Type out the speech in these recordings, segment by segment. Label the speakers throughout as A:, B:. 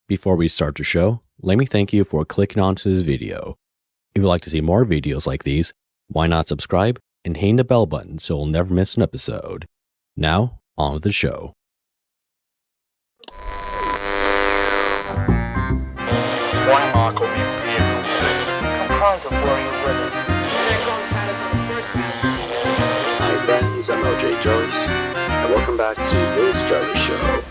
A: Before we start the show, let me thank you for clicking onto this video. If you'd like to see more videos like these, why not subscribe and hit the bell button so you'll never miss an episode. Now, on with the show.
B: One mark of Imperial System, comprised of warrior women.
C: Hi friends, I'm LJ Jarvis, and welcome back to Ineptus Jarvis Show.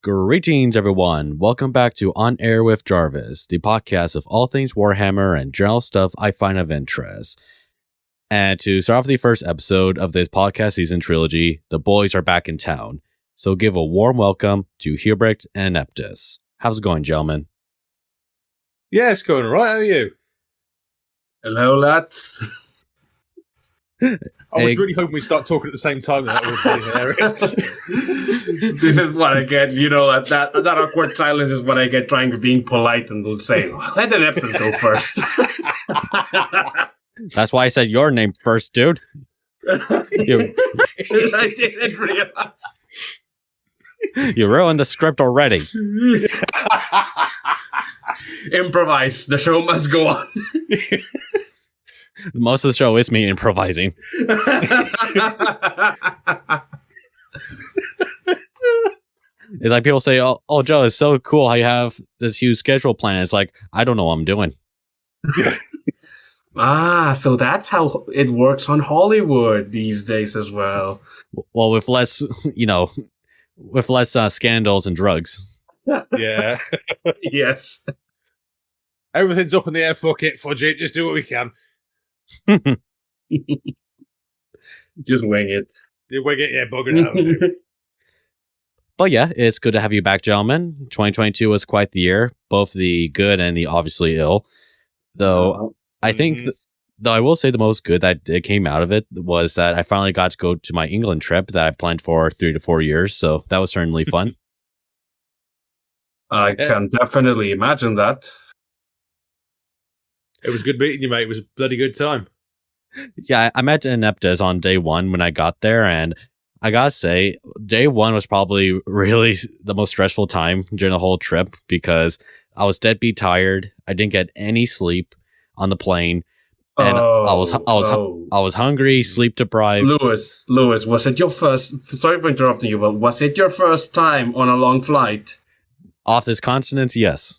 A: Greetings everyone, welcome back to On Air with Jarvis, the podcast of all things Warhammer and general stuff I find of interest. And to start off the first episode of this podcast season trilogy, the boys are back in town. So give a warm welcome to Hubrecht and Ineptus. How's it going, gentlemen?
D: Yeah, it's going all right. How are you?
E: Hello, lads.
D: I was really hoping we start talking at the same time. That would be hilarious.
E: This is what I get, that awkward silence is what I get trying to being polite and say, let the Ineptus go first.
A: That's why I said your name first, dude.
E: I didn't realize.
A: You ruined the script already.
E: Improvise. The show must go on.
A: Most of the show is me improvising. It's like people say, oh, Joe, it's so cool how you have this huge schedule plan. It's like, I don't know what I'm doing.
E: So that's how it works on Hollywood these days as well.
A: Well, with less, scandals and drugs.
D: Yeah.
E: Yes.
D: Everything's up in the air. Fuck it. Fudge it. Just do what we can.
E: Just wing it.
D: Yeah, wing it. Yeah, bugger it out. Dude.
A: But yeah, it's good to have you back, gentlemen. 2022 was quite the year, both the good and the obviously ill. Though I think, though I will say the most good that it came out of it was that I finally got to go to my England trip that I planned for 3 to 4 years. So that was certainly fun.
E: I can definitely imagine that.
D: It was good meeting you, mate. It was a bloody good time.
A: Yeah, I met Ineptus on day one when I got there, and I gotta say, day one was probably really the most stressful time during the whole trip because I was deadbeat tired. I didn't get any sleep on the plane, and I was hungry, sleep deprived.
E: Lewis, was it your first? Sorry for interrupting you, but was it your first time on a long flight?
A: Off this continent, yes.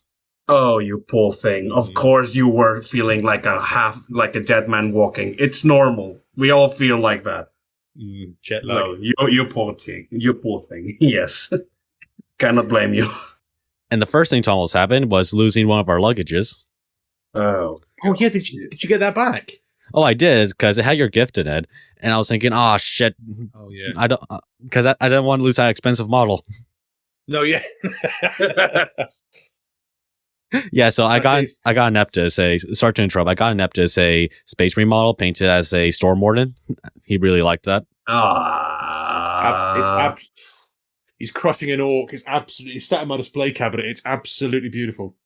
E: Oh, you poor thing. Of course you were feeling like a dead man walking. It's normal. We all feel like that.
D: Jet lag.
E: So, you poor thing. You poor thing. Yes. Cannot blame you.
A: And the first thing to almost happen was losing one of our luggages.
E: Oh
D: yeah, did you get that back?
A: Oh, I did, because it had your gift in it. And I was thinking, oh, shit.
D: Oh, yeah.
A: I don't, because I didn't want to lose that expensive model.
D: No, yeah.
A: Yeah, so I got Ineptus, sorry to interrupt, I got Ineptus a Space Marine model painted as a Storm Warden. He really liked that.
D: He's crushing an orc. It's absolutely sat in my display cabinet. It's absolutely beautiful.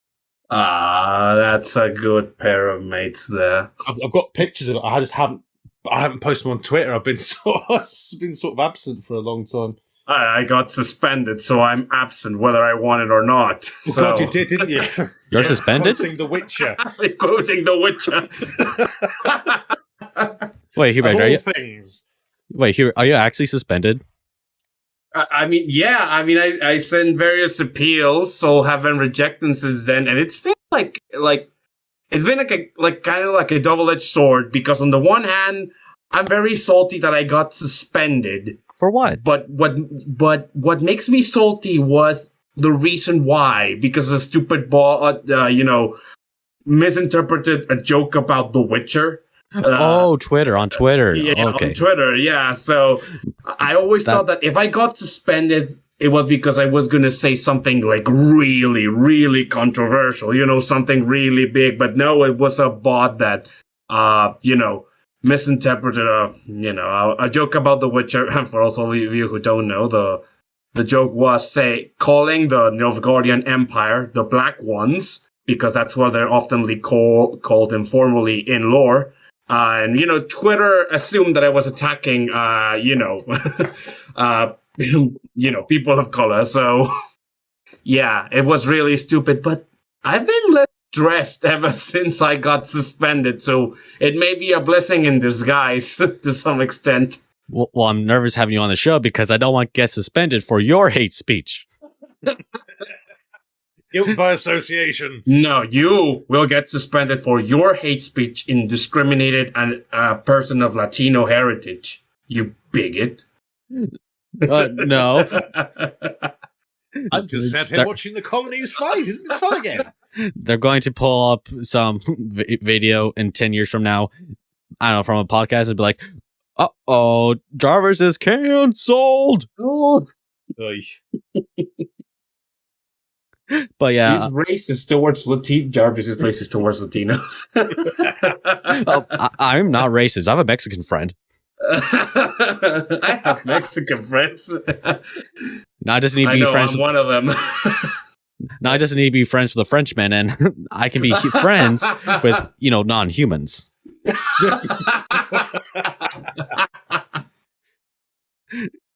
E: That's a good pair of mates there.
D: I've got pictures of it. I haven't posted them on Twitter. I've been sort of absent for a long time.
E: I got suspended, so I'm absent whether I want it or not.
D: Well,
E: so.
D: God, you did, didn't you?
A: You're suspended?
D: Quoting The Witcher.
E: Quoting The Witcher.
A: Wait, Hubert, are you actually suspended?
E: I sent various appeals, so haven't rejected since then, and it's been like it's been kind of like a double-edged sword because on the one hand, I'm very salty that I got suspended.
A: For what?
E: But what makes me salty was the reason why, because the stupid misinterpreted a joke about The Witcher.
A: On Twitter.
E: Yeah, okay. On Twitter, yeah. So I always thought that if I got suspended, it was because I was going to say something like really, really controversial, something really big. But no, it was a bot that, misinterpreted a joke about The Witcher. And for all of you who don't know, the joke was calling the Novgorodian Empire the Black Ones, because that's what they're often called informally in lore. And, Twitter assumed that I was attacking, people of color. So, yeah, it was really stupid. But I've been less dressed ever since I got suspended. So it may be a blessing in disguise to some extent.
A: Well, I'm nervous having you on the show because I don't want to get suspended for your hate speech.
D: Guilt by association.
E: No, you will get suspended for your hate speech indiscriminated and a person of Latino heritage. You bigot.
A: No.
D: I'm just sat here watching the colonies fight. Isn't it fun again?
A: They're going to pull up some video in 10 years from now, I don't know, from a podcast and be like, uh-oh, Jarvis is canceled.
E: Oh.
A: But yeah,
E: he's racist towards Jarvis is racist towards Latinos.
A: I'm not racist. I have a Mexican friend.
E: I have Mexican friends.
A: Now I just need to be friends.
E: I'm one of them.
A: Now I just need to be friends with a Frenchman, and I can be friends with non-humans.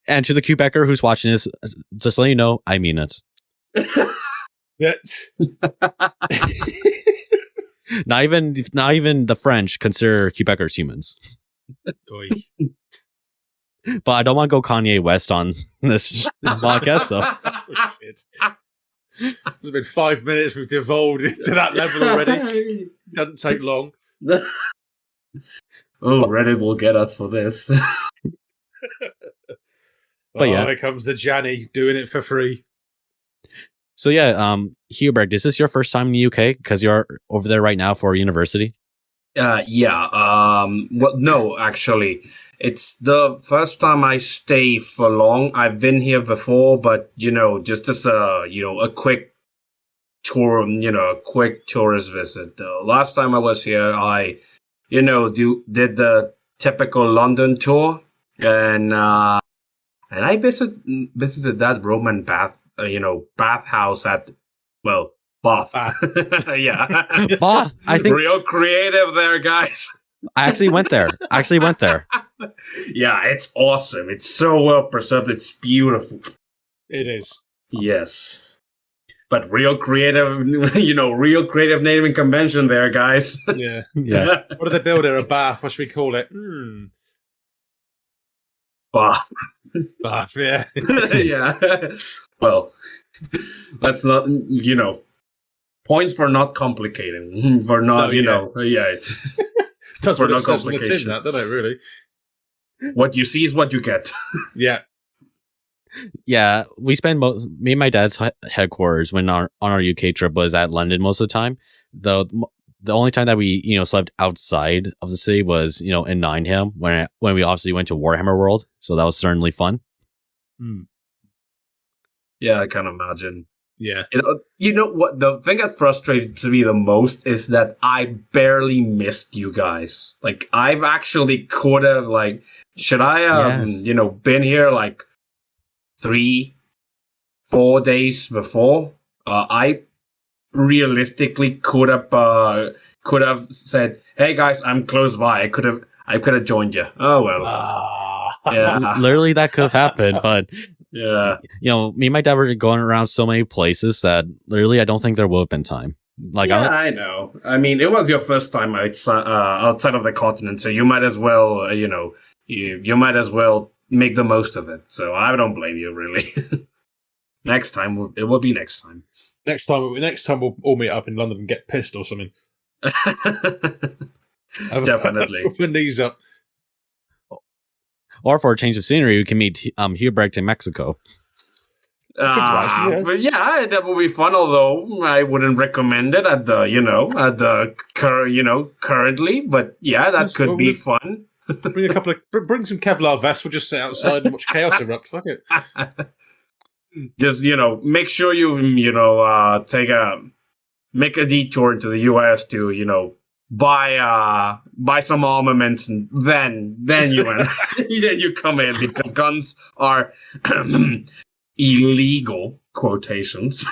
A: And to the Quebecer who's watching this, just let you know, I mean it.
D: That's
A: not even the French consider Quebecers humans. But I don't want to go Kanye West on this podcast. So
D: shit. It's been 5 minutes. We've devolved into that level already. Doesn't take long.
E: Reddit will get us for this.
A: But yeah,
D: here comes the Janny doing it for free.
A: So yeah, Hubrecht, is this your first time in the UK? Because you're over there right now for university?
E: Yeah. Well, no, actually. It's the first time I stay for long. I've been here before, but, just as a quick tour, a quick tourist visit. Last time I was here, I, did the typical London tour. And I visited that Roman bathhouse at, Bath. Yeah.
A: Bath. I think
E: real creative there, guys.
A: I actually went there.
E: Yeah, it's awesome. It's so well preserved. It's beautiful.
D: It is.
E: Yes. But real creative, real creative naming convention there, guys.
D: Yeah.
A: Yeah.
D: What do they build here? A bath? What should we call it?
E: Bath.
D: Bath, yeah.
E: Yeah. Well, that's not, points for not complicating. For not, yeah.
D: That's
E: for
D: what it
E: not
D: says on the tin,
E: complication.
D: that, doesn't it, really?
E: What you see is what you get.
D: Yeah.
A: Yeah, we spend me and my dad's headquarters when on our UK trip was at London most of the time. The only time that we slept outside of the city was in Nineham when we obviously went to Warhammer World, so that was certainly fun.
E: Yeah, I can imagine.
D: Yeah.
E: You know what? The thing that frustrates me the most is that I barely missed you guys. Like, I've actually could have, should I have, been here 3-4 days before? I realistically could have said, "Hey guys, I'm close by. I could have joined you." Oh well. Yeah.
A: Literally, that could have happened, but.
E: Yeah.
A: Me and my dad were going around so many places that literally I don't think there would have been time.
E: I know. I mean, it was your first time outside of the continent, so you might as well, you might as well make the most of it. So I don't blame you, really. Next time, it will be next time.
D: Next time we'll all meet up in London and get pissed or something.
E: Definitely.
D: Put the knees up.
A: Or for a change of scenery, we can meet Hubrecht in Mexico.
E: But yeah, that would be fun. Although I wouldn't recommend it currently. But yeah, that could be fun.
D: Bring some Kevlar vests. We'll just sit outside and watch chaos erupt. Fuck it.
E: Just make sure you make a detour into the US to buy some armaments, and then you then you come in, because guns are illegal, quotations,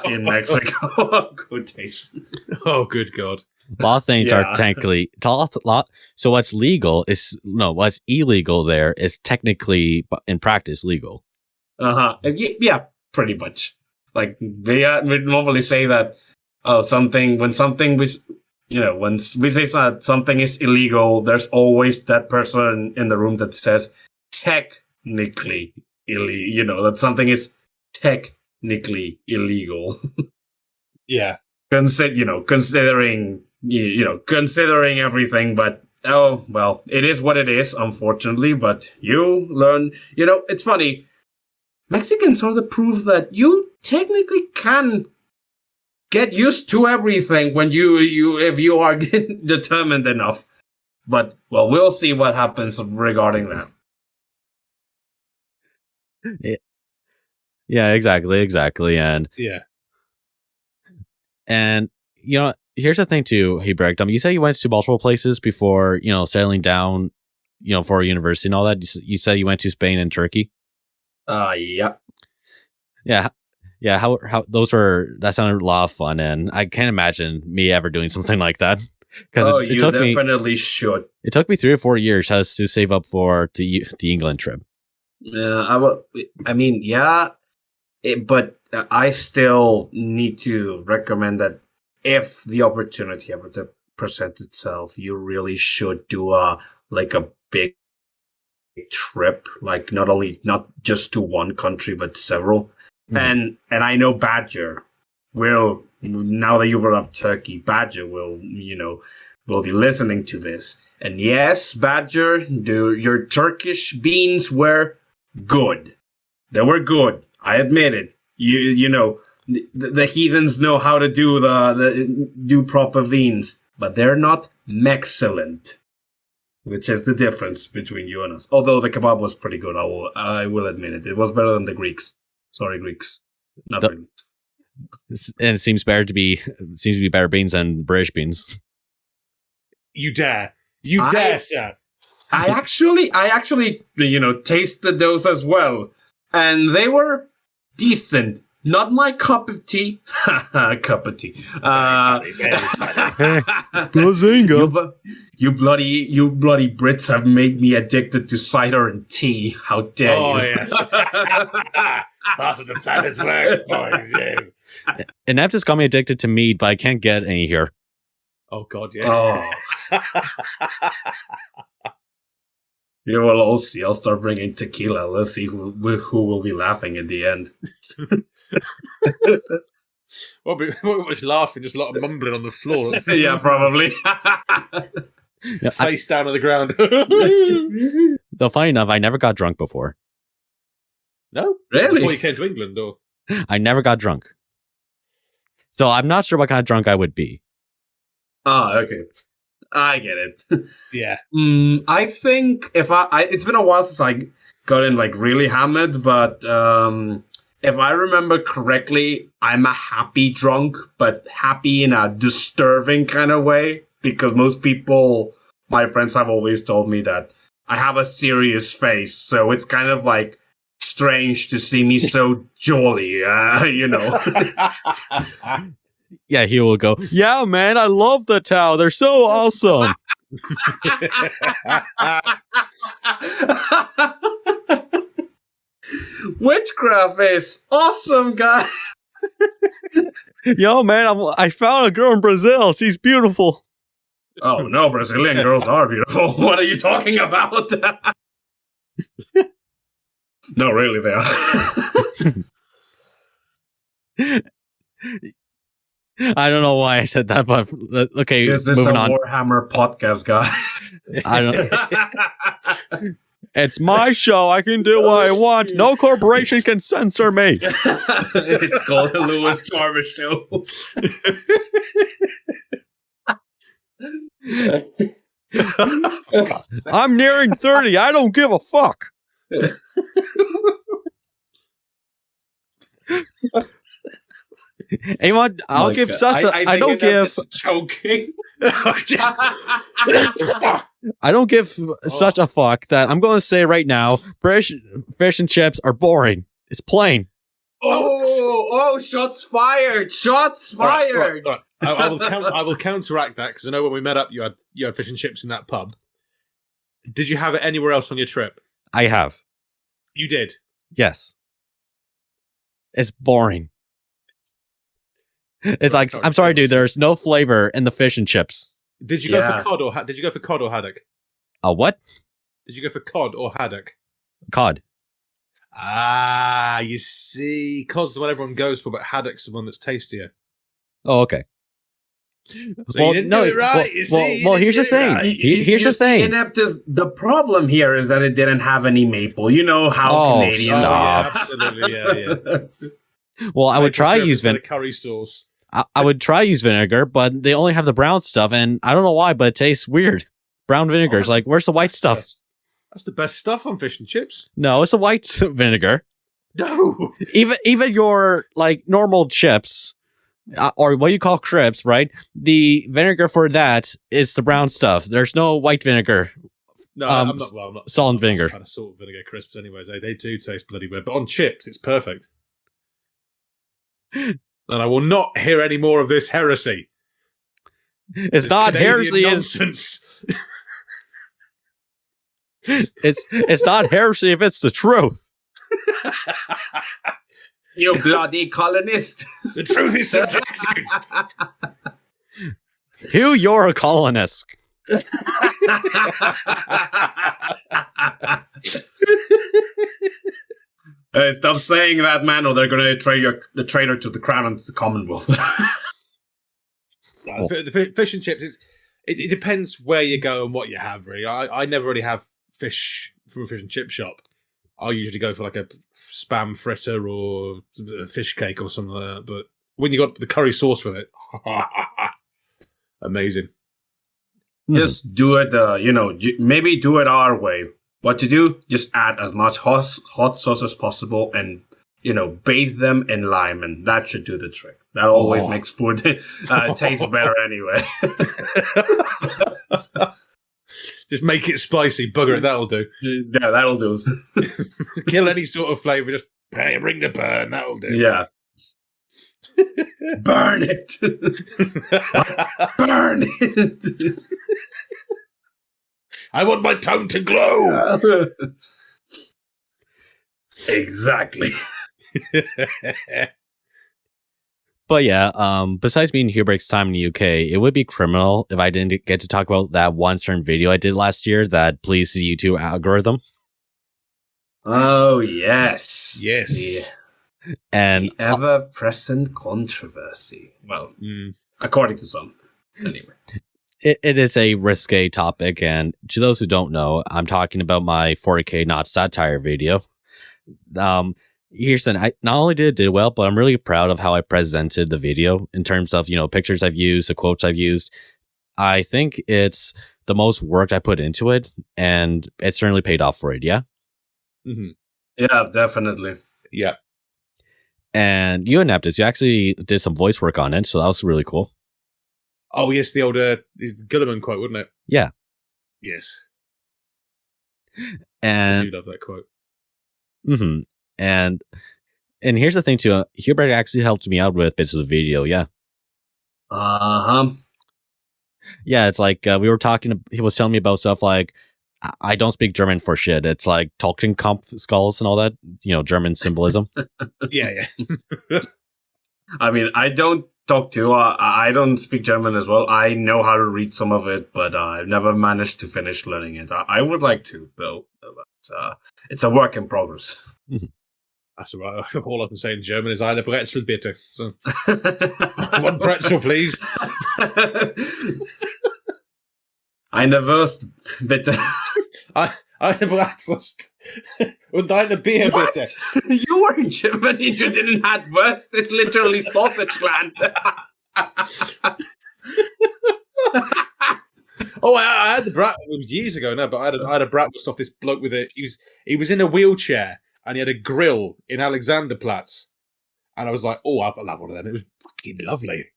E: in Mexico. Quotation.
D: Oh, good God.
A: A lot of things are technically so what's legal is what's illegal there is technically in practice legal.
E: Yeah, pretty much. Like we normally say that when we say that something is illegal, there's always that person in the room that says technically illegal. That something is technically illegal.
D: Yeah.
E: Considering everything, but it is what it is, unfortunately. But you learn, it's funny. Mexicans are the proof that you technically can get used to everything when if you are determined enough. But we'll see what happens regarding that.
A: Yeah, exactly, and here's the thing too, Hubrecht. You said you went to multiple places before settling down, for university and all that. You said you went to Spain and Turkey.
E: Yeah.
A: How that sounded a lot of fun, and I can't imagine me ever doing something like that. Because
E: you definitely should.
A: It took me 3 or 4 years just to save up for the England trip.
E: Yeah, but I still need to recommend that if the opportunity ever to present itself, you really should do a big trip, like not just to one country but several. And I know Badger will, now that you brought up Turkey, Badger will be listening to this. And yes, Badger, your Turkish beans were good. They were good. I admit it. The heathens know how to do proper beans, but they're not excellent, which is the difference between you and us. Although the kebab was pretty good, I will admit it. It was better than the Greeks. Sorry, Greeks. Not really.
A: And it seems to be better beans than British beans.
D: You dare, sir.
E: I actually, tasted those as well, and they were decent. Not my cup of tea. Cup of tea.
D: Very funny.
A: Bazinga.
E: You bloody Brits have made me addicted to cider and tea. How dare you?
D: Oh, yes. Part of the plan has worked, boys, yes.
A: Ineptus got me addicted to mead, but I can't get any here.
D: Oh, God, yeah.
E: Oh. You will all see. I'll start bringing tequila. Let's see who will be laughing at the end.
D: Won't be much laughing, just a lot of mumbling on the floor.
E: Yeah, probably.
D: Face down on the ground.
A: Though funny enough, I never got drunk before.
D: No?
E: Really?
D: Before you came to England, or?
A: I never got drunk. So I'm not sure what kind of drunk I would be.
E: Okay. I get it.
D: Yeah.
E: I think it's been a while since I got in really hammered, but if I remember correctly, I'm a happy drunk, but happy in a disturbing kind of way, because most people, my friends, have always told me that I have a serious face, so it's kind of strange to see me so jolly,
A: Yeah, he will go, yeah, man, I love the Tau. They're so awesome.
E: Witchcraft is awesome, guys.
A: Yo, man, I found a girl in Brazil. She's beautiful.
E: Oh, no, Brazilian girls are beautiful. What are you talking about? No, really, they are.
A: I don't know why I said that, but okay,
E: This is
A: moving
E: a
A: on.
E: Warhammer podcast, guys.
A: I don't. It's my show. I can do what I want. No corporation can censor me.
E: It's called the Lewis Jarvis Show.
A: I'm nearing 30. I don't give a fuck. Anyone? I'll give such a. I don't give.
E: Joking.
A: I don't give such a fuck that I'm going to say right now. British fish and chips are boring. It's plain.
E: Oh! Shots fired! Shots fired!
D: Right. I will counteract that because I know when we met up, you had fish and chips in that pub. Did you have it anywhere else on your trip?
A: I have.
D: You did.
A: Yes. It's boring. It's like, I'm sorry, dude. There's no flavor in the fish and chips.
D: Did you go for cod or did you go for cod or haddock?
A: What?
D: Did you go for cod or haddock?
A: Cod.
D: Ah, you see, cod's what everyone goes for, but haddock's the one that's tastier.
A: Oh, okay.
D: So you didn't do it right.
A: Here's the thing. Here's the thing.
E: Ineptus, the problem here is that it didn't have any maple. You know how Canadians
A: stop.
D: Yeah, absolutely, yeah.
A: Well, I would try use
D: curry sauce.
A: I would try use vinegar, but they only have the brown stuff, and I don't know why, but it tastes weird. Brown vinegar is like, where's the white stuff?
D: That's the best stuff on fish and chips.
A: No, it's the white vinegar.
D: No,
A: even your like normal chips, or what you call crisps, right? The vinegar for that is the brown stuff. There's no white vinegar.
D: No, I'm not.
A: Salt and vinegar.
D: Kind of salt and vinegar crisps, anyways. They do taste bloody weird, but on chips, it's perfect. And I will not hear any more of this heresy.
A: It's not heresy.
D: Nonsense.
A: It's not heresy if it's the truth.
E: You bloody colonist.
D: The truth is subjective.
A: Hugh, you're a colonist.
E: Stop saying that, man, or they're going to trade the traitor to the crown and to the Commonwealth.
D: The fish and chips, it depends where you go and what you have, really. I never really have fish from a fish and chip shop. I'll usually go for like a spam fritter or a fish cake or something like that. But when you got the curry sauce with it, amazing.
E: Just do it, maybe do it our way. What to do? Just add as much hot sauce as possible and, bathe them in lime, and that should do the trick. That always makes food taste better anyway.
D: Just make it spicy. Bugger it, that'll do.
E: Yeah, that'll do.
D: Kill any sort of flavour. Just bring the burn. That'll do.
E: Yeah. Burn it. Burn it.
D: I want my tongue to glow.
E: Exactly.
A: But yeah, besides me and Hubrecht's time in the UK, it would be criminal if I didn't get to talk about that one certain video I did last year that pleased the YouTube algorithm.
E: Oh, yes.
D: Yes.
A: And
E: the ever-present controversy. Well, according to some. Anyway.
A: It is a risque topic, and to those who don't know, I'm talking about my 40K not satire video. Here's the I not only did it well, but I'm really proud of how I presented the video in terms of pictures I've used, the quotes I've used. I think it's the most work I put into it, and it certainly paid off for it. Yeah.
E: Mm-hmm. Yeah, definitely.
D: Yeah.
A: And you and Ineptus, you actually did some voice work on it, so that was really cool.
D: Oh yes, the old Gilliman quote, wasn't it?
A: Yeah.
D: Yes.
A: And
D: I do love that quote.
A: Mm-hmm. And here's the thing too. Hubrecht actually helped me out with bits of the video. Yeah. Yeah, it's like we were talking. He was telling me about stuff like I don't speak German for shit. It's like Tolkien skulls and all that. German symbolism.
D: Yeah.
E: I mean, I don't talk to. I don't speak German as well. I know how to read some of it, but I've never managed to finish learning it. I would like to, though. But, it's a work in progress.
A: Mm-hmm.
D: That's all right. All I can say in German is eine Brezel bitte. So, one pretzel, please.
E: Eine Wurst bitte.
D: Eine Bratwurst. Und eine Bier bitte.
E: You were in Germany, you didn't have Wurst. It's literally sausage land.
D: Oh, I had the brat years ago now, but I had a bratwurst off this bloke with it. He was in a wheelchair and he had a grill in Alexanderplatz, and I was like, "Oh, I'll have one of them." It was fucking lovely.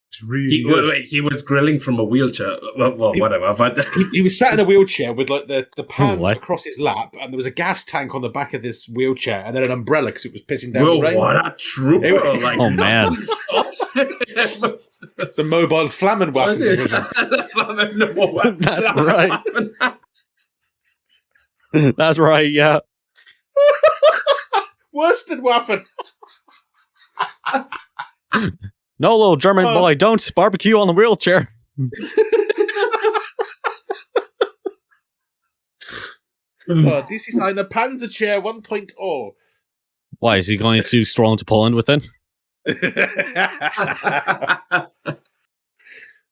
D: It's really good.
E: He was grilling from a wheelchair. Well, whatever. But
D: he was sat in a wheelchair with like the pan
A: What?
D: across his lap, and there was a gas tank on the back of this wheelchair, and then an umbrella because it was pissing down the rain.
E: what a trooper!
A: Oh, man.
D: It's a mobile flamming weapon.
A: That's right. That's right, yeah.
D: Worse than Waffen.
A: No, little German boy, don't barbecue on the wheelchair.
D: DC Signer Panzer Chair 1.0.
A: Why, is he going to stroll into Poland with it?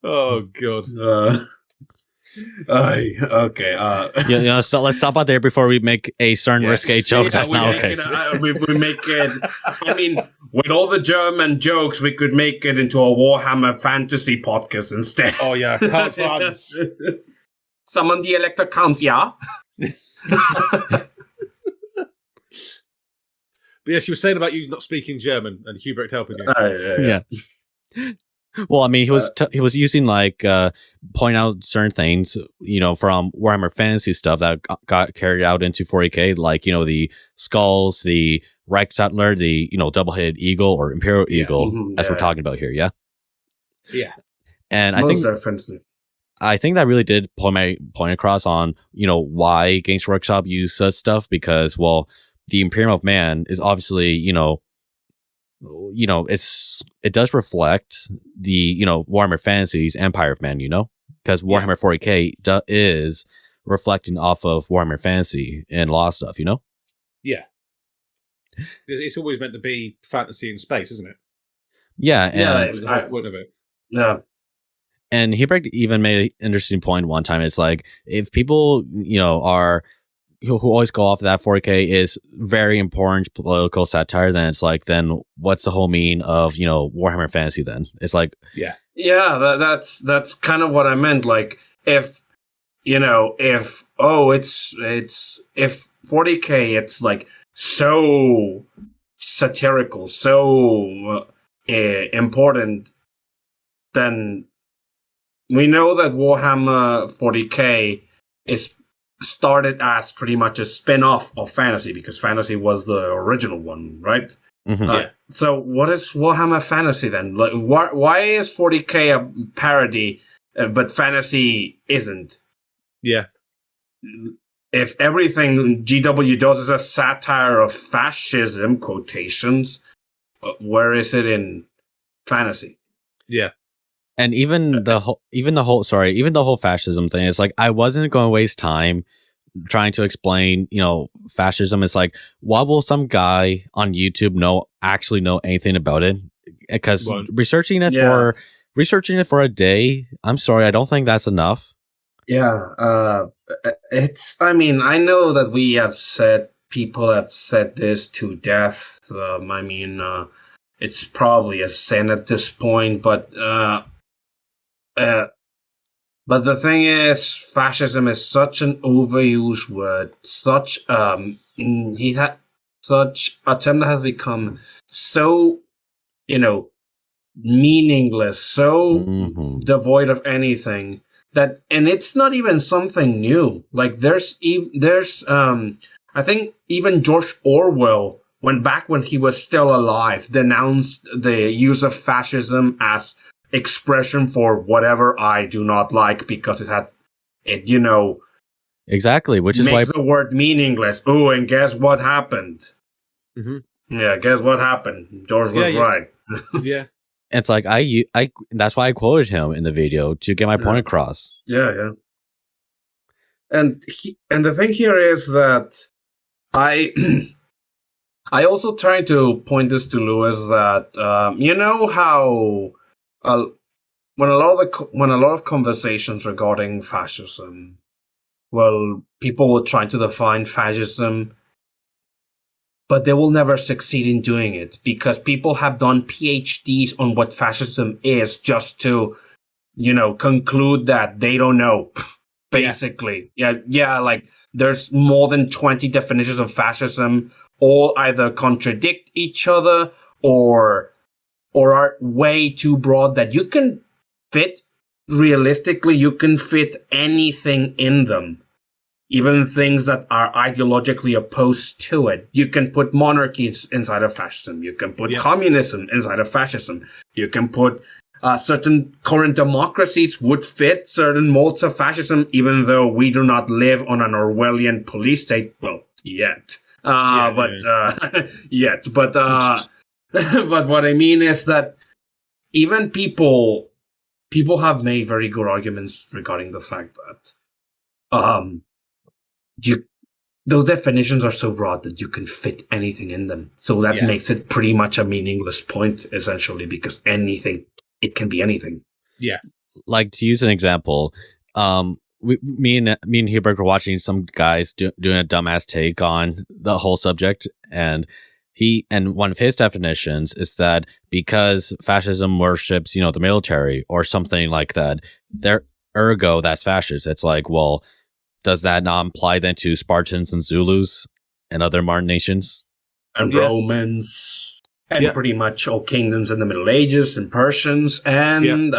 D: Oh, God.
E: Okay.
A: So let's stop out there before we make a certain risque joke. That's not okay.
E: We make it. I mean, with all the German jokes, we could make it into a Warhammer fantasy podcast instead.
D: Oh, yeah. Karl Franz.
E: Summon the Elector Counts, yeah?
D: But yes, you were saying about you not speaking German and Hubrecht helping you.
A: Yeah. Well, I mean, he was using like point out certain things, from Warhammer Fantasy stuff that got carried out into 40K, like the skulls, the Reichsadler, the double-headed eagle or Imperial Eagle, as we're talking about here. Yeah.
D: Yeah.
A: And
E: Definitely.
A: I think that really did point across on why Games Workshop used such stuff, because the Imperium of Man is obviously it does reflect the Warhammer Fantasy's Empire of Man, because Warhammer 40K is reflecting off of Warhammer Fantasy and a lot of stuff,
D: Yeah. It's always meant to be fantasy in space, isn't it?
A: Yeah, and
D: that was the whole point of it.
E: Yeah.
A: And Hubrecht even made an interesting point one time. It's like, if people, are who always go off of that 40K is very important political satire, then it's like, then what's the whole meaning of, Warhammer Fantasy then? It's like,
E: yeah, that's kind of what I meant. Like, if 40K, it's like so satirical, so important, then we know that Warhammer 40K is started as pretty much a spin-off of fantasy, because fantasy was the original one, right?
A: mm-hmm.
E: So what is Warhammer Fantasy then? Like, why is 40K a parody, but fantasy isn't?
D: Yeah.
E: If everything GW does is a satire of fascism, quotations, where is it in fantasy?
D: Yeah.
A: And even the whole fascism thing, it's like, I wasn't going to waste time trying to explain, fascism. It's like, why will some guy on YouTube actually know anything about it? Because researching it for a day, I'm sorry, I don't think that's enough.
E: Yeah, I know that people have said this to death. It's probably a sin at this point, but the thing is, fascism is such an overused word, such a term that has become so, meaningless, so devoid of anything, that, and it's not even something new. Like, there's I think even George Orwell, when he was still alive, denounced the use of fascism as expression for whatever I do not like, because
A: exactly, which is
E: makes
A: why
E: the word meaningless. Oh, and guess what happened?
D: Mm-hmm.
E: Yeah, guess what happened? George was right.
D: Yeah.
A: it's like, I that's why I quoted him in the video, to get my point across.
E: Yeah. And the thing here is that I also tried to point this to Lewis, that how when a lot of conversations regarding fascism, people will try to define fascism, but they will never succeed in doing it, because people have done PhDs on what fascism is, just to, conclude that they don't know. Basically, yeah. Like, there's more than 20 definitions of fascism, all either contradict each other or or are way too broad that you can fit, realistically, you can fit anything in them. Even things that are ideologically opposed to it. You can put monarchies inside of fascism. You can put communism inside of fascism. You can put certain current democracies would fit certain molds of fascism, even though we do not live on an Orwellian police state. Well, yet. Yet. But but what I mean is that even people have made very good arguments regarding the fact that those definitions are so broad that you can fit anything in them. So that makes it pretty much a meaningless point, essentially, because it can be anything.
D: Yeah.
A: Like, to use an example, me and Hubrecht were watching some guys doing a dumbass take on the whole subject, and one of his definitions is that because fascism worships, the military or something like that, ergo that's fascist. It's like, well, does that not apply then to Spartans and Zulus and other modern nations?
E: And Romans, and pretty much all kingdoms in the Middle Ages, and Persians, and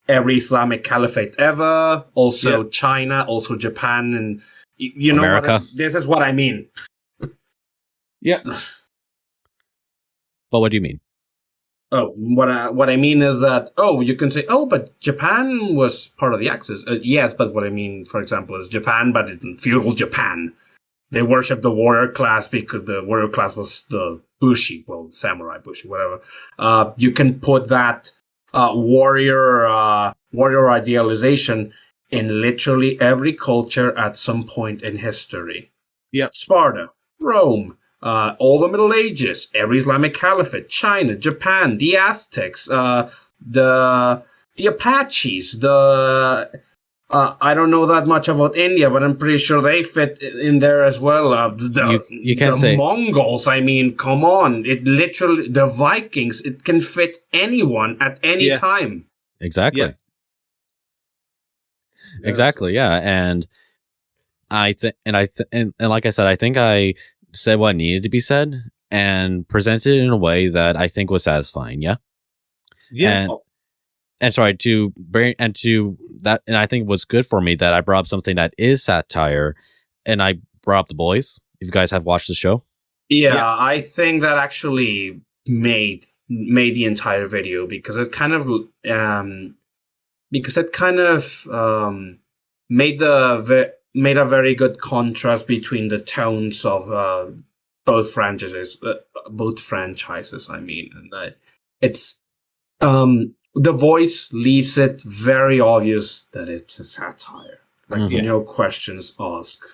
E: every Islamic caliphate ever, also China, also Japan, and you know
A: America.
E: This is what I mean.
D: Yeah.
A: But what do you mean?
E: Oh, what I mean is that, you can say, but Japan was part of the Axis. Yes, but what I mean, for example, is Japan, but in feudal Japan. They worshipped the warrior class because the warrior class was the bushi, samurai bushi, whatever. You can put that warrior idealization in literally every culture at some point in history.
D: Yeah.
E: Sparta, Rome, all the Middle Ages, every Islamic caliphate, China, Japan, the Aztecs, the Apaches, I don't know that much about India, but I'm pretty sure they fit in there as well.
A: You can't say
E: Mongols. I mean, come on! It literally, the Vikings. It can fit anyone at any time.
A: Exactly.
D: Yeah.
A: Exactly. Yeah, and and like I said, I think I said what needed to be said and presented it in a way that I think was satisfying. Yeah.
D: Yeah.
A: And sorry to bring and I think it was good for me that I brought up something that is satire, and I brought up The Boys. If you guys have watched the show,
E: I think that actually made the entire video because it kind of made a very good contrast between the tones of both franchises. I mean, and it's. The Voice leaves it very obvious that it's a satire. No questions asked.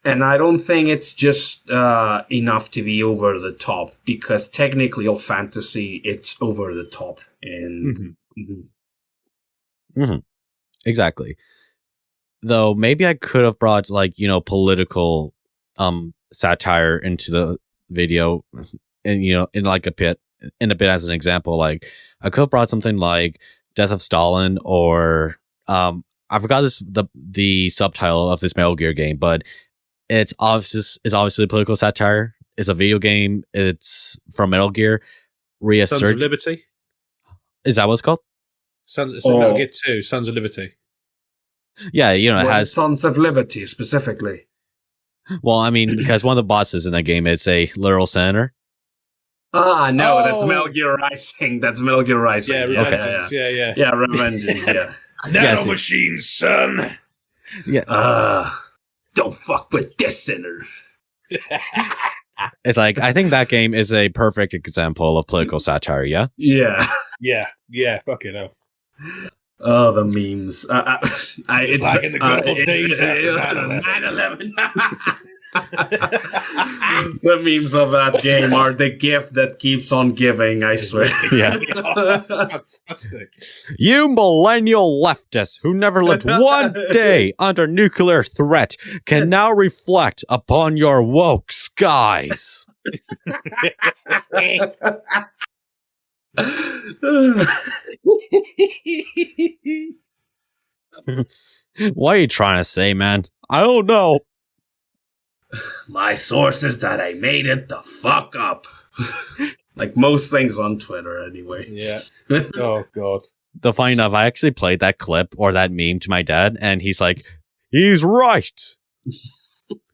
E: And I don't think it's just enough to be over the top, because technically, all fantasy, it's over the top. And
A: exactly. Though maybe I could have brought political satire into the video, and in a bit as an example, like I could have brought something like Death of Stalin, or I forgot the subtitle of this Metal Gear game, but it's obviously political satire. It's a video game. It's from Metal Gear.
D: Sons of Liberty.
A: Is that what it's called?
D: It's Metal Gear 2, Sons of Liberty.
A: Yeah, it has
E: Sons of Liberty specifically.
A: Well, I mean, because one of the bosses in that game is a literal senator.
E: No, that's Metal Gear Rising. That's Metal Gear Rising.
D: Yeah, Revengeance. Yeah.
E: Yeah, Revengeance, yeah.
D: Nano machines, son.
A: Yeah.
E: Don't fuck with this sinner.
A: It's like, I think that game is a perfect example of political satire, yeah?
E: Yeah.
D: Yeah, fucking hell.
E: Oh, the memes.
D: It's like in the good old days after
E: 9/11. The memes of that game are the gift that keeps on giving, I swear.
A: Yeah.
D: Fantastic.
A: You millennial leftists who never lived one day under nuclear threat can now reflect upon your woke skies. What are you trying to say, man? I don't know.
E: My source is that I made it the fuck up. Like most things on Twitter, anyway.
D: Yeah. Oh God.
A: The funny enough, I actually played that clip or that meme to my dad, and he's like, "He's right.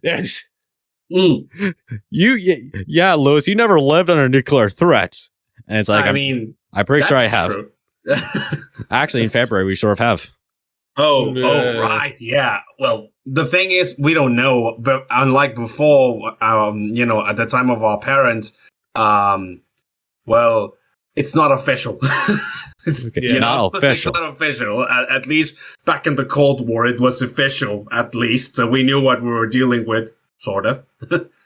D: Yes.
A: Yeah, Lewis, you never lived under nuclear threat." And it's like, I'm pretty sure I have. Actually, in February, we sort of have.
E: Oh, right, yeah. Well, the thing is, we don't know, but unlike before, at the time of our parents, well, it's not official.
A: Not official.
E: It's not official. At least back in the Cold War, it was official, at least. So we knew what we were dealing with, sort of.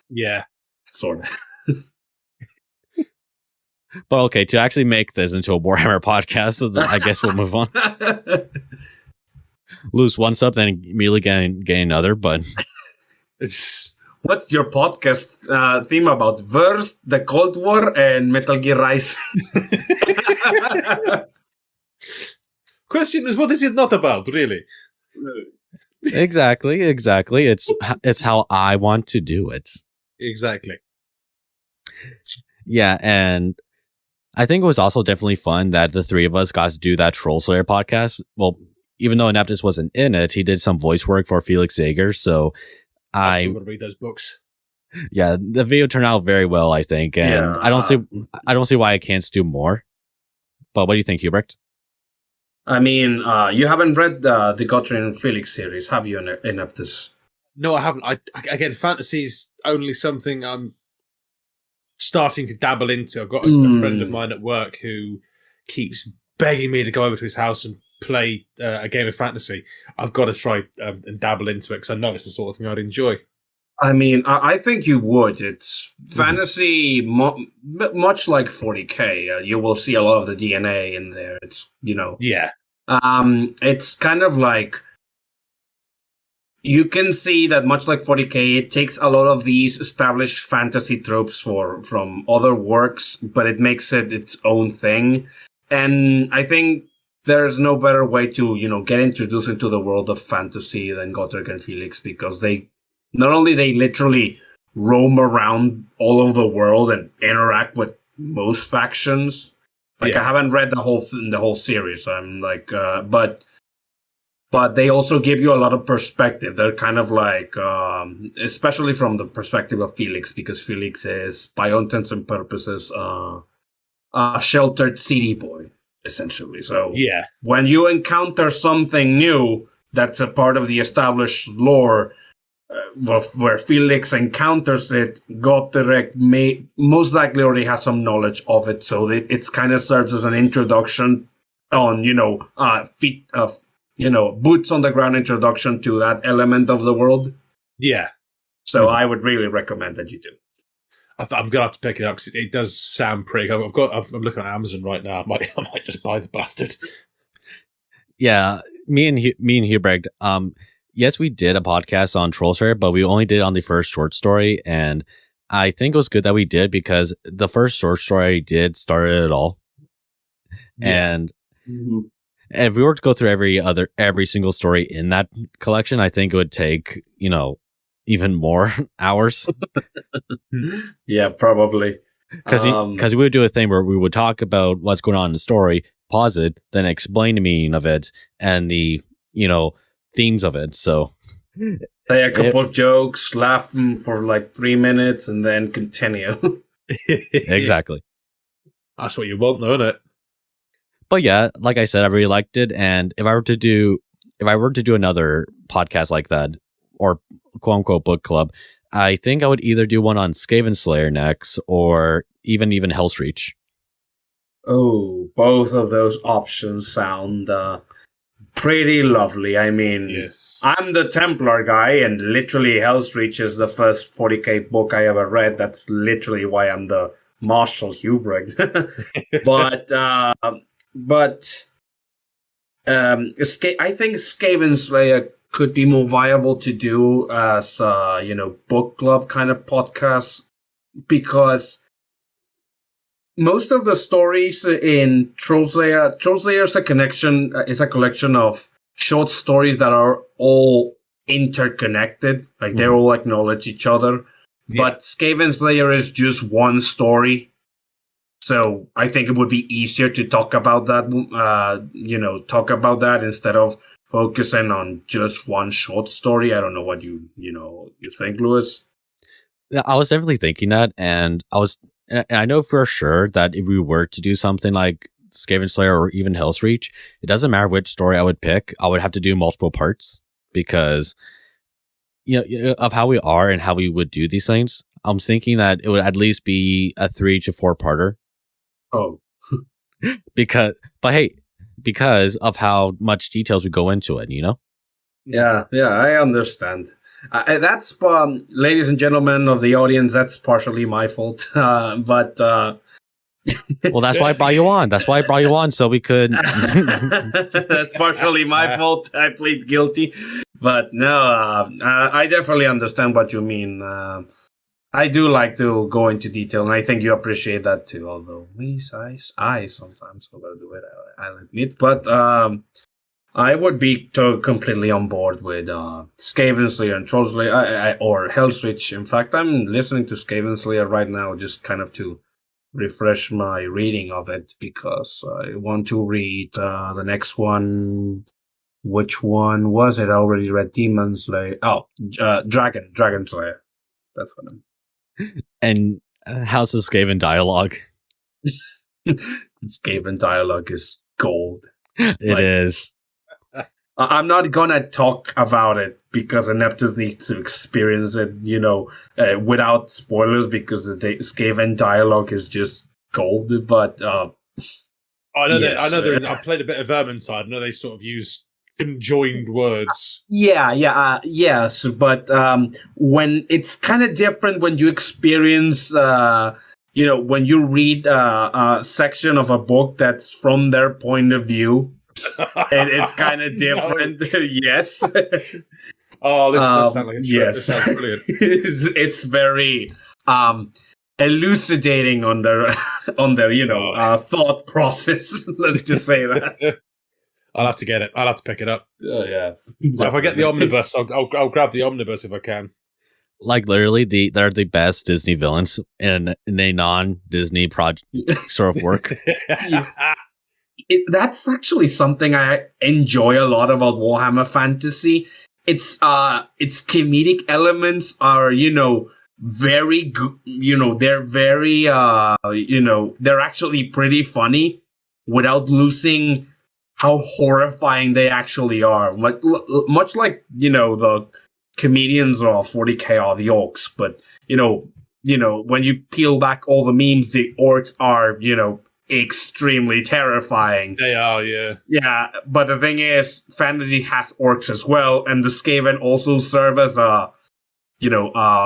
D: Yeah.
E: Sort of.
A: But okay, to actually make this into a Warhammer podcast, I guess we'll move on. Lose one sub, then immediately gain another, but...
E: What's your podcast theme about? Verse, the Cold War, and Metal Gear Rise.
D: Question is, what is it not about, really?
A: Exactly. It's how I want to do it.
D: Exactly.
A: Yeah, and I think it was also definitely fun that the three of us got to do that Troll Slayer podcast. Well, even though Ineptus wasn't in it, he did some voice work for Felix Jaeger, so
D: I'm going to read those books.
A: Yeah, the video turned out very well, I think, and yeah, I don't see why I can't do more. But what do you think, Hubrecht?
E: I mean, you haven't read the Gottfried and Felix series, have you, Ineptus?
D: No, I haven't. Again, fantasy's only something I'm starting to dabble into. I've got a friend of mine at work who keeps begging me to go over to his house and play a game of fantasy. I've got to try and dabble into it because I know it's the sort of thing I'd enjoy.
E: I mean, I think you would. It's fantasy, much like 40K. You will see a lot of the DNA in there. It's,
D: Yeah.
E: It's kind of like, you can see that much like 40K, it takes a lot of these established fantasy tropes from other works, but it makes it its own thing. And I think there's no better way to, get introduced into the world of fantasy than Gottfried and Felix, because they literally roam around all over the world and interact with most factions. Like, yeah. I haven't read the whole series. I'm like, but they also give you a lot of perspective. They're kind of like, especially from the perspective of Felix, because Felix is, by all intents and purposes, a sheltered city boy, essentially. So
D: yeah,
E: when you encounter something new that's a part of the established lore, where Felix encounters it, Gottfried may most likely already has some knowledge of it, so it kind of serves as an introduction on, boots on the ground introduction to that element of the world.
D: Yeah.
E: So I would really recommend that you do.
D: I'm gonna have to pick it up because it does sound pretty. I'm looking at Amazon right now. I might just buy the bastard.
A: Yeah, me and Hubrecht. Yes, we did a podcast on Troll Slayer, but we only did it on the first short story, and I think it was good that we did because the first short story did start it all. Yeah. And if we were to go through every single story in that collection, I think it would take, even more hours.
E: Yeah, probably.
A: Because we would do a thing where we would talk about what's going on in the story, pause it, then explain the meaning of it and the, themes of it. So
E: say a couple of jokes, laugh for like 3 minutes, and then continue.
A: Exactly.
D: That's what you want, though, isn't it?
A: But yeah, like I said, I really liked it, and if I were to do another podcast like that, or quote unquote book club, I think I would either do one on Skaven Slayer next, or even Hellsreach.
E: Oh, both of those options sound pretty lovely. I mean,
D: yes. I'm
E: the Templar guy, and literally Hellsreach is the first 40K book I ever read. That's literally why I'm the Mariscal Hubrecht. But I think Skaven Slayer could be more viable to do as book club kind of podcast, because most of the stories in Troll Slayer is a collection of short stories that are all interconnected. Like, they all acknowledge each other. Yeah. But Skaven Slayer is just one story. So I think it would be easier to talk about that, instead of focusing on just one short story. I don't know what you think, Lewis.
A: Yeah, I was definitely thinking that, and I know for sure that if we were to do something like Skaven Slayer or even Hell's Reach, it doesn't matter which story I would pick. I would have to do multiple parts because of how we are and how we would do these things. I'm thinking that it would at least be a 3 to 4 parter.
E: Oh,
A: because of how much details we go into it,
E: Yeah, I understand. That's, ladies and gentlemen of the audience, that's partially my fault. But
A: well, that's why I brought you on. That's why I brought you on, so we could.
E: That's partially my fault. I plead guilty. But no, I definitely understand what you mean. I do like to go into detail, and I think you appreciate that too. Although I sometimes overdo it, I'll admit. But I would be completely on board with Skaven Slayer and Troll Slayer, or Hell's Reach. In fact, I'm listening to Skaven Slayer right now, just kind of to refresh my reading of it, because I want to read the next one. Which one was it? I already read Demon Slayer. Oh, Dragon Slayer. That's what I'm.
A: And how's the Skaven dialogue?
E: Skaven dialogue is gold.
A: It is.
E: I'm not gonna talk about it because Ineptus needs to experience it, without spoilers, because the Skaven dialogue is just gold. But I
D: know that. I played a bit of Vermintide. I know they sort of use conjoined words.
E: Yes, but when it's kind of different when you experience, when you read a section of a book that's from their point of view. It's kind of different. No. Yes.
D: Oh, this does sound like
E: yes.
D: This sounds brilliant.
E: It's very elucidating on their thought process. Let's just say that.
D: I'll have to get it. I'll have to pick it up.
E: Yeah.
D: If I get the omnibus, I'll grab the omnibus if I can.
A: Like literally, they're the best Disney villains in a non-Disney project sort of work.
E: That's actually something I enjoy a lot about Warhammer Fantasy. Its comedic elements are, very good. They're very, they're actually pretty funny without losing how horrifying they actually are. Much like, the comedians of 40K are the orcs, but, when you peel back all the memes, the orcs are, extremely terrifying.
D: They are, yeah.
E: Yeah, but the thing is, fantasy has orcs as well, and the Skaven also serve as a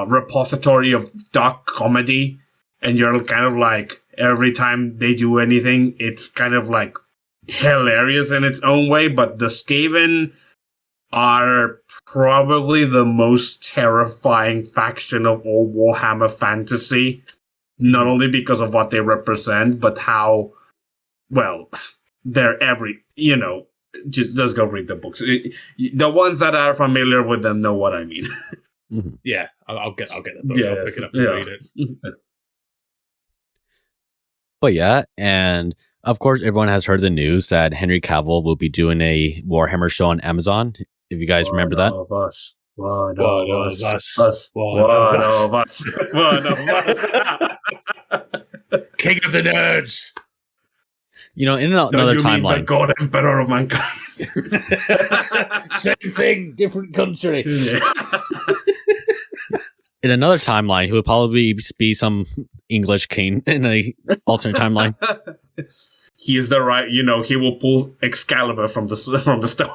E: repository of dark comedy, and you're kind of like, every time they do anything, it's kind of like hilarious in its own way, but the Skaven are probably the most terrifying faction of all Warhammer Fantasy. Not only because of what they represent, but how, they're just go read the books. The ones that are familiar with them know what I mean.
A: Mm-hmm.
D: Yeah, I'll get the book. I'll pick it up and read it.
A: But yeah, and of course, everyone has heard the news that Henry Cavill will be doing a Warhammer show on Amazon. If you guys remember that.
E: One of us.
D: One of us. King of the nerds.
A: In another timeline.
E: The God Emperor of mankind.
D: Same thing, different country.
E: Yeah.
A: In another timeline, he would probably be some English king in a alternate timeline.
E: He is the right, he will pull Excalibur from the stone.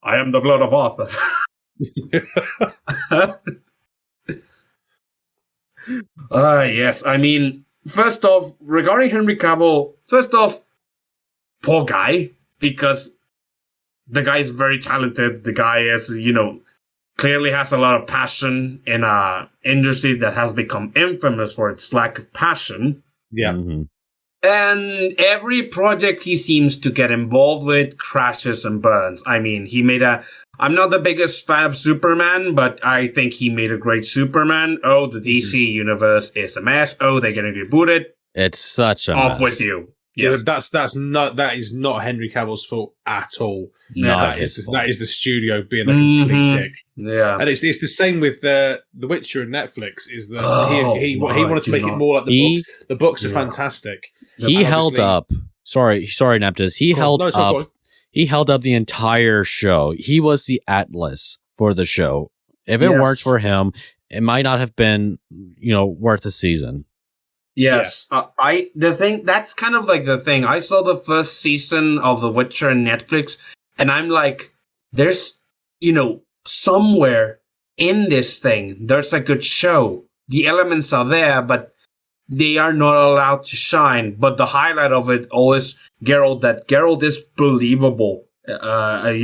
E: I am the blood of Arthur. Yes. I mean, first off, regarding Henry Cavill, poor guy, because the guy is very talented. The guy is, clearly has a lot of passion in a industry that has become infamous for its lack of passion.
D: Yeah.
A: Mm-hmm.
E: And every project he seems to get involved with crashes and burns. I mean, I'm not the biggest fan of Superman, but I think he made a great Superman. Oh, the DC universe is a mess. Oh, they're going to reboot it.
A: It's such a
E: Off
A: mess.
E: with you.
D: Yeah,
E: Yes.
D: that is not Henry Cavill's fault at all.
A: Not
D: That
A: his
D: is
A: fault.
D: that is the studio being a complete dick.
E: Yeah.
D: And it's the same with The Witcher and Netflix. Is that he wanted to make it more like the books. The books are fantastic.
A: He held up. Sorry, Ineptus. He held up. He held up the entire show. He was the Atlas for the show. If it weren't for him, it might not have been, worth a season.
E: Yes, that's kind of like the thing. I saw the first season of The Witcher on Netflix, and I'm like, there's, somewhere in this thing, there's a good show. The elements are there, but they are not allowed to shine. But the highlight of it all is Geralt. That Geralt is believable. Henry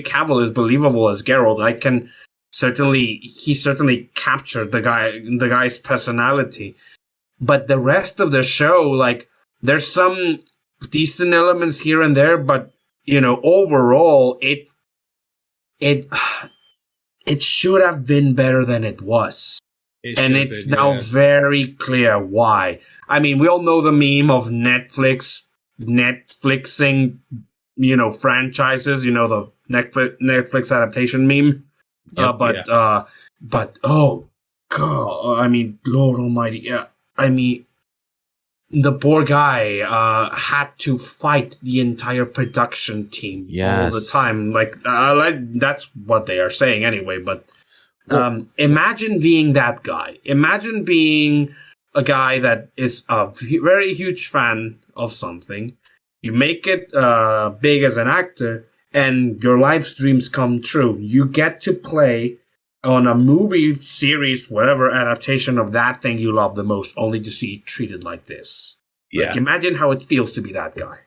E: Cavill is believable as Geralt. He certainly captured the guy's personality. But the rest of the show, like, there's some decent elements here and there, but overall, it should have been better than it was. It's now very clear why. I mean, we all know the meme of Netflixing, franchises, the Netflix adaptation meme. But oh god, I mean, Lord Almighty, yeah. I mean, the poor guy had to fight the entire production team all the time. Like that's what they are saying anyway. But imagine being that guy. Imagine being a guy that is a very huge fan of something. You make it big as an actor, and your live streams come true. You get to play on a movie, series, whatever adaptation of that thing you love the most, only to see it treated like this.
D: Yeah.
E: Like, imagine how it feels to be that guy.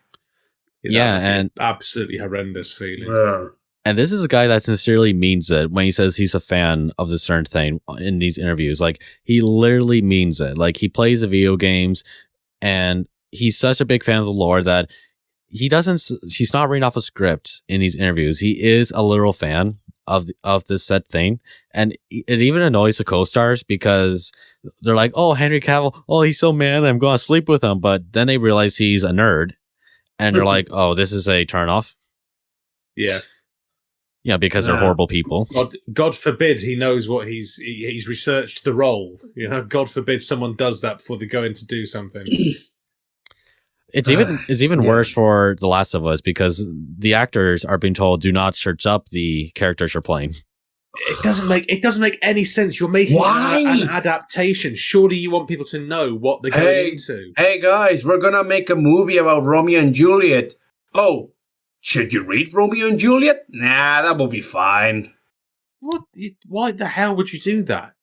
A: And
D: absolutely horrendous feeling.
A: And this is a guy that sincerely means it when he says he's a fan of this certain thing in these interviews. Like, he literally means it. Like, he plays the video games, and he's such a big fan of the lore that he's not reading off a script in these interviews. He is a literal fan of this said thing, and it even annoys the co-stars because they're like, oh, Henry Cavill, oh, he's so mad I'm going to sleep with him, but then they realize he's a nerd, and they're like, oh, this is a turn off. Because they're horrible people.
D: God forbid he knows what he's researched the role. God forbid someone does that before they go in to do something.
A: It's even worse for The Last of Us because the actors are being told do not search up the characters you're playing.
D: It doesn't make any sense. You're making an adaptation. Surely you want people to know what they're going into.
E: Hey guys, we're gonna make a movie about Romeo and Juliet. Oh, should you read Romeo and Juliet? Nah, that will be fine.
D: What? Why the hell would you do that?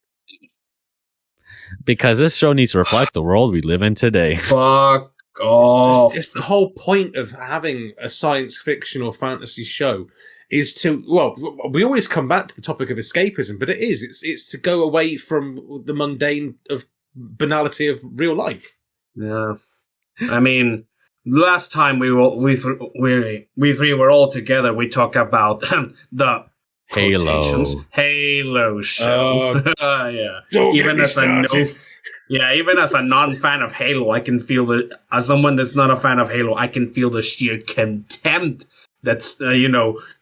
A: Because this show needs to reflect the world we live in today.
E: Fuck.
D: It's the whole point of having a science fiction or fantasy show is to, we always come back to the topic of escapism, but it's to go away from the mundane of banality of real life.
E: Yeah. I mean, last time we three were all together, we talked about the Halo show. Even as a non-fan of Halo, I can feel that. As someone that's not a fan of Halo, I can feel the sheer contempt that's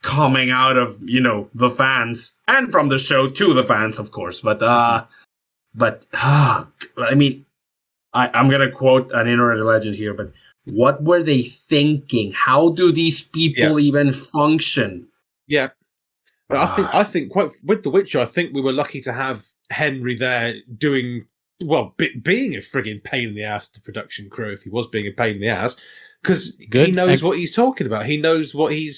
E: coming out of the fans and from the show to the fans, of course. But I mean, I'm gonna quote an internet legend here. But what were they thinking? How do these people even function?
D: Yeah, I think quite with The Witcher, I think we were lucky to have Henry there doing. Well, being a frigging pain in the ass to the production crew, if he was being a pain in the ass, because he knows what he's talking about. He knows what he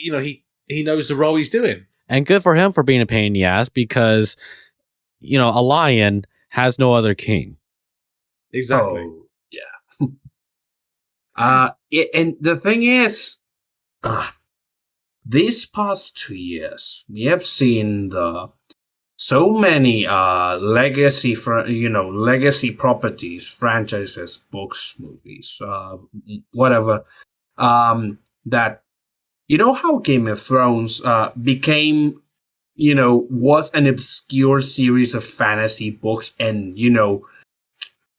D: knows the role he's doing.
A: And good for him for being a pain in the ass because, a lion has no other king.
D: Exactly.
E: Oh, yeah. And the thing is, these past 2 years, we have seen the so many legacy properties, franchises, books, movies, whatever, that, you know how Game of Thrones became, was an obscure series of fantasy books, and,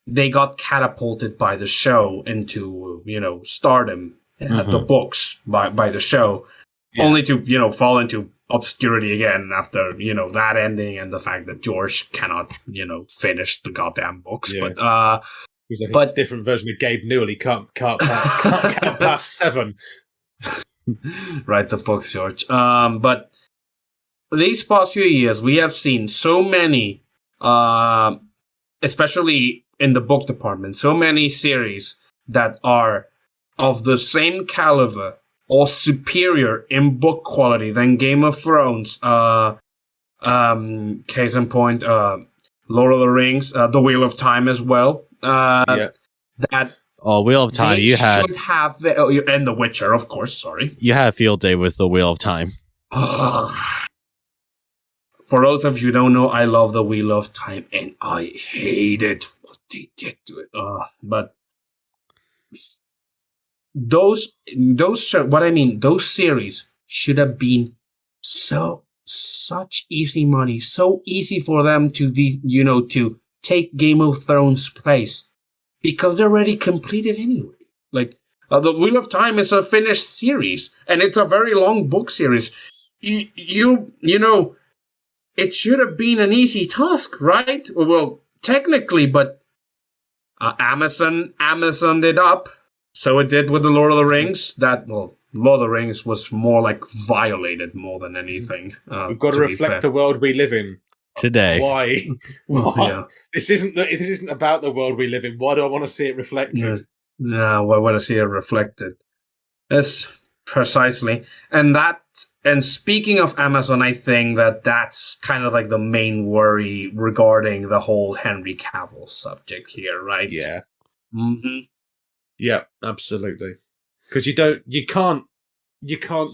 E: they got catapulted by the show into, stardom, the books by the show, only to, fall into obscurity again after, that ending and the fact that George cannot, finish the goddamn books. But
D: he's like a different version of Gabe Newell. He can't count past 7.
E: Write the books, George. But these past few years, we have seen so many, especially in the book department, so many series that are of the same caliber or superior in book quality than Game of Thrones. Case in point, Lord of the Rings, The Wheel of Time as well. That
A: Wheel of Time. You
E: should have, and The Witcher, of course. Sorry,
A: you had a field day with The Wheel of Time.
E: For those of you who don't know, I love The Wheel of Time, and I hate it. What they did to it. But those series should have been such easy money, so easy for them to to take Game of Thrones' place, because they're already completed anyway. Like the Wheel of Time is a finished series, and it's a very long book series. You know, it should have been an easy task, right? Well, technically, but Amazon did up. So it did with the Lord of the Rings. Lord of the Rings was more like violated more than anything.
D: We've got to reflect the world we live in
A: today.
D: Why?
E: Yeah.
D: This isn't about the world we live in. Why do I want to see it reflected?
E: No, I want to see it reflected. That's precisely. And speaking of Amazon, I think that's kind of like the main worry regarding the whole Henry Cavill subject here, right?
D: Yeah.
E: Mm-hmm.
D: Yeah, absolutely. Because you can't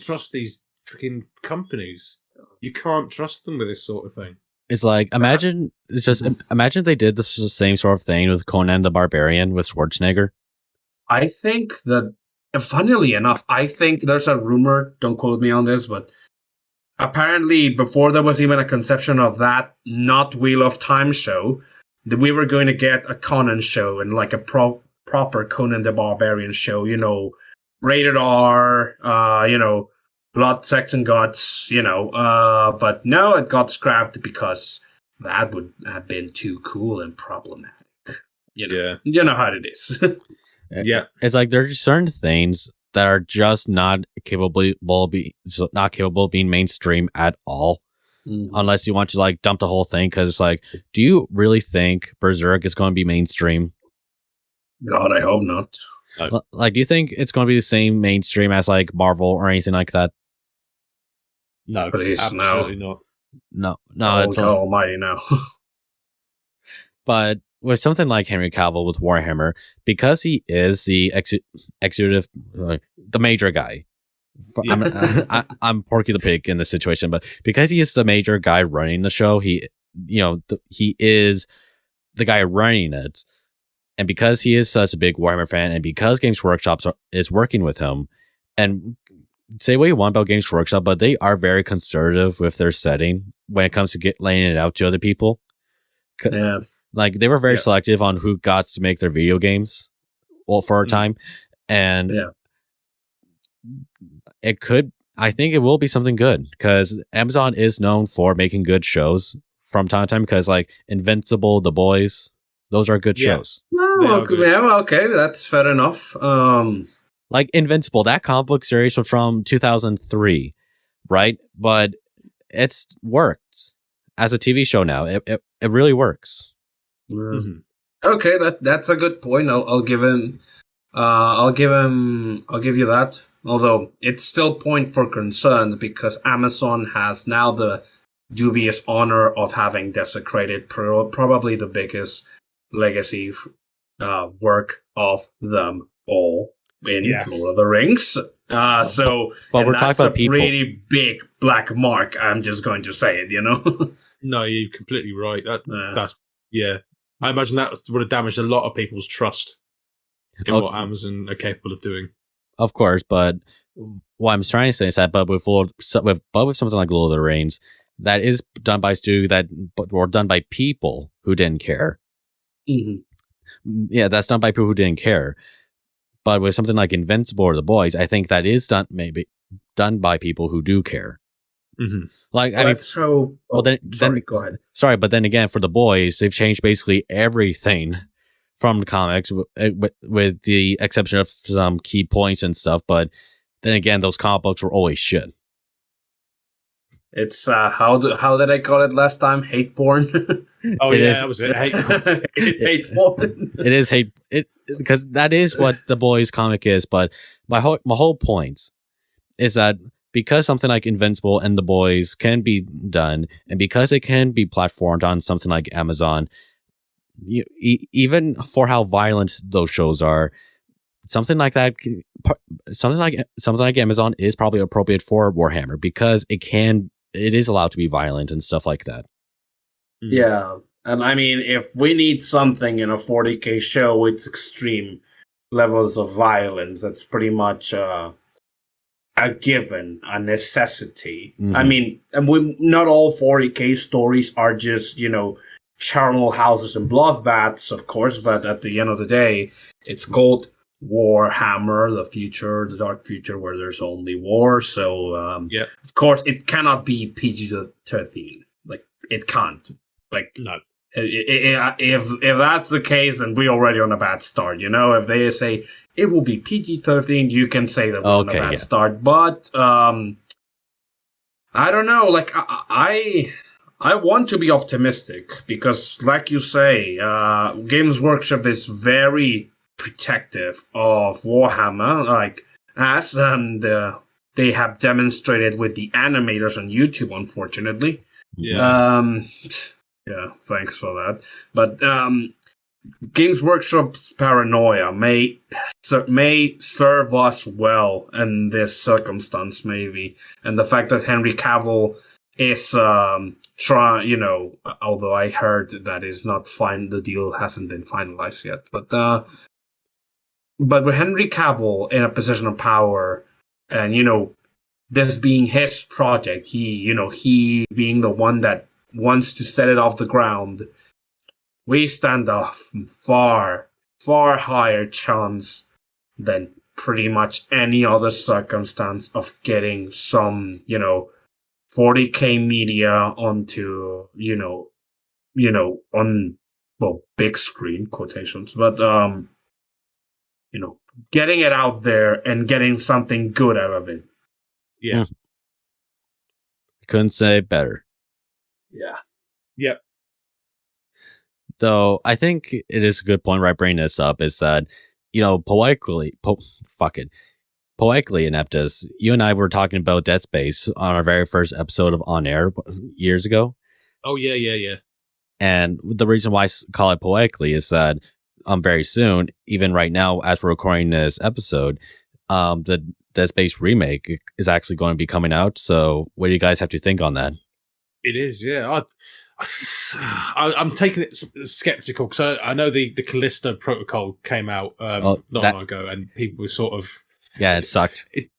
D: trust these freaking companies. You can't trust them with this sort of thing.
A: It's like imagine they did the same sort of thing with Conan the Barbarian with Schwarzenegger.
E: I think that, funnily enough, I think there's a rumor. Don't quote me on this, but apparently before there was even a conception of that not Wheel of Time show, that we were going to get a Conan show and like a proper Conan the Barbarian show, rated R, blood, sex, and guts, but no, it got scrapped because that would have been too cool and problematic. You know how it is.
D: Yeah,
A: it's like there's certain things that are just not capable of being mainstream at all, unless you want to like dump the whole thing. Because it's like, do you really think Berserk is going to be mainstream?
E: God, I hope not.
A: Like, do you think it's going to be the same mainstream as like Marvel or anything like that?
D: No,
E: please,
D: absolutely not.
A: No,
E: it's almighty no.
A: But with something like Henry Cavill with Warhammer, because he is the executive, the major guy. I'm Porky the Pig in this situation, but because he is the major guy running the show, he is the guy running it. And because he is such a big Warhammer fan, and because Games Workshop is working with him, and say what you want about Games Workshop, but they are very conservative with their setting when it comes to laying it out to other people.
E: Yeah.
A: Like, they were very selective on who got to make their video games for a time. And I think it will be something good, because Amazon is known for making good shows from time to time, because like Invincible, The Boys, those are good shows.
E: Well, okay, that's fair enough.
A: Like Invincible, that comic book series was from 2003, right? But it's worked as a TV show now. It really works.
E: Mm-hmm. Okay, that's a good point. I'll give you that. Although it's still point for concerns, because Amazon has now the dubious honor of having desecrated probably the biggest legacy work of them all in Lord of the Rings. So,
A: but we're
E: that's
A: talking about
E: a
A: people.
E: pretty big black mark. I'm just going to say it,
D: No, you're completely right.
E: Yeah.
D: That's I imagine that would have damaged a lot of people's trust in
A: Oh.
D: what Amazon are capable of doing.
A: Of course, but what I'm trying to say is that, but with something like Lord of the Rings, that is done by or done by people who didn't care.
E: Mm-hmm.
A: Yeah, that's done by people who didn't care. But with something like Invincible or The Boys, I think that is done by people who do care.
D: Mm-hmm.
A: Like,
E: Well,
A: I mean,
E: that's so. Sorry, go ahead.
A: Sorry, but then again, for The Boys, they've changed basically everything from the comics, with the exception of some key points and stuff. But then again, those comic books were always shit.
E: It's how did I call it last time? Hate porn.
D: Oh
A: It
D: yeah,
A: is-
D: that was it. Hate.
E: It's hate porn.
A: It is hate it because that is what The Boys comic is. But my whole point is that because something like Invincible and The Boys can be done, and because it can be platformed on something like Amazon, even for how violent those shows are, something like that, something like Amazon is probably appropriate for Warhammer because it is allowed to be violent and stuff like that.
E: Yeah, and I mean, if we need something in a 40K show with extreme levels of violence, that's pretty much a given, a necessity.
A: Mhm.
E: I mean, and not all 40K stories are just, charnel houses and bloodbaths, of course, but at the end of the day, it's called Warhammer, the dark future where there's only war. So, of course, it cannot be PG-13. Like, it can't. Like,
D: No.
E: If that's the case, then we're already on a bad start. If they say it will be PG-13, you can say that we're on a bad start. But I don't know. Like, I want to be optimistic because, like you say, Games Workshop is very protective of Warhammer, they have demonstrated with the animators on YouTube, unfortunately.
D: Yeah.
E: Yeah, thanks for that. But Games Workshop's paranoia may serve us well in this circumstance, maybe. And the fact that Henry Cavill is although I heard that is not fine, the deal hasn't been finalized yet. But with Henry Cavill in a position of power, and this being his project, he being the one that wants to set it off the ground, we stand a far, far higher chance than pretty much any other circumstance of getting some, 40K media onto, on, big screen quotations, but, getting it out there and getting something good out of it.
D: Yeah.
A: Couldn't say it better.
E: Yeah.
D: Yep.
A: Though I think it is a good point where I bring this up is that, poetically, Ineptus, you and I were talking about Dead Space on our very first episode of On Air years ago.
D: Oh, yeah.
A: And the reason why I call it poetically is that very soon, even right now, as we're recording this episode, the Dead Space remake is actually going to be coming out. So what do you guys have to think on that?
D: It is, yeah. I'm taking it skeptical because I know the Callisto Protocol came out not long ago, and people were sort of
A: it sucked.
D: It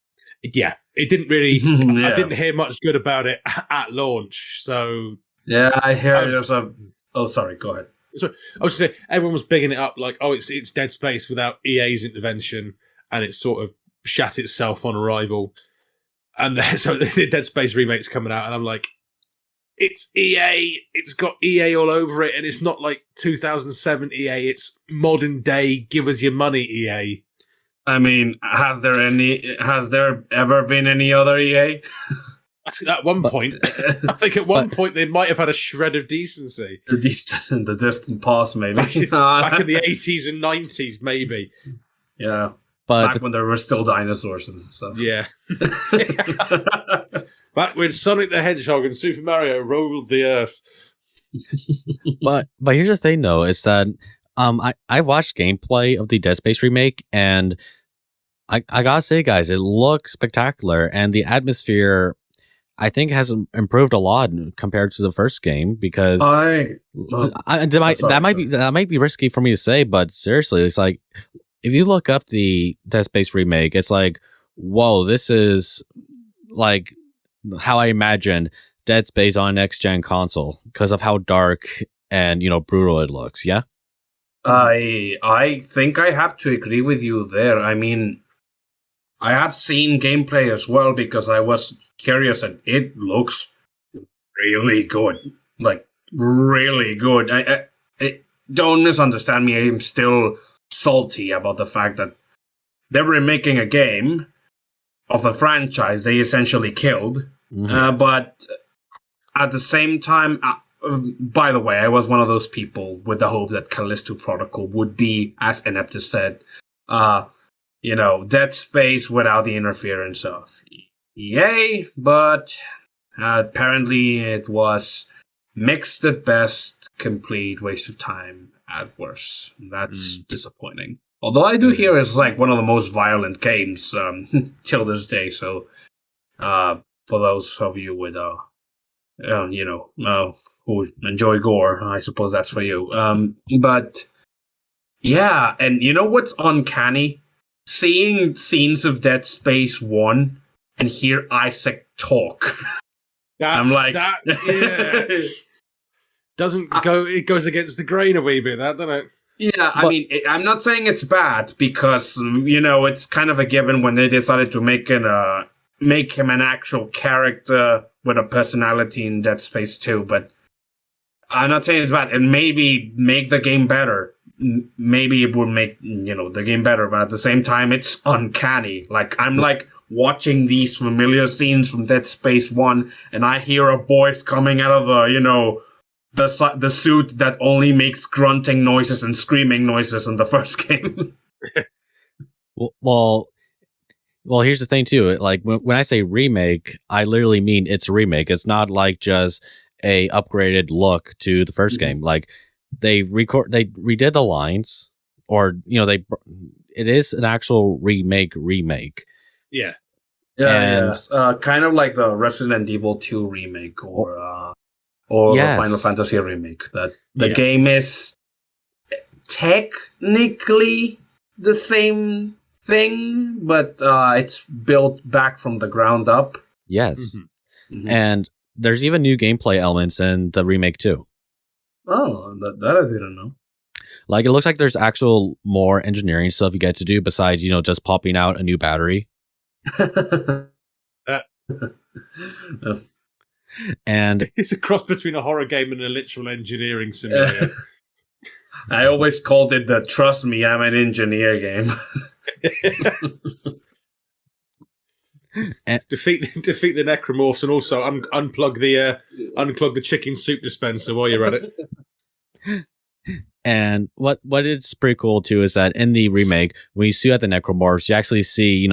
D: didn't really.
E: Yeah.
D: I didn't hear much good about it at launch. So
E: yeah, I hear there's a. Oh, sorry. Go ahead.
D: So I was going to say everyone was bigging it up like, oh, it's Dead Space without EA's intervention, and it sort of shat itself on arrival. And so the Dead Space remake's coming out, and I'm like, it's EA. It's got EA all over it, and it's not like 2007 EA. It's modern day. Give us your money, EA.
E: I mean, has there ever been any other EA?
D: At one point, I think at one point they might have had a shred of decency.
E: The distant past, maybe.
D: Back in the 80s and 90s, maybe.
E: Yeah.
A: But
E: back when there were still dinosaurs and stuff.
D: Yeah. Back when Sonic the Hedgehog and Super Mario ruled the earth.
A: but here's the thing, though, is that I watched gameplay of the Dead Space remake, and I gotta say, guys, it looks spectacular, and the atmosphere, I think, has improved a lot compared to the first game. Because that might be risky for me to say, but seriously, it's like if you look up the Dead Space remake, it's like, whoa, this is like how I imagined Dead Space on next gen console because of how dark and brutal it looks. Yeah,
E: I think I have to agree with you there. I mean, I have seen gameplay as well because I was curious, and it looks really good. Like, really good. I don't misunderstand me. I'm still salty about the fact that they were making a game of a franchise they essentially killed. Mm-hmm. But at the same time, by the way, I was one of those people with the hope that Callisto Protocol would be, as Ineptus said, Dead Space without the interference of EA, but apparently it was mixed at best, complete waste of time at worst. That's disappointing. Although I do hear it's like one of the most violent games till this day. So for those of you with who enjoy gore, I suppose that's for you. But yeah, and you know what's uncanny? Seeing scenes of Dead Space 1 and hear Isaac talk. I'm like,
D: that, yeah. It goes against the grain a wee bit, doesn't it?
E: Yeah, I mean, I'm not saying it's bad because, it's kind of a given when they decided to make him an actual character with a personality in Dead Space 2, but I'm not saying it's bad. And maybe make the game better. Maybe it would make, the game better, but at the same time, it's uncanny. Like, I'm like watching these familiar scenes from Dead Space 1, and I hear a voice coming out of the suit that only makes grunting noises and screaming noises in the first game.
A: Well, here's the thing too. Like when I say remake, I literally mean it's a remake. It's not like just a upgraded look to the first game. Like they redid the lines, or it is an actual remake.
D: Yeah.
E: Yeah. Kind of like the Resident Evil 2 remake, or yes, the Final Fantasy remake. That the game is technically the same thing, but it's built back from the ground up.
A: Yes. Mm-hmm. And there's even new gameplay elements in the remake too.
E: Oh, that I didn't know.
A: Like, it looks like there's actual more engineering stuff you get to do besides, just popping out a new battery. And
D: it's a cross between a horror game and a literal engineering simulator.
E: I always called it the "Trust Me, I'm an Engineer" game.
D: And defeat the necromorphs, and also unplug the chicken soup dispenser while you're at it.
A: And what is pretty cool too is that in the remake, when you see at the necromorphs, you actually see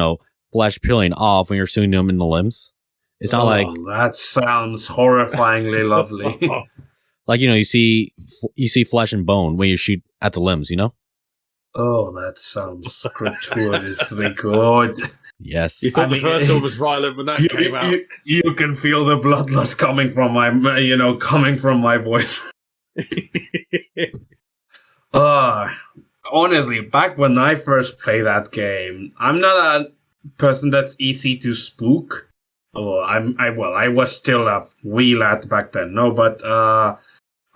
A: flesh peeling off when you're shooting them in the limbs. It's not like
E: that sounds horrifyingly lovely.
A: Like you see flesh and bone when you shoot at the limbs.
E: Oh, that sounds gratuitously good.
A: Yes.
D: You thought the first one was violent when that came out.
E: You can feel the bloodlust coming from my voice. Honestly, back when I first played that game, I'm not a person that's easy to spook. Oh, I was still a wee lad back then. No, but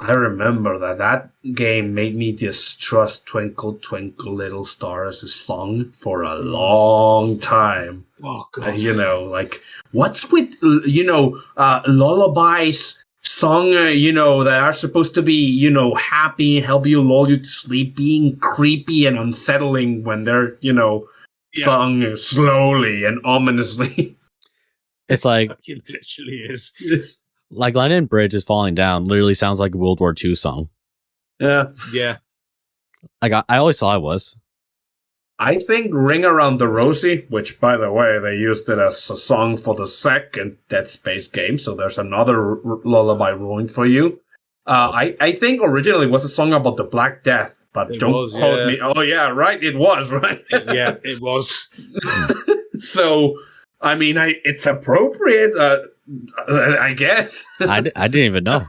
E: I remember that game made me distrust "Twinkle Twinkle Little Star" as a song for a long time.
D: Oh god!
E: Like what's with lullabies song that are supposed to be happy, help you, lull you to sleep, being creepy and unsettling when they're sung slowly and ominously.
A: It's like
D: it literally is.
A: Like London Bridge is Falling Down literally sounds like a World War II song.
E: Yeah.
A: Like I always thought it was.
E: I think Ring Around the Rosie, which by the way, they used it as a song for the second Dead Space game, so there's another lullaby ruined for you. I think originally was a song about the Black Death, but
D: It
E: don't
D: was,
E: quote
D: yeah.
E: me. Oh yeah, right. It was right.
D: Yeah, it was.
E: So, I mean, it's appropriate, I guess.
A: I didn't even know.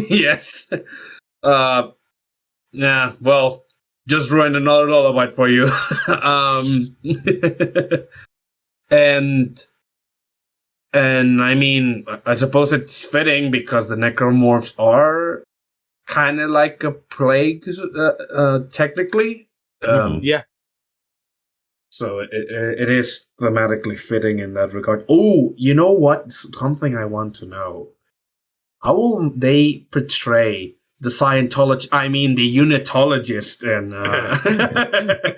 E: Yes. Yeah. Well, just ruined another lullaby for you. And I mean, I suppose it's fitting because the necromorphs are kind of like a plague, technically.
D: Yeah.
E: So it is thematically fitting in that regard. Oh, you know what? Something I want to know. How will they portray the Scientologist? I mean, the Unitologist and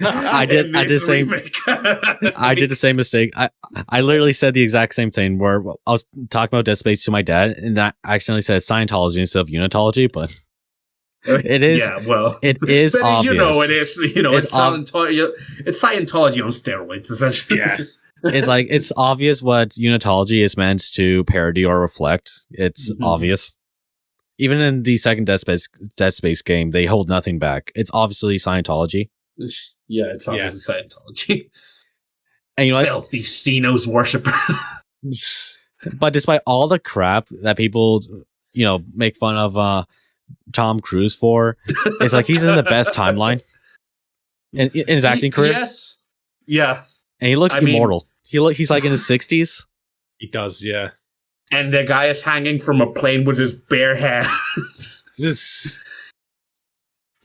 A: I did the same. I did the same mistake. I literally said the exact same thing where I was talking about Dead Space to my dad, and I accidentally said Scientology instead of Unitology, but it is.
E: Yeah, well,
A: it is
E: but
A: obvious.
E: You know, it is. You know, it's Scientology. It's Scientology on steroids, essentially.
D: Yeah.
A: It's like it's obvious what Unitology is meant to parody or reflect. It's obvious. Even in the second Dead Space game, they hold nothing back. It's obviously Scientology.
E: Yeah, it's obviously Scientology.
A: And you know what?
E: Filthy Xenos worshiper.
A: But despite all the crap that people, make fun of Tom Cruise for, it's like he's in the best timeline in his acting career.
E: Yes. Yeah.
A: And he looks immortal. He's like in his 60s.
D: He does, yeah.
E: And the guy is hanging from a plane with his bare hands.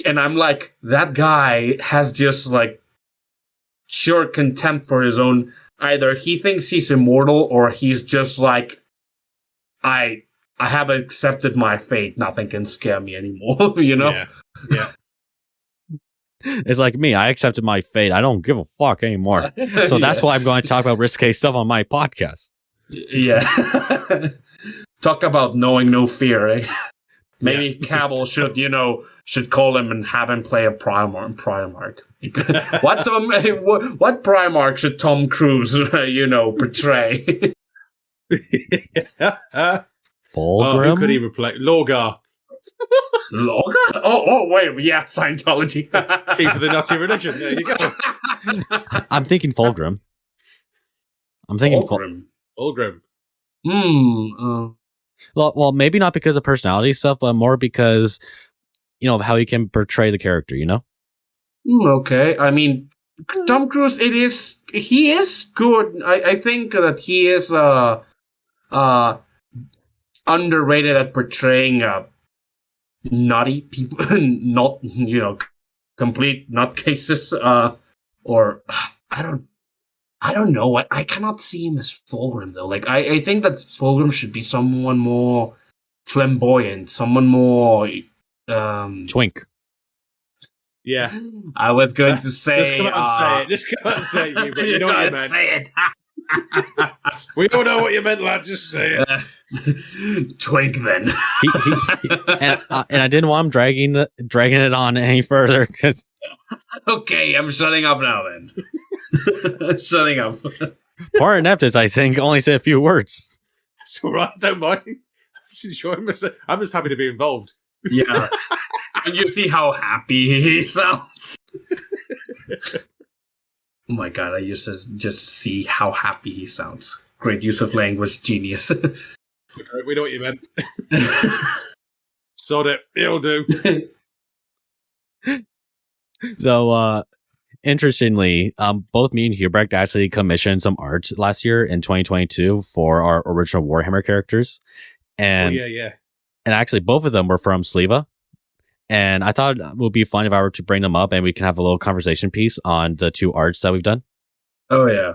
E: And I'm like, that guy has just like sure contempt for his own. Either he thinks he's immortal or he's just like, I have accepted my fate. Nothing can scare me anymore, you know?
D: Yeah.
A: It's like me. I accepted my fate. I don't give a fuck anymore. So that's why I'm going to talk about risque stuff on my podcast.
E: Yeah. Talk about knowing no fear, eh? Maybe Cavill should call him and have him play a Primarch. What Primarch should Tom Cruise, portray?
A: Fulgrim?
D: Who could he replace? Lorgar.
E: Lorgar? Oh, wait, yeah, Scientology.
D: Chief of the Nazi religion. There you go.
A: I'm thinking Fulgrim.
D: Fulgrim.
A: Well, maybe not because of personality stuff, but more because, of how he can portray the character,
E: Okay. I mean, Tom Cruise, he is good. I think that he is underrated at portraying nutty people, not, complete nutcases, or I don't know. I cannot see him as Fulgrim, though. Like, I think that Fulgrim should be someone more flamboyant, someone more...
A: Twink.
D: Yeah.
E: I was going to say...
D: Just come out and say it. Just come out and say it, but you know what you meant.
E: Say it.
D: We all know what you meant, lad. Just say it.
E: Twink, then.
A: And I didn't want him dragging it on any further, because...
E: Okay, I'm shutting up now, then. Shutting up.
A: Poor Ineptus, I think, only said a few words.
D: It's all right, don't mind. I'm just happy to be involved.
E: Yeah. And you see how happy he sounds. Oh my god, I used to just see how happy he sounds. Great use of language, genius.
D: We know what you meant. Sod it. It'll do.
A: Though, interestingly, both me and Hubrecht actually commissioned some art last year in 2022 for our original Warhammer characters. And
D: yeah.
A: And actually, both of them were from Zliva. And I thought it would be fun if I were to bring them up and we can have a little conversation piece on the two arts that we've done.
E: Oh, yeah.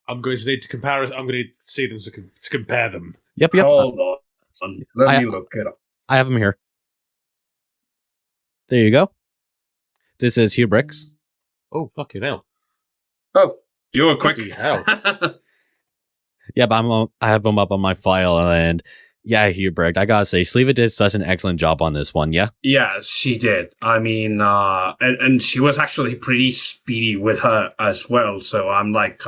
D: I'm going to need to compare. I'm going to need to see them to compare them.
A: Yep.
E: Hold on. Let me look it up.
A: I have them here. There you go. This is Hubrecht's.
D: Oh, fucking hell.
E: Oh, you were quick.
D: Hell.
A: Yeah, but I have them up on my file, and yeah, Hubrecht, I gotta say, Zliva did such an excellent job on this one, yeah?
E: Yeah, she did. I mean, and she was actually pretty speedy with her as well, so I'm like,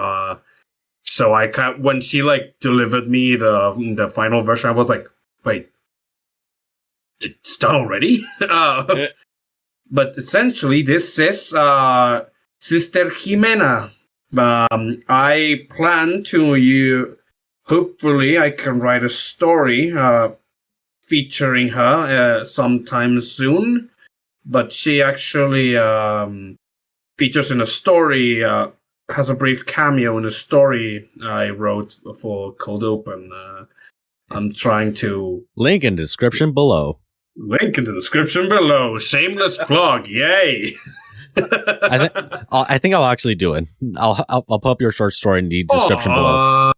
E: so I can't, when she like delivered me the final version, I was like, wait, it's done already? but essentially, this is Sister Jimena. I plan to hopefully I can write a story featuring her sometime soon. But she actually features in a story, has a brief cameo in a story I wrote for Cold Open. I'm trying to...
A: Link in description below.
E: Link in the description below. Shameless plug. Yay.
A: I think I'll actually do it. I'll put up your short story in the description below.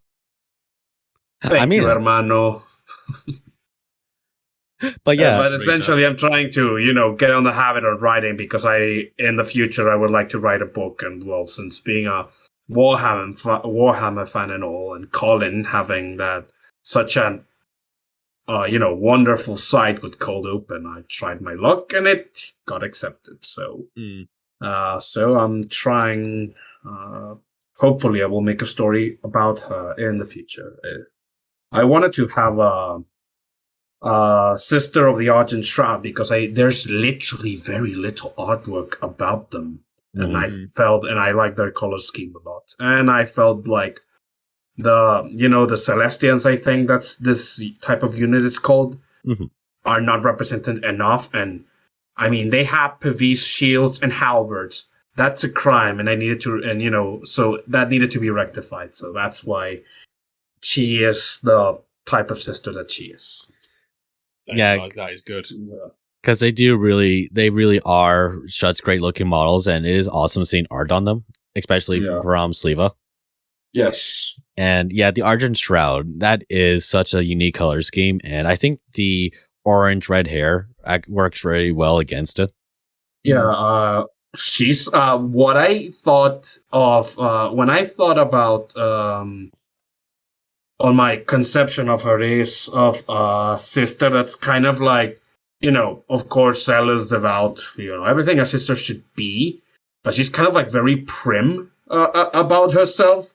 E: Thank you, hermano.
A: But yeah,
E: but essentially, I'm trying to, get on the habit of writing because in the future, I would like to write a book. And well, since being a Warhammer fan and all, and Colin having that such an, wonderful site with Cold Open, I tried my luck and it got accepted. So, so I'm trying. Hopefully, I will make a story about her in the future. I wanted to have a Sister of the Argent Shroud because there's literally very little artwork about them, and I like their color scheme a lot, and I felt like the Celestians, I think that's this type of unit is called, are not represented enough, and I mean they have Pavese shields and halberds. That's a crime, and so that needed to be rectified. So that's why she is the type of sister that she is.
D: That is good.
A: Because they really are such great looking models, and it is awesome seeing art on them, especially from Zliva.
E: Yes.
A: And yeah, the Argent Shroud, that is such a unique color scheme, and I think the orange red hair works really well against it.
E: Yeah, she's what I thought of when I thought about on my conception of her is of a sister that's kind of like, of course, zealous, devout, everything a sister should be, but she's kind of like very prim about herself.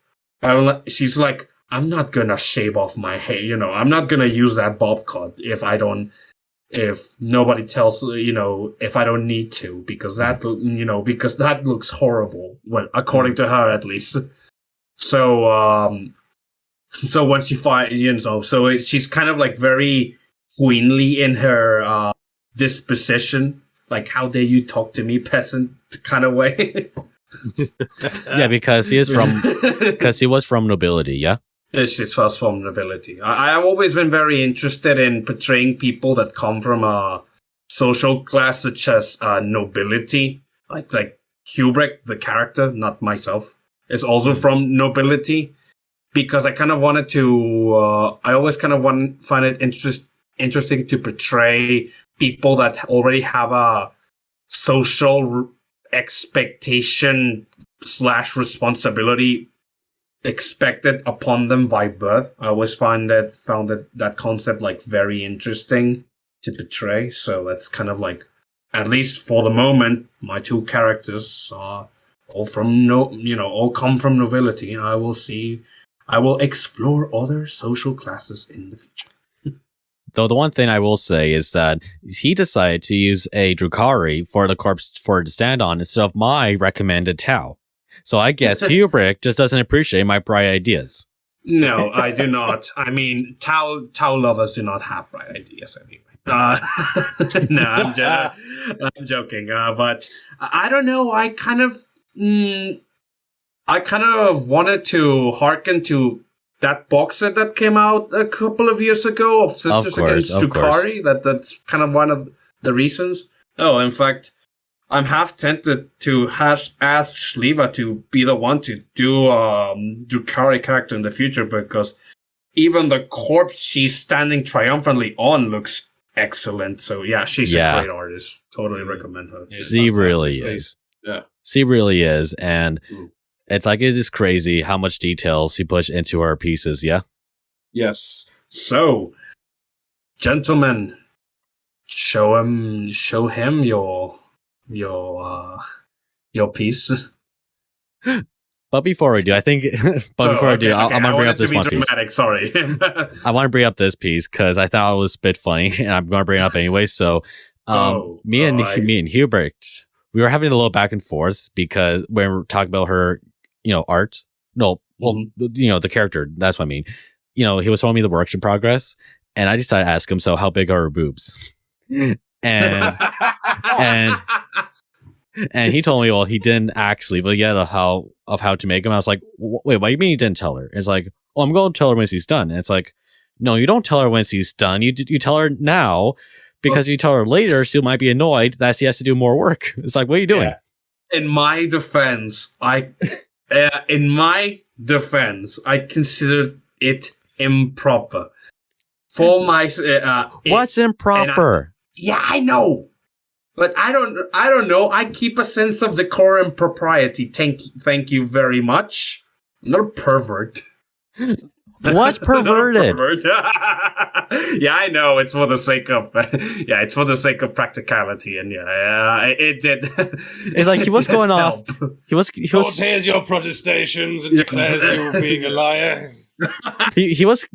E: She's like, I'm not gonna shave off my hair, I'm not gonna use that bob cut if nobody tells, if I don't need to, because that looks horrible, well, according to her at least. So when she finds, she's kind of like very queenly in her disposition, like how dare you talk to me, peasant kind of way.
A: Yeah, because he was from nobility. Yeah,
E: she's from nobility. I've always been very interested in portraying people that come from a social class such as nobility, like Hubrecht, the character, not myself, is also from nobility. Because I kind of wanted to, I always kind of find it interesting to portray people that already have a social expectation / responsibility expected upon them by birth. I always found that concept like very interesting to portray. So that's kind of like, at least for the moment, my two characters are all all come from nobility. I will explore other social classes in the future.
A: Though the one thing I will say is that he decided to use a Drukhari for the corpse for it to stand on instead of my recommended Tau. So I guess Hubrecht just doesn't appreciate my bright ideas.
E: No, I do not. I mean, Tau lovers do not have bright ideas anyway. No, I'm joking. But I don't know. I kind of wanted to hearken to that box set that came out a couple of years ago of Sisters Against Drukhari. That's kind of one of the reasons. Oh, in fact, I'm half tempted to ask Zliva to be the one to do Drukhari character in the future, because even the corpse she's standing triumphantly on looks excellent. So yeah, she's a great artist. Totally recommend her.
A: She really is.
E: Yeah,
A: she really is, and it's like it is crazy how much details he puts into her pieces. Yeah.
E: Yes. So, gentlemen, show him your piece.
A: But before we do, I think. I want to bring up this one piece.
E: Sorry.
A: I want to bring up this piece because I thought it was a bit funny, and I'm going to bring it up anyway. So, Me and Hubrecht, we were having a little back and forth because when we were talking about her, art. No, well, the character. That's what I mean. He was showing me the work in progress, and I decided to ask him, "So, how big are her boobs?" and he told me, well, he didn't actually, but yet how to make them. I was like, wait, what do you mean you didn't tell her? It's like, oh, I'm going to tell her when she's done. And it's like, no, you don't tell her when she's done. You tell her now, because if you tell her later, she might be annoyed that she has to do more work. It's like, what are you doing?
E: Yeah. In my defense, I consider it improper. For my
A: what's improper?
E: I know. But I don't know. I keep a sense of decorum and propriety. Thank you very much. I'm not a pervert.
A: What's perverted?
E: Yeah, I know. It's for the sake of it's for the sake of practicality, and it did.
A: It's like he was going off. He was.
D: Here's your protestations and declares you being a liar.
A: He was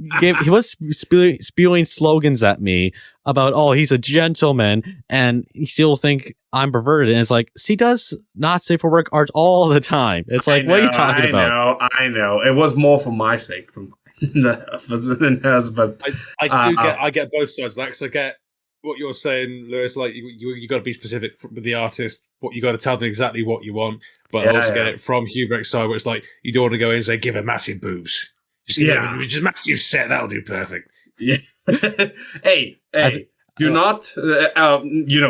A: spewing slogans at me about, oh, he's a gentleman, and he still think I'm perverted. And it's like, she does not safe for work art all the time. It's like, what are you talking about?
E: I know. It was more for my sake than hers, but
D: I get both sides of that, because I get what you're saying, Lewis. Like you got to be specific with the artist. What you got to tell them exactly what you want. But I also get it from Hubrecht's side, where it's like you don't want to go in and say, give her massive boobs. Just massive set. That'll do perfect.
E: Yeah. hey, do not.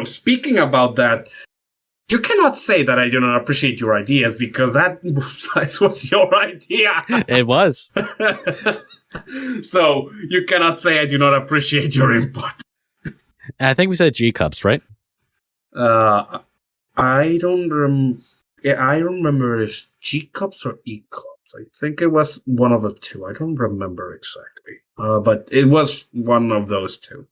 E: Speaking about that, you cannot say that I do not appreciate your ideas, because that size was your idea.
A: It was.
E: So you cannot say I do not appreciate your input.
A: I think we said G cups, right?
E: I don't remember if G cups or E cups. I think it was one of the two. I don't remember exactly. But it was one of those two.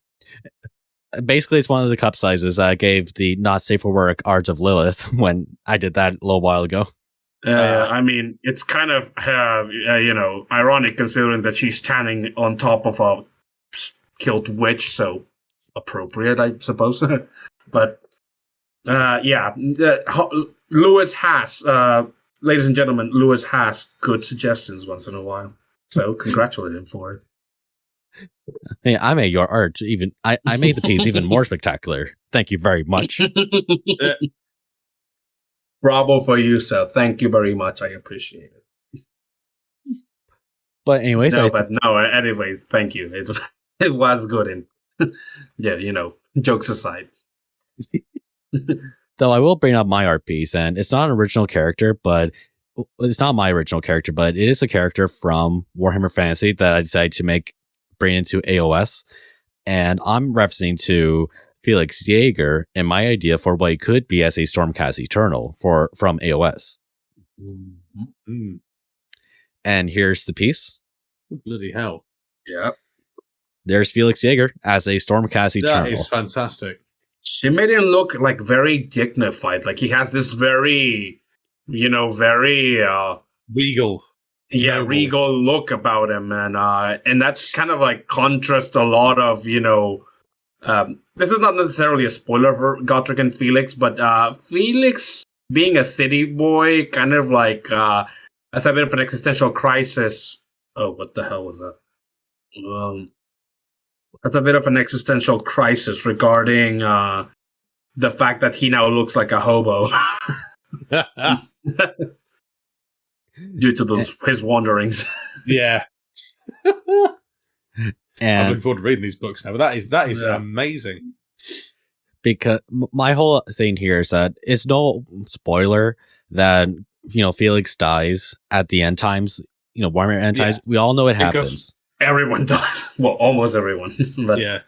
A: Basically, it's one of the cup sizes I gave the not safe for work art of Lilith when I did that a little while ago.
E: I mean, it's kind of, ironic considering that she's standing on top of a killed witch, so appropriate, I suppose. But, Lewis has, ladies and gentlemen, Lewis has good suggestions once in a while. So congratulate him for it.
A: Hey, I made your art I made the piece even more spectacular. Thank you very much.
E: Bravo for you, sir. Thank you very much. I appreciate it.
A: But anyways,
E: anyways, thank you. It was good. And jokes aside.
A: Though I will bring up my art piece, and it's not an original character, but it's not my original character, but it is a character from Warhammer Fantasy that I decided to bring into AOS. And I'm referencing to Felix Jaeger and my idea for what he could be as a Stormcast Eternal from AOS.
D: Mm-hmm.
A: And here's the piece.
D: Bloody hell.
E: Yeah.
A: There's Felix Jaeger as a Stormcast Eternal.
D: That is fantastic.
E: She made him look like very dignified. Like he has this very, very
D: regal.
E: Yeah, regal look about him, and that's kind of like contrast a lot of, this is not necessarily a spoiler for Gotrek and Felix, but Felix being a city boy kind of like has a bit of an existential crisis. Oh, what the hell was that? That's a bit of an existential crisis regarding the fact that he now looks like a hobo. Due to his wanderings.
D: Yeah.
A: And
D: I'm looking forward to reading these books now, but that is amazing.
A: Because my whole thing here is that it's no spoiler that, Felix dies at the end times, Warhammer end times. We all know it happens.
E: Everyone does. Well, almost everyone. But,
D: yeah.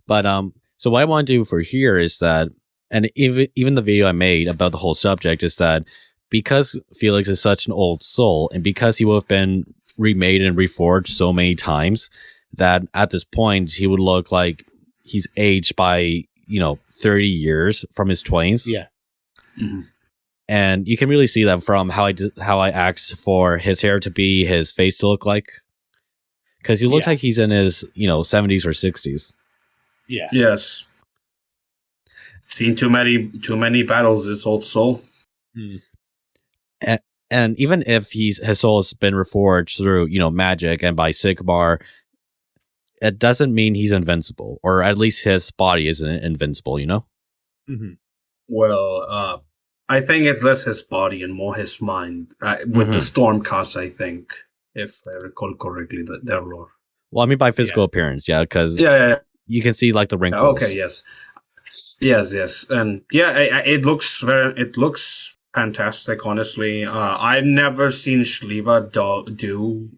A: But, so what I want to do for here is that, and even the video I made about the whole subject is that, because Felix is such an old soul, and because he would have been remade and reforged so many times, that at this point he would look like he's aged by 30 years from his 20s.
D: Yeah.
E: Mm-hmm.
A: And you can really see that from how I asked for his hair to be his face to look like, because he looks like he's in his 70s or 60s.
D: Yeah.
E: Yes. Seen too many battles. It's old soul.
A: And even if his soul has been reforged through, magic and by Sigmar, it doesn't mean he's invincible, or at least his body isn't invincible,
D: Mm-hmm.
E: Well, I think it's less his body and more his mind. With the Stormcast, I think, if I recall correctly, their lore.
A: Well, I mean by physical appearance, because you can see like the wrinkles.
E: Okay, yes, and it looks fantastic. Honestly, I've never seen Zliva do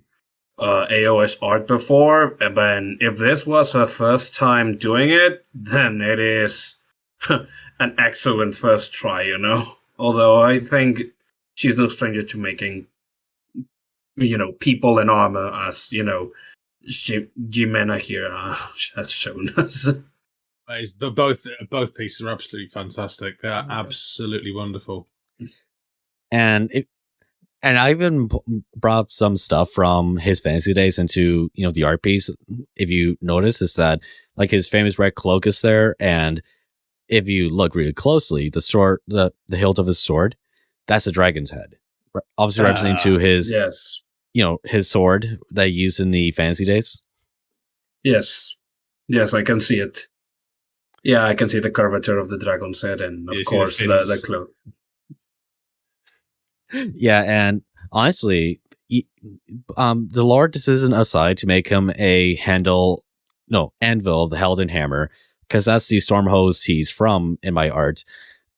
E: AOS art before, but if this was her first time doing it, then it is an excellent first try, Although I think she's no stranger to making, people in armor, as Jimena here has shown us.
D: Both pieces are absolutely fantastic. They are absolutely wonderful.
A: And I even brought up some stuff from his fantasy days into the art piece. If you notice, is that like his famous red cloak is there, and if you look really closely, the sword, the hilt of his sword, that's a dragon's head. Obviously, referencing to his his sword that he used in the fantasy days.
E: Yes, I can see it. Yeah, I can see the curvature of the dragon's head, and of course the cloak.
A: Yeah, and honestly, the lore decision aside to make him a anvil of the Helden Hammer, because that's the storm host he's from in my art.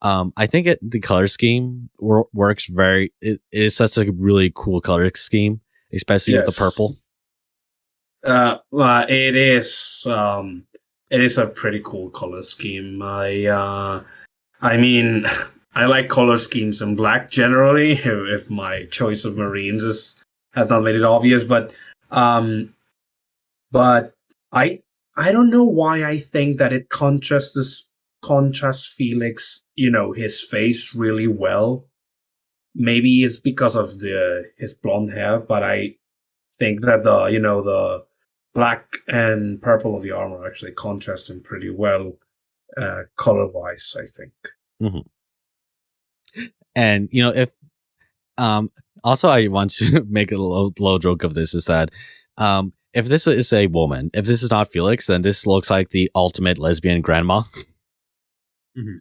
A: I think the color scheme works very. It is such a really cool color scheme, especially with the purple.
E: It is. It is a pretty cool color scheme. I mean, I like color schemes in black generally. If my choice of Marines has not made it obvious, but I don't know why I think that it contrasts Felix, his face really well. Maybe it's because of his blonde hair, but I think that the black and purple of the armor actually contrast him pretty well, color-wise, I think.
A: Mm-hmm. And if also I want to make a little joke of this, is that if this is a woman, if this is not Felix, then this looks like the ultimate lesbian grandma.
D: Mm-hmm.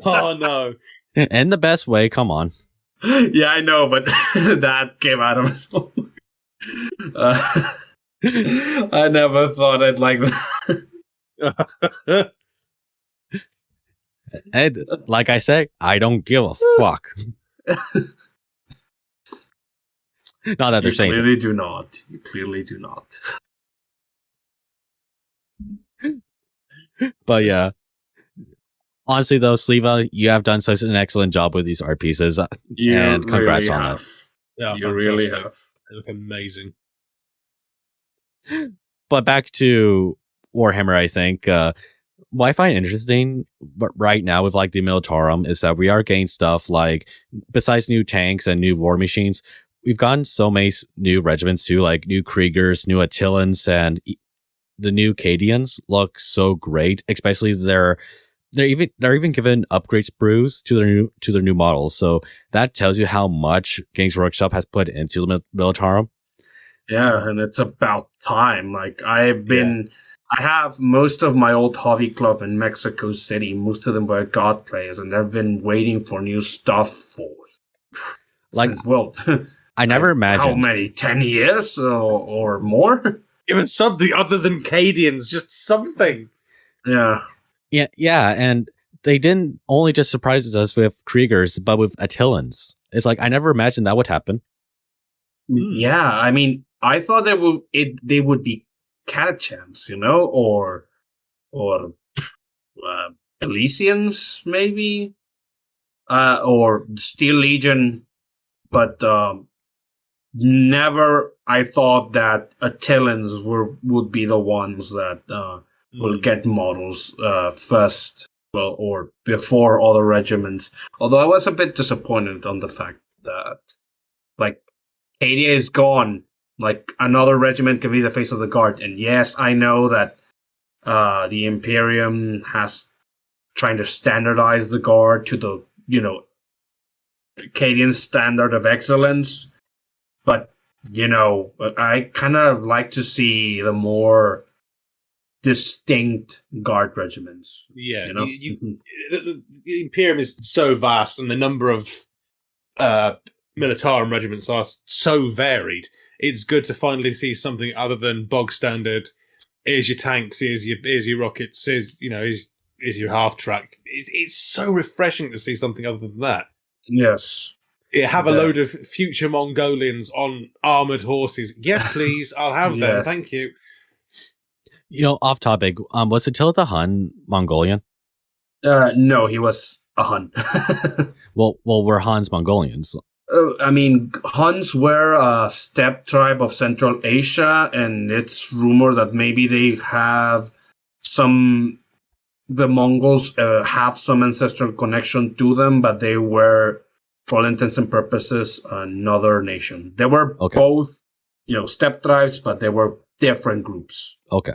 D: Oh no!
A: In the best way, come on.
E: Yeah, I know, but that came out of I never thought I'd like that.
A: And like I said, I don't give a fuck. Not that they're saying.
E: You clearly do not. You clearly do not.
A: But yeah. Honestly, though, Zliva, you have done such an excellent job with these art pieces. And congrats on that.
E: Yeah, you really have.
D: They look amazing.
A: But back to Warhammer, I think. What I find interesting right now with like the Militarum is that we are getting stuff like, besides new tanks and new war machines, we've gotten so many new regiments too, like new Kriegers, new Attillans, and the new Cadians look so great. Especially they're even given upgrade sprues to their new models. So that tells you how much Games Workshop has put into the Militarum.
E: Yeah, and it's about time. Like I have most of my old hobby club in Mexico City. Most of them were God players, and they've been waiting for new stuff for
A: I never imagined
E: how many 10 years or more.
D: Even something other than Cadians, just something.
E: Yeah,
A: and they didn't only just surprise us with Kriegers, but with Attillans. It's like I never imagined that would happen.
E: Yeah, I mean, I thought they would be Catachams, or Elysians, maybe, or Steel Legion, but never. I thought that Attillans would be the ones that will get models first, or before other regiments. Although I was a bit disappointed on the fact that, like, Cadia is gone, Like another regiment can be the face of the guard. And yes, I know that the Imperium has trying to standardize the guard to the, Acadian standard of excellence. But, I kind of like to see the more distinct guard regiments.
D: Yeah, the Imperium is so vast, and the number of Militarum regiments are so varied. It's good to finally see something other than bog standard. Here's your tanks. Here's your rockets. Here's your half track. It's so refreshing to see something other than that.
E: Yes.
D: Yeah, have a load of future Mongolians on armored horses. Yes, please. I'll have them. Thank you.
A: Off topic. Was Attila the Hun Mongolian?
E: No, he was a Hun.
A: well, were Huns Mongolians?
E: Huns were a steppe tribe of Central Asia, and it's rumored that maybe they have the Mongols have some ancestral connection to them, but they were, for all intents and purposes, another nation. They were both, steppe tribes, but they were different groups.
A: Okay.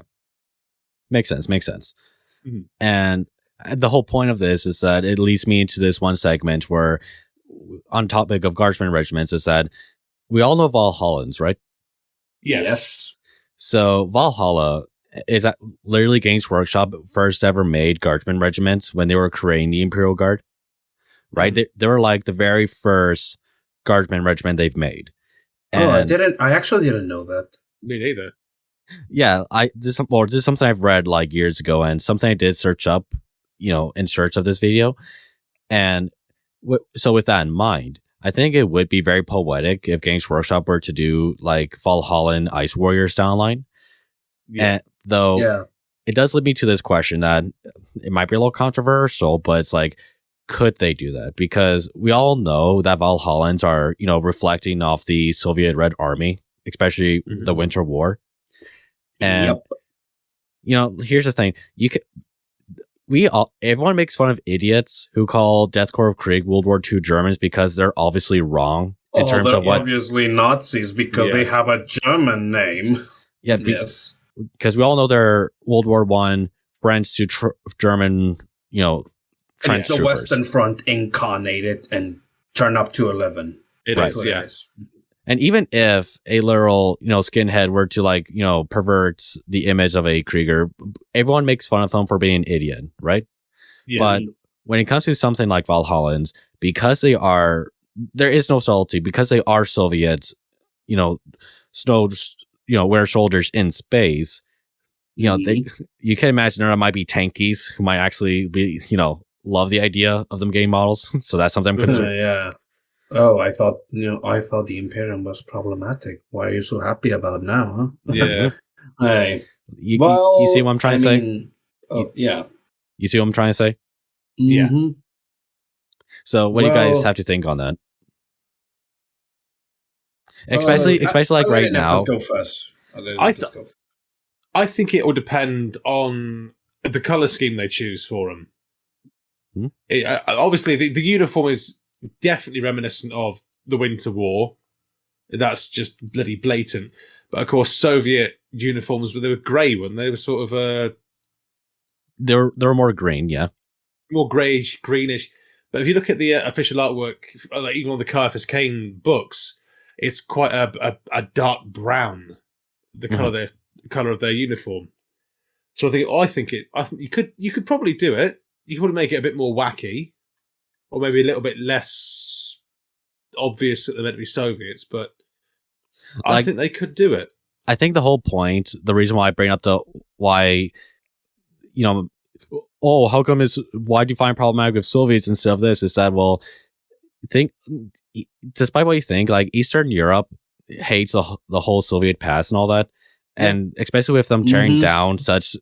A: Makes sense.
D: Mm-hmm.
A: And the whole point of this is that it leads me into this one segment where, on topic of guardsmen regiments, is that we all know Valhallans, right?
D: Yes.
A: So Valhalla is that literally Games Workshop first ever made guardsmen regiments when they were creating the Imperial Guard, right?
E: Mm-hmm.
A: They were like the very first guardsmen regiment they've made. And
E: I actually didn't know that.
D: Me neither.
A: Yeah, this is something I've read like years ago, and something I did search up, in search of this video. And so with that in mind, I think it would be very poetic if Games Workshop were to do like Valhallan Ice Warriors down the line. Yeah. It does lead me to this question that it might be a little controversial, but it's like, could they do that? Because we all know that Valhallans are, reflecting off the Soviet Red Army, especially the Winter War. And, here's the thing. Everyone makes fun of idiots who call Death Corps of Krieg World War II Germans because they're obviously wrong in terms of what...
E: obviously Nazis because they have a German name.
A: Yeah, yes. Because we all know they're World War I French to German, trench
E: it's the
A: troopers.
E: Western Front incarnated and turned up to 11.
D: It is.
A: And even if a literal, skinhead were to pervert the image of a Krieger, everyone makes fun of them for being an idiot, right? Yeah. But when it comes to something like Valhallans, because there is no subtlety, because they are Soviets, winter soldiers in space, you can imagine there might be tankies who might actually be, love the idea of them getting models. So that's something I'm concerned.
E: Yeah. Oh, I thought the Imperium was problematic. Why are you so happy about now, huh?
D: Yeah.
A: You see what I'm trying to say?
E: Yeah.
A: You see what I'm trying to say?
E: Mm-hmm.
A: Yeah. So what do you guys have to think on that? Especially like right now.
E: Go first.
D: I think it will depend on the color scheme they choose for them. Obviously, the uniform is definitely reminiscent of the Winter War. That's just bloody blatant. But of course, Soviet uniforms, they were grey, weren't they? They were sort of
A: they were more green, yeah,
D: more greyish, greenish. But if you look at the official artwork, like even on the Caiaphas Cain books, it's quite a dark brown. The color of their uniform. So I think you could probably do it. You could probably make it a bit more wacky, or maybe a little bit less obvious that they're meant to be Soviets, but I think they could do it.
A: I think the whole point, the reason why I bring up why do you find problematic with Soviets instead of this, is that, well, despite what you think, like Eastern Europe hates the whole Soviet past and all that, and especially with them tearing down such,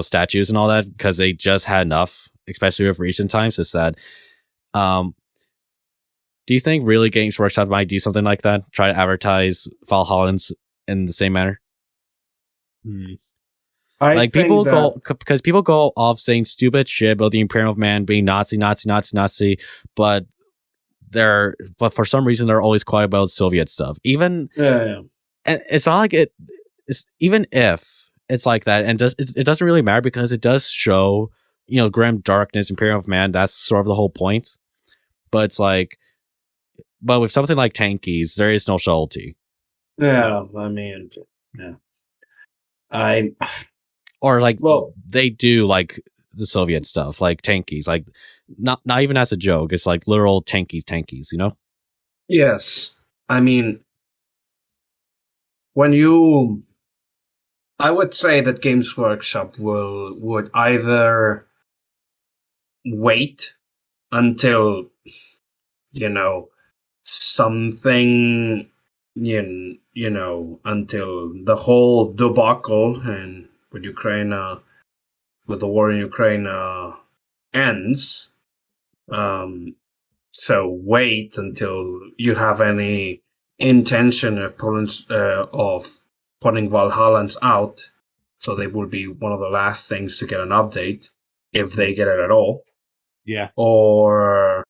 A: statues and all that, because they just had enough, especially with recent times, is that, do you think really Games Workshop might do something like that? Try to advertise Valhallans in the same manner? People go off saying stupid shit about the Imperial Man being Nazi, but for some reason they're always quiet about Soviet stuff. Even and it's not like it's even if it's like that, and it doesn't really matter because it does show, grim darkness, Imperium of Man. That's sort of the whole point. But it's like, but with something like tankies, there is no subtlety.
E: Yeah, I mean, yeah,
A: or like, well, they do like the Soviet stuff, like tankies, like not even as a joke. It's like literal tankies,
E: Yes, I mean, I would say that Games Workshop would either wait until something until the whole debacle and with Ukraine with the war in Ukraine ends. So wait until you have any intention of putting Valhallans out, so they will be one of the last things to get an update, if they get it at all.
D: Yeah.
E: Or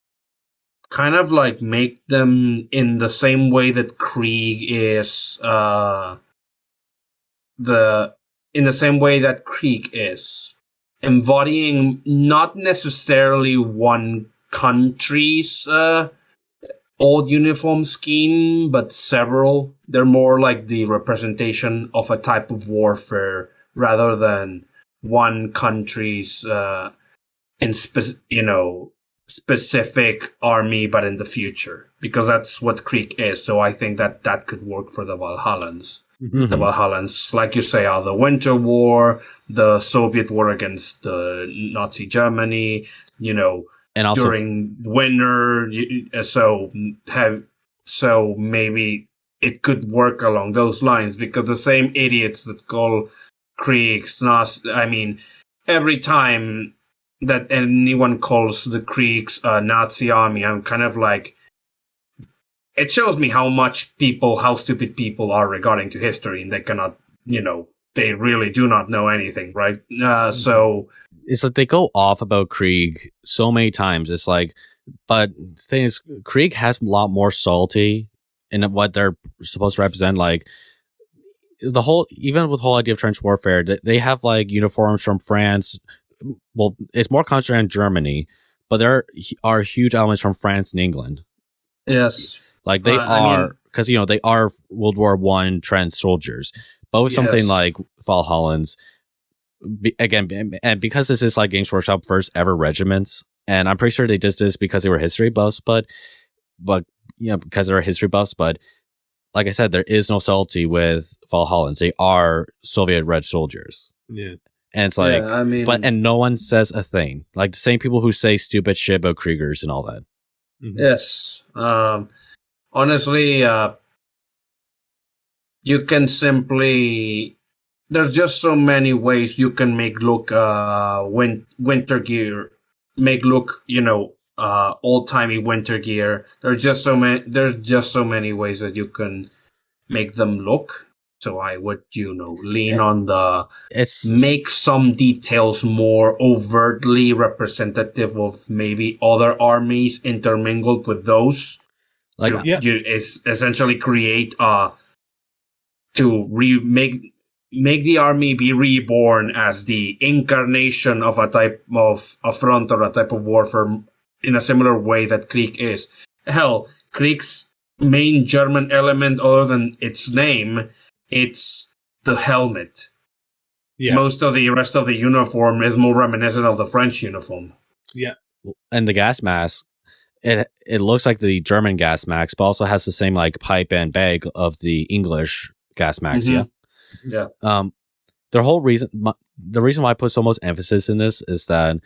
E: kind of like make them in the same way that Krieg is embodying not necessarily one country's old uniform scheme, but several. They're more like the representation of a type of warfare rather than one country's specific army, but in the future, because that's what Krieg is. So I think that could work for the Valhallans.
A: Mm-hmm.
E: The Valhallans, like you say, are the Winter War, the Soviet war against the Nazi Germany, and also during winter. So maybe it could work along those lines, because the same idiots that call Krieg, I mean, every time that anyone calls the Kriegs a Nazi army, I'm kind of like, it shows me how stupid people are regarding to history, and they cannot, they really do not know anything, right? So
A: it's like they go off about Krieg so many times. It's like, but the thing is, Krieg has a lot more subtlety in what they're supposed to represent. Like even with the whole idea of trench warfare, they have like uniforms from France. Well, it's more concentrated in Germany, but there are huge elements from France and England.
E: Yes.
A: Like they are, because they are World War I trench soldiers. But with something like Valhallans, again, and because this is like Games Workshop first ever regiment, and I'm pretty sure they did this because they were history buffs, but because they're history buffs. But like I said, there is no subtlety with Valhallans. They are Soviet red soldiers.
D: Yeah.
A: And it's like, and no one says a thing. Like the same people who say stupid shit about Kriegers and all that.
E: Mm-hmm. Yes. Honestly, you can simply, there's just so many ways you can make look winter gear, make look old timey winter gear. There's just so many ways that you can make them look. So I would, lean on make some details more overtly representative of maybe other armies intermingled with those. Like you essentially create make the army be reborn as the incarnation of a type of a front or a type of warfare in a similar way that Krieg is. Hell, Krieg's main German element, other than its name, it's the helmet. Yeah. Most of the rest of the uniform is more reminiscent of the French uniform.
D: Yeah.
A: And the gas mask, it looks like the German gas mask, but also has the same like pipe and bag of the English gas mask.
E: Mm-hmm.
A: Yeah. The whole reason, the reason why I put so much emphasis in this is that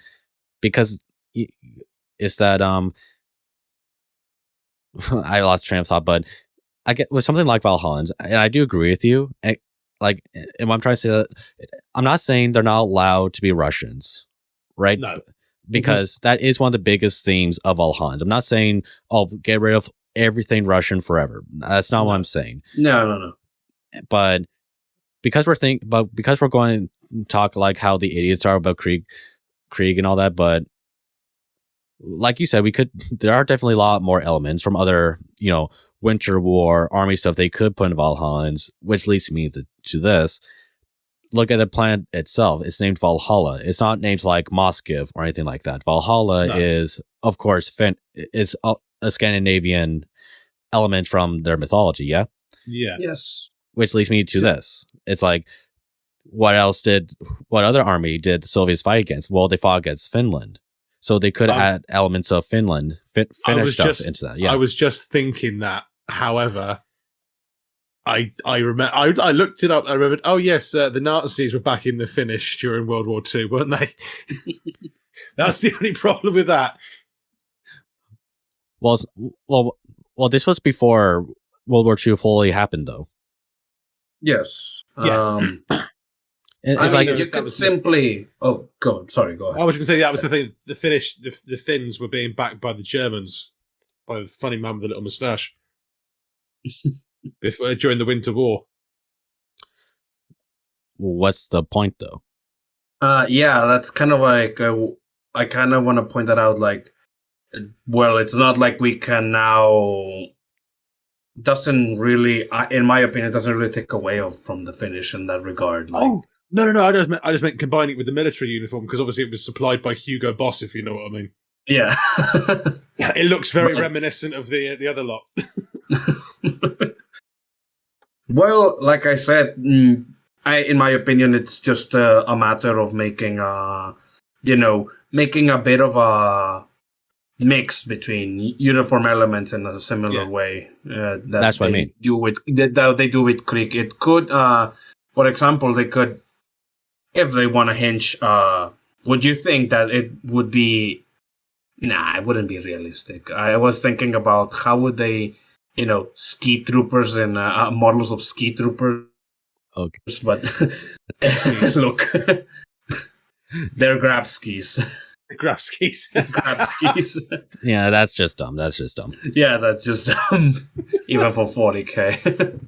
A: I lost train of thought, but I get with something like Valhallans, and I do agree with you. And what I'm trying to say, that I'm not saying they're not allowed to be Russians, right?
D: No.
A: Because that is one of the biggest themes of Valhallans. I'm not saying, get rid of everything Russian forever. That's not what I'm saying.
E: No.
A: But because we're going to talk like how the idiots are about Krieg and all that, but like you said, there are definitely a lot more elements from other, Winter War army stuff they could put in Valhallans, which leads me to this. Look at the planet itself. It's named Valhalla. It's not named like Moskiv or anything like that. Valhalla is, of course, is a Scandinavian element from their mythology, yeah?
D: Yeah.
E: Yes.
A: Which leads me to this. It's like, what other army did the Soviets fight against? Well, they fought against Finland. So they could add elements of Finnish stuff into that. Yeah.
D: I was just thinking that. However, I remember I looked it up. I remembered. Oh yes, the Nazis were back in the Finnish during World War II, weren't they? That's the only problem with that.
A: Well, this was before World War II fully happened, though.
E: Yes.
D: Yeah.
A: It's like
E: you could simply. Oh, go on. Sorry, go ahead.
D: I was going to say that was the thing. The Finns were being backed by the Germans, by the funny man with the little moustache. During the Winter War.
A: What's the point, though?
E: Yeah, that's kind of like I kind of want to point that out. Like, well, it's not like we can now. Doesn't really, in my opinion, doesn't really take away from the Finnish in that regard. Like,
D: oh no! I just meant combining it with the military uniform because obviously it was supplied by Hugo Boss, if you know what I mean.
E: Yeah,
D: it looks very reminiscent of the other lot.
E: Well, like I said, in my opinion, it's just a matter of making making a bit of a mix between uniform elements in a similar way.
A: That's what I mean.
E: That they do with Krieg. It could, for example, they could, if they want to hinge. Would you think that it would be? Nah, it wouldn't be realistic. I was thinking about how would they. Ski troopers and models of ski troopers.
A: Okay.
E: But look, they're grab skis.
D: Grab skis.
E: Grab skis.
A: Yeah, that's just dumb.
E: Yeah, that's just dumb. Even for 40K.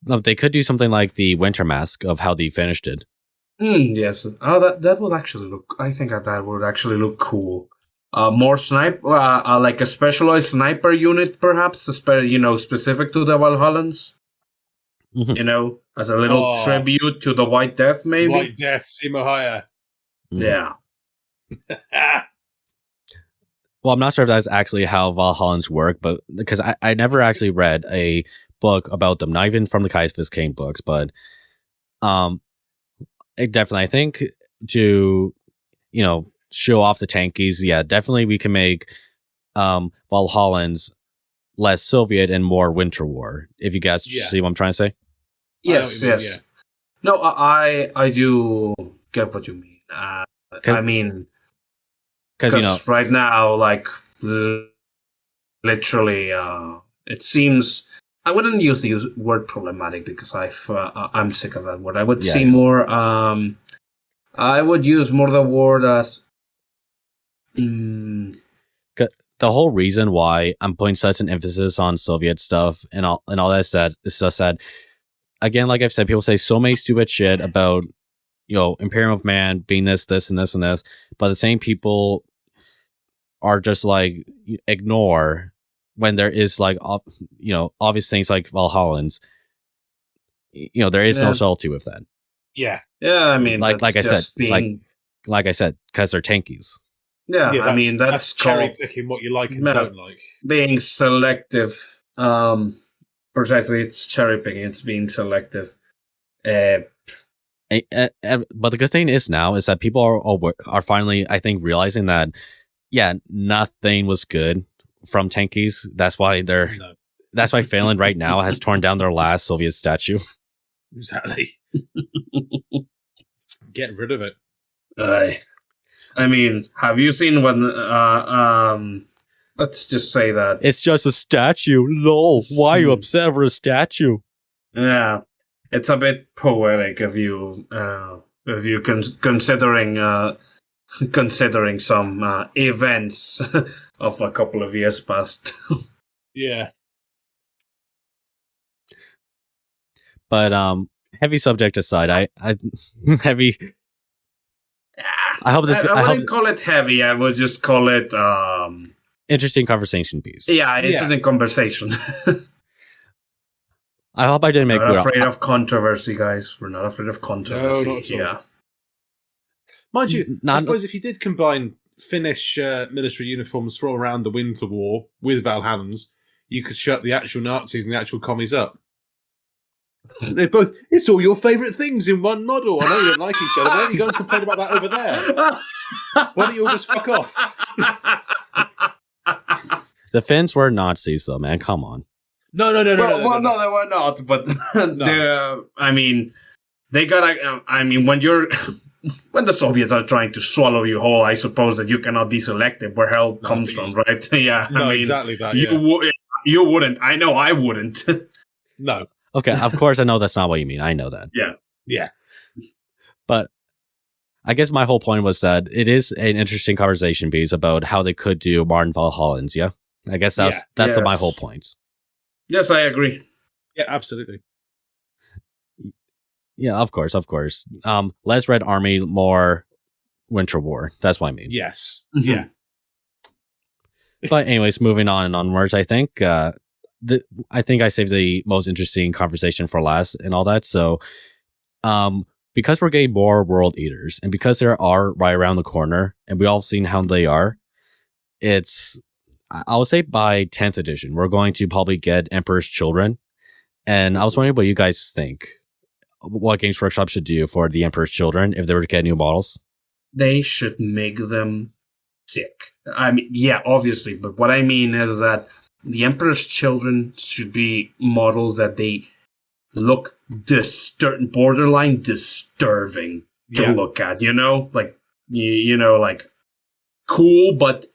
A: No, they could do something like the Winter Mask of how they finished it.
E: Yes. Oh, that would actually look. I think that would actually look cool. More like a specialized sniper unit, perhaps, specific to the Valhallans.
A: Mm-hmm.
E: As a little tribute to the White Death, maybe.
D: White Death, Simohaya.
E: Yeah.
A: Well, I'm not sure if that's actually how Valhallans work, but because I never actually read a book about them, not even from the Kaisvus Kane books, but it definitely, I think, to show off the tankies, yeah, definitely we can make Valhallans less Soviet and more Winter War, if you guys see what I'm trying to say.
E: Yes. Yeah. No, I do get what you mean. I mean, because right now, like, literally, it seems I wouldn't use the word problematic because I'm sick of that word. I would see more. I would use more the word as.
A: The whole reason why I'm putting such an emphasis on Soviet stuff and all that is just that, again, like I've said, people say so many stupid shit about Imperium of Man being this, and this, and this, but the same people are just like ignore when there is like obvious things like Valhallans. There is no subtlety with that.
D: Yeah.
E: I mean,
A: like I said, like I said, because they're tankies.
E: Yeah, I mean that's
D: cherry picking what you like and don't like. Being
E: selective. Precisely, it's cherry picking. It's being selective.
A: But the good thing is now is that people are finally, I think, realizing that nothing was good from tankies. That's why that's why Finland right now has torn down their last Soviet statue.
D: Exactly. Get rid of it.
E: I mean, have you seen when? Let's just say that
A: it's just a statue. Lol. Why are you upset over a statue?
E: Yeah, it's a bit poetic if you considering some events of a couple of years past.
D: Yeah.
A: But heavy subject aside, I heavy. I hope this.
E: I wouldn't call it heavy. I would just call it
A: interesting conversation piece.
E: Yeah, interesting conversation.
A: I hope I didn't make.
E: We're not afraid of controversy, guys. We're not afraid of controversy.
D: No, not at all.
E: Yeah.
D: Mind you, I suppose if you did combine Finnish military uniforms from around the Winter War with Valhallans, you could shut the actual Nazis and the actual commies up. They're both, it's all your favourite things in one model. I know you don't like each other. Why don't you go and complain about that over there? Why don't you all just fuck off?
A: The Finns were Nazis, though, man. Come on.
D: No,
E: no, they were not. But no. I mean, they got. I mean, when the Soviets are trying to swallow you whole, I suppose that you cannot be selective where help comes from, right? Yeah,
D: no,
E: I mean,
D: exactly that.
E: You wouldn't. I know I wouldn't.
D: No.
A: Okay, of course I know that's not what you mean. I know that.
D: Yeah.
A: But I guess my whole point was that it is an interesting conversation piece about how they could do Martin Valhallans. Yeah, I guess that's my whole point.
E: Yes, I agree.
D: Yeah, absolutely.
A: Yeah, of course. Less Red Army, more Winter War. That's what I mean.
D: Yes. Yeah.
A: But anyways, moving on and onwards, I think I think I saved the most interesting conversation for last and all that. So, because we're getting more World Eaters, and because there are right around the corner, and we all seen how they are, I would say by 10th edition, we're going to probably get Emperor's Children. And I was wondering what you guys think. What Games Workshop should do for the Emperor's Children if they were to get new models?
E: They should make them sick. I mean, yeah, obviously. But what I mean is that the Emperor's Children should be models that they look borderline disturbing to look at, like, like cool, but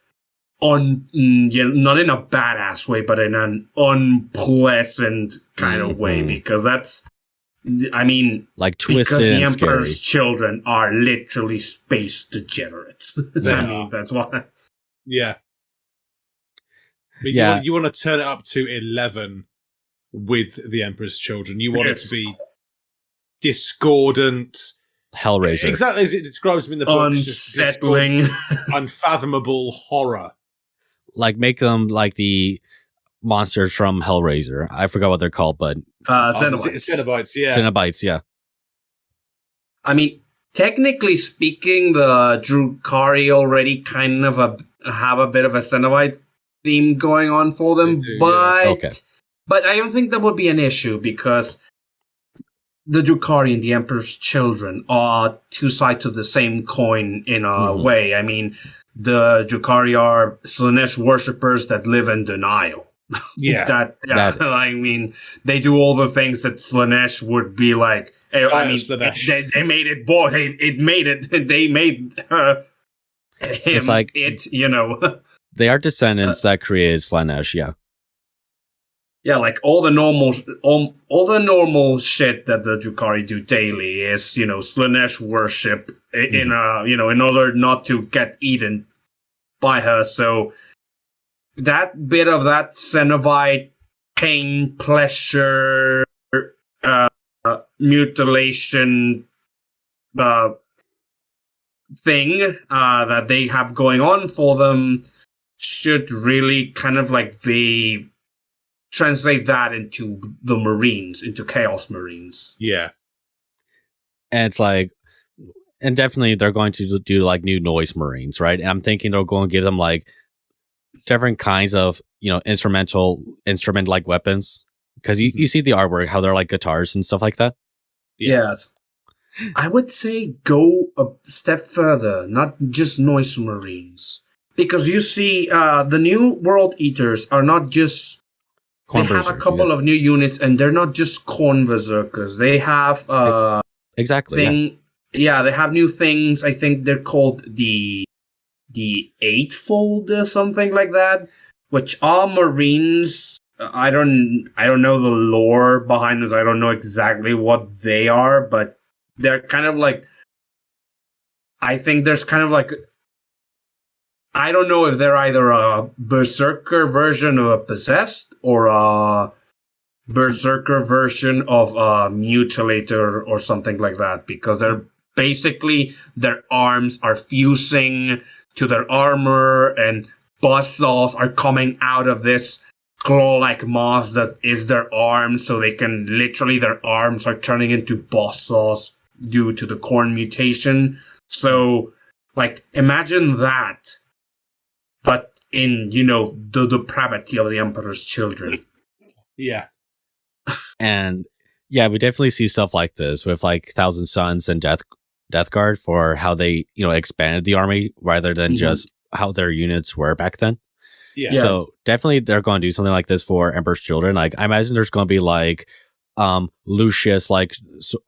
E: not in a badass way, but in an unpleasant kind of way, because that's, I mean,
A: like twisted
E: because the
A: and
E: Emperor's
A: scary.
E: Children are literally space degenerates. I mean, that's why.
D: Yeah. But you want to turn it up to 11 with the Emperor's Children. You want it to be discordant.
A: Hellraiser.
D: Exactly as it describes them in the book.
E: Unsettling.
D: Unfathomable horror.
A: Like make them like the monsters from Hellraiser. I forgot what they're called, but
D: Cenobites, yeah.
A: Cenobites, yeah.
E: I mean, technically speaking, the Drukhari already kind of have a bit of a Cenobite theme going on for them, but I don't think that would be an issue because the Drukhari and the Emperor's Children are two sides of the same coin in a way. I mean, the Drukhari are Slanesh worshippers that live in denial.
D: Yeah.
E: I mean, they do all the things that Slanesh would be like. I mean, they made it. They made her. Him.
A: It's like they are descendants that created Slanesh. Yeah.
E: Yeah, like all the normal shit that the Drukhari do daily is, Slanesh worship in order not to get eaten by her. So that bit of that Cenobite pain, pleasure, mutilation thing that they have going on for them should really kind of like translate that into the Marines, into Chaos Marines.
D: Yeah.
A: And it's like, and definitely they're going to do like new Noise Marines, right? And I'm thinking they're going to give them like different kinds of, instrument like weapons. Because you see the artwork, how they're like guitars and stuff like that.
E: Yes. I would say go a step further, not just Noise Marines. Because you see, the new World Eaters are not just... They have a couple of new units, and they're not just Corn Berserkers. They have...
A: exactly.
E: They have new things. I think they're called the Eightfold or something like that, which are Marines. I don't know the lore behind this. I don't know exactly what they are, but they're kind of like... I think there's kind of like... I don't know if they're either a Berserker version of a Possessed or a Berserker version of a Mutilator or something like that, because they're basically, their arms are fusing to their armor, and buzzsaws are coming out of this claw-like mass that is their arms, so they can literally, their arms are turning into buzzsaws due to the corn mutation. So, like, imagine that, but in, the depravity of the Emperor's children.
D: Yeah.
A: And yeah, we definitely see stuff like this with like Thousand Suns and Death Guard for how they, expanded the army rather than just how their units were back then.
D: Yeah.
A: So definitely they're going to do something like this for Emperor's Children. Like I imagine there's going to be like Lucius, like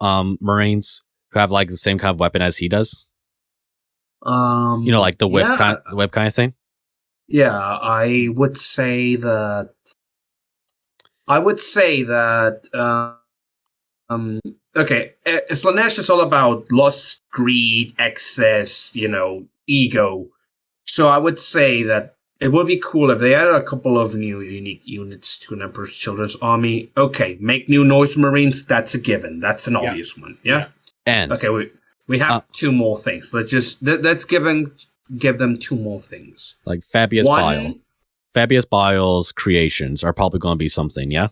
A: Marines who have like the same kind of weapon as he does. Like the whip kind of thing.
E: Yeah, I would say that. Okay, Slanesh is all about lust, greed, excess, ego. So I would say that it would be cool if they added a couple of new unique units to an Emperor's Children's army. Okay, make new Noise Marines. That's a given. That's an obvious one. Yeah.
A: And
E: okay, we have two more things. Let's give them two more things.
A: Like Fabius Bile. Fabius Bile's creations are probably going to be something. Yeah.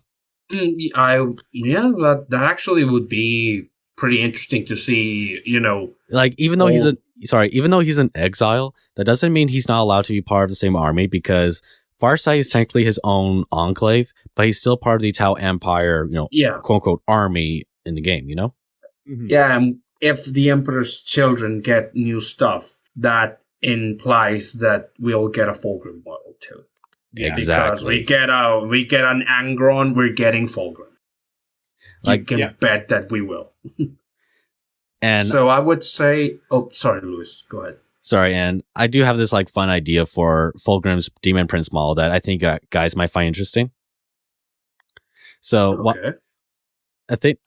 E: That actually would be pretty interesting to see.
A: Like even though he's in exile, that doesn't mean he's not allowed to be part of the same army, because Farsight is technically his own enclave, but he's still part of the Tau Empire, quote unquote army in the game,
D: Mm-hmm.
E: Yeah, and if the Emperor's children get new stuff, that implies that we'll get a Fulgrim model too.
A: Yeah, exactly.
E: Because we get an Angron, we're getting Fulgrim. You can bet that we will.
A: And
E: so I would say, sorry, Louis, go ahead.
A: Sorry, and I do have this like fun idea for Fulgrim's Demon Prince model that I think guys might find interesting. So I think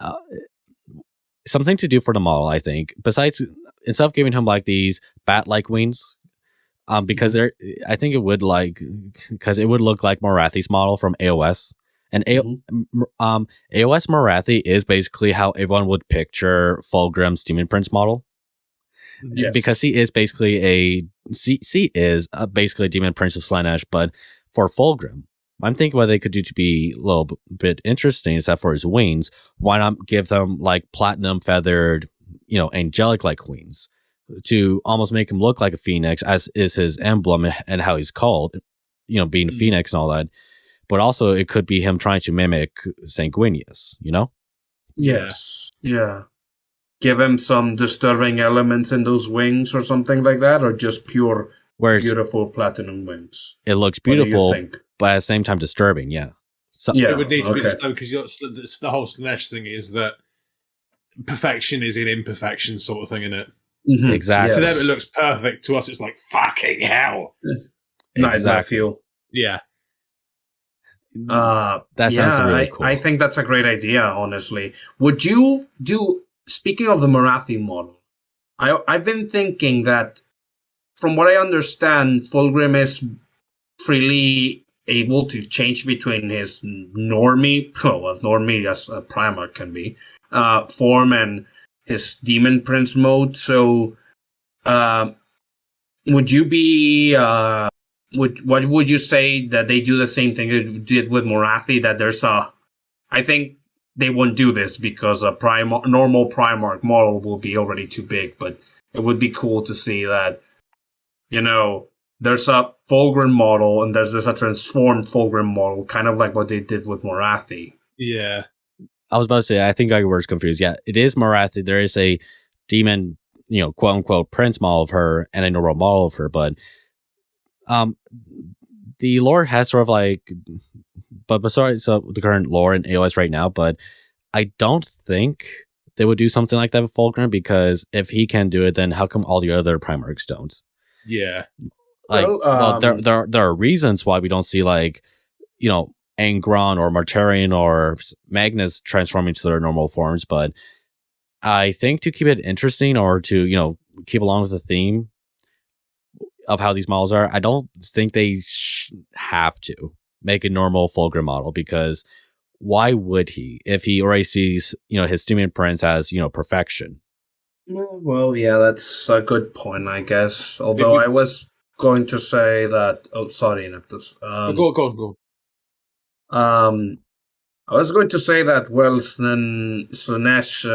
A: something to do for the model, I think, besides instead of giving him like these bat-like wings, because I think it would look like Morathi's model from AOS. And AOS Morathi is basically how everyone would picture Fulgrim's Demon Prince model.
E: Yes.
A: Because he is basically basically a Demon Prince of Slanesh, but for Fulgrim, I'm thinking what they could do to be a little bit interesting, except for his wings. Why not give them like platinum feathered, angelic like wings to almost make him look like a phoenix, as is his emblem and how he's called, being a phoenix and all that. But also, it could be him trying to mimic Sanguinius,
E: Yes. Yeah. Give him some disturbing elements in those wings or something like that, or just pure, beautiful platinum wings?
A: It looks beautiful, but at the same time disturbing, yeah. So,
D: it would need to be disturbing, because the whole Slanesh thing is that perfection is in imperfection sort of thing, isn't it?
E: Mm-hmm.
A: Exactly.
D: To them, it looks perfect. To us, it's like, fucking hell.
E: Nice, I feel.
D: Yeah.
A: That sounds really cool.
E: I think that's a great idea, honestly. Would you do, speaking of the Morathi model, I've been thinking that, from what I understand, Fulgrim is freely able to change between his normie as a Primarch can be, form and his Demon Prince mode. So, would you be... what would you say that they do the same thing they did with Morathi? That I think they won't do this because a normal Primarch model will be already too big. But it would be cool to see that, there's a Fulgrim model and there's a transformed Fulgrim model, kind of like what they did with Morathi.
D: Yeah,
A: I was about to say, I think I was confused. Yeah, it is Morathi. There is a demon, quote unquote prince model of her and a normal model of her, but. The lore has sort of like, but besides the current lore in AOS right now, but I don't think they would do something like that with Fulgrim, because if he can do it, then how come all the other Primarchs don't?
D: Yeah.
A: Like, there are reasons why we don't see like, Angron or Martarian or Magnus transforming to their normal forms, but I think to keep it interesting or to, keep along with the theme of how these models are, I don't think they have to make a normal Fulgrim model, because why would he if he already sees his Demon Prince as perfection?
E: Well, yeah, that's a good point, I guess. Although I was going to say that. Oh, sorry, Ineptus.
D: Go on.
E: I was going to say that. Well, Slanesh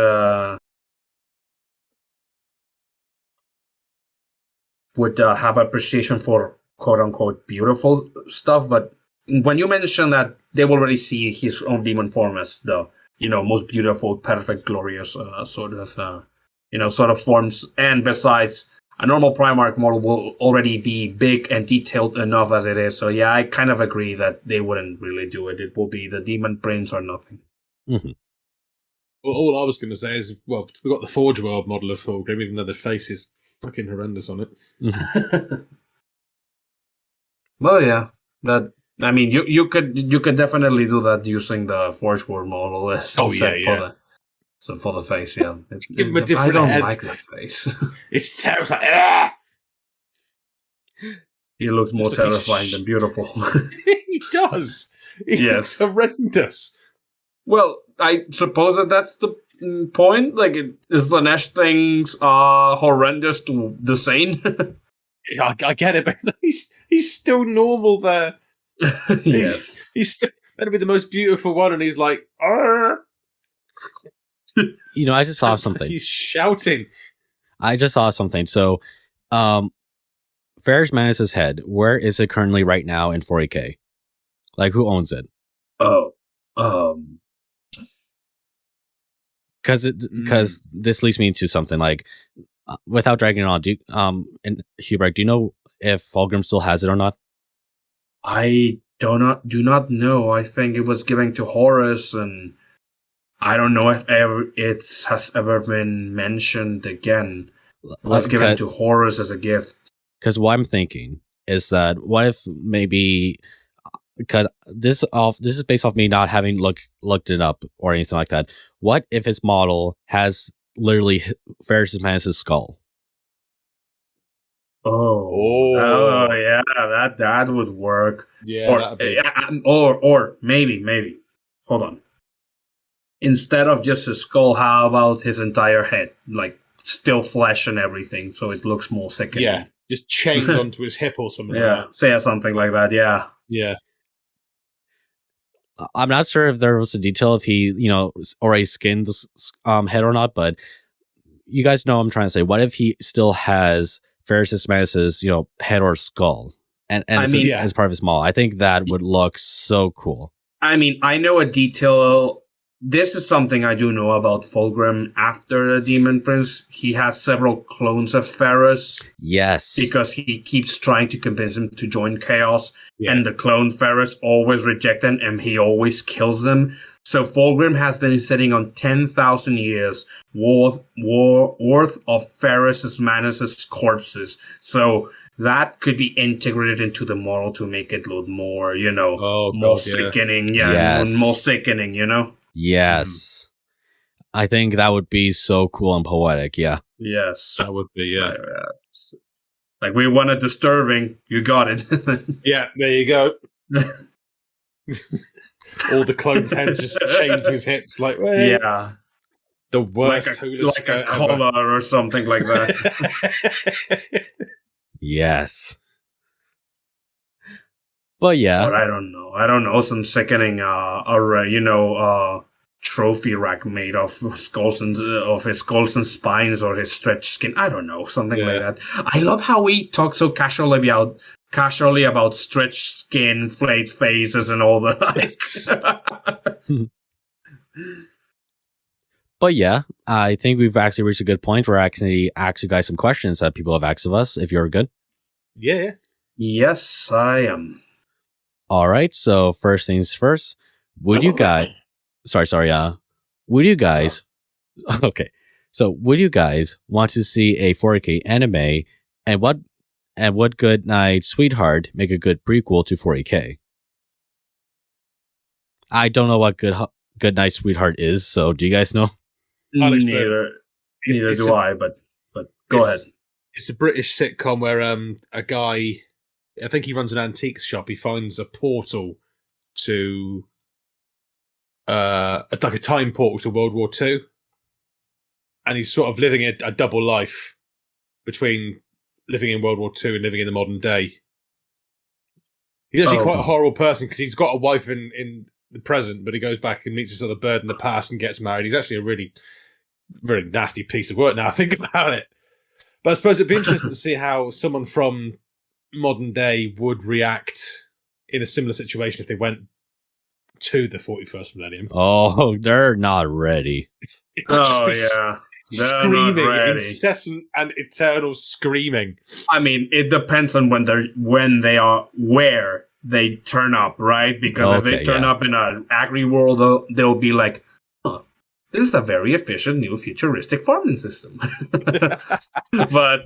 E: would have appreciation for quote unquote beautiful stuff, but when you mention that, they already see his own demon form as the most beautiful, perfect, glorious sort of forms, and besides, a normal Primarch model will already be big and detailed enough as it is. So yeah, I kind of agree that they wouldn't really do it. It will be the Demon Prince or nothing.
A: Mm-hmm.
D: Well, all I was going to say is, well, we've got the Forge World model of Fulgrim, even though the face is fucking horrendous on it.
A: Mm-hmm.
E: Well, yeah, that. I mean, you could definitely do that using the Forge World model. For the face, yeah.
D: Give him a different
E: I don't
D: head.
E: like that face.
D: It's terrible. It's like, ah!
E: He looks more terrifying than beautiful.
D: He does. He looks horrendous.
E: Well, I suppose that's the point. Like, is the Nash things horrendous to the sane?
D: Yeah, I get it, but he's still normal there.
E: Yes.
D: He's still going to be the most beautiful one, and he's like, argh!
A: I just saw something.
D: He's shouting.
A: I just saw something. So, Ferrus Manus' head, where is it currently right now in 40K? Like, who owns it? Because this leads me to something like, without dragging it on, and Hubrecht, do you know if Fulgrim still has it or not?
E: I do not know. I think it was given to Horus, and I don't know if it has ever been mentioned again. It was given to Horus as a gift.
A: Because what I'm thinking is that what if maybe, because this is based off me not having looked it up or anything like that. What if his model has literally Ferrus Manus' skull?
E: Oh yeah, that would work.
D: Yeah,
E: or maybe. Hold on. Instead of just his skull, how about his entire head, like still flesh and everything, so it looks more sickening?
D: Yeah, just chained onto his hip or something.
E: Yeah, say something like that. Yeah.
D: Yeah.
A: I'm not sure if there was a detail if he, already skinned the head or not, but you guys know what I'm trying to say. What if he still has Ferrus Manus' head or skull, and as part of his model? I think that would look so cool.
E: I mean, I know a detail. This is something I do know about Fulgrim. After the Demon Prince, he has several clones of Ferrus.
A: Yes.
E: Because he keeps trying to convince him to join Chaos, and the clone Ferrus always reject them, and he always kills them. So Fulgrim has been sitting on 10,000 years worth of Ferrus Manus' corpses. So that could be integrated into the model to make it look more, more sickening. Yeah, more sickening,
A: Yes. I think that would be so cool and poetic, yeah.
E: Yes.
D: That would be, yeah.
E: Like, we want it disturbing. You got it.
D: Yeah, there you go. All the clones' heads just chained to his hips, like,
E: yeah.
D: The worst
E: like a collar or something like that.
A: Yes. But yeah.
E: But I don't know. Some sickening, trophy rack made of skulls and of his skulls and spines or his stretched skin. I don't know, something like that. I love how we talk so casually about stretched skin, flayed faces, and all the.
A: But yeah, I think we've actually reached a good point where I actually ask you guys some questions that people have asked of us. If you're good.
D: Yeah.
E: Yes, I am.
A: All right. So first things first, would you guys? Would you guys? Okay. So would you guys want to see a 4K anime, and would Good Night Sweetheart make a good prequel to 40K? I don't know what Good Night Sweetheart is, so do you guys know?
E: Neither do I, but go ahead.
D: It's a British sitcom where a guy, I think he runs an antiques shop, he finds a portal to like a time portal to World War II, and he's sort of living a double life between living in World War II and living in the modern day. He's actually quite a horrible person because he's got a wife in the present, but he goes back and meets this other bird in the past and gets married. He's actually a really, really nasty piece of work now I think about it. But I suppose it'd be interesting to see how someone from modern day would react in a similar situation if they went to the 41st millennium.
A: Oh, they're not ready.
D: Screaming, incessant and eternal screaming.
E: I mean, it depends on where they turn up, right? Because if they turn up in an agri world, they'll be like, "Oh, this is a very efficient new futuristic farming system." but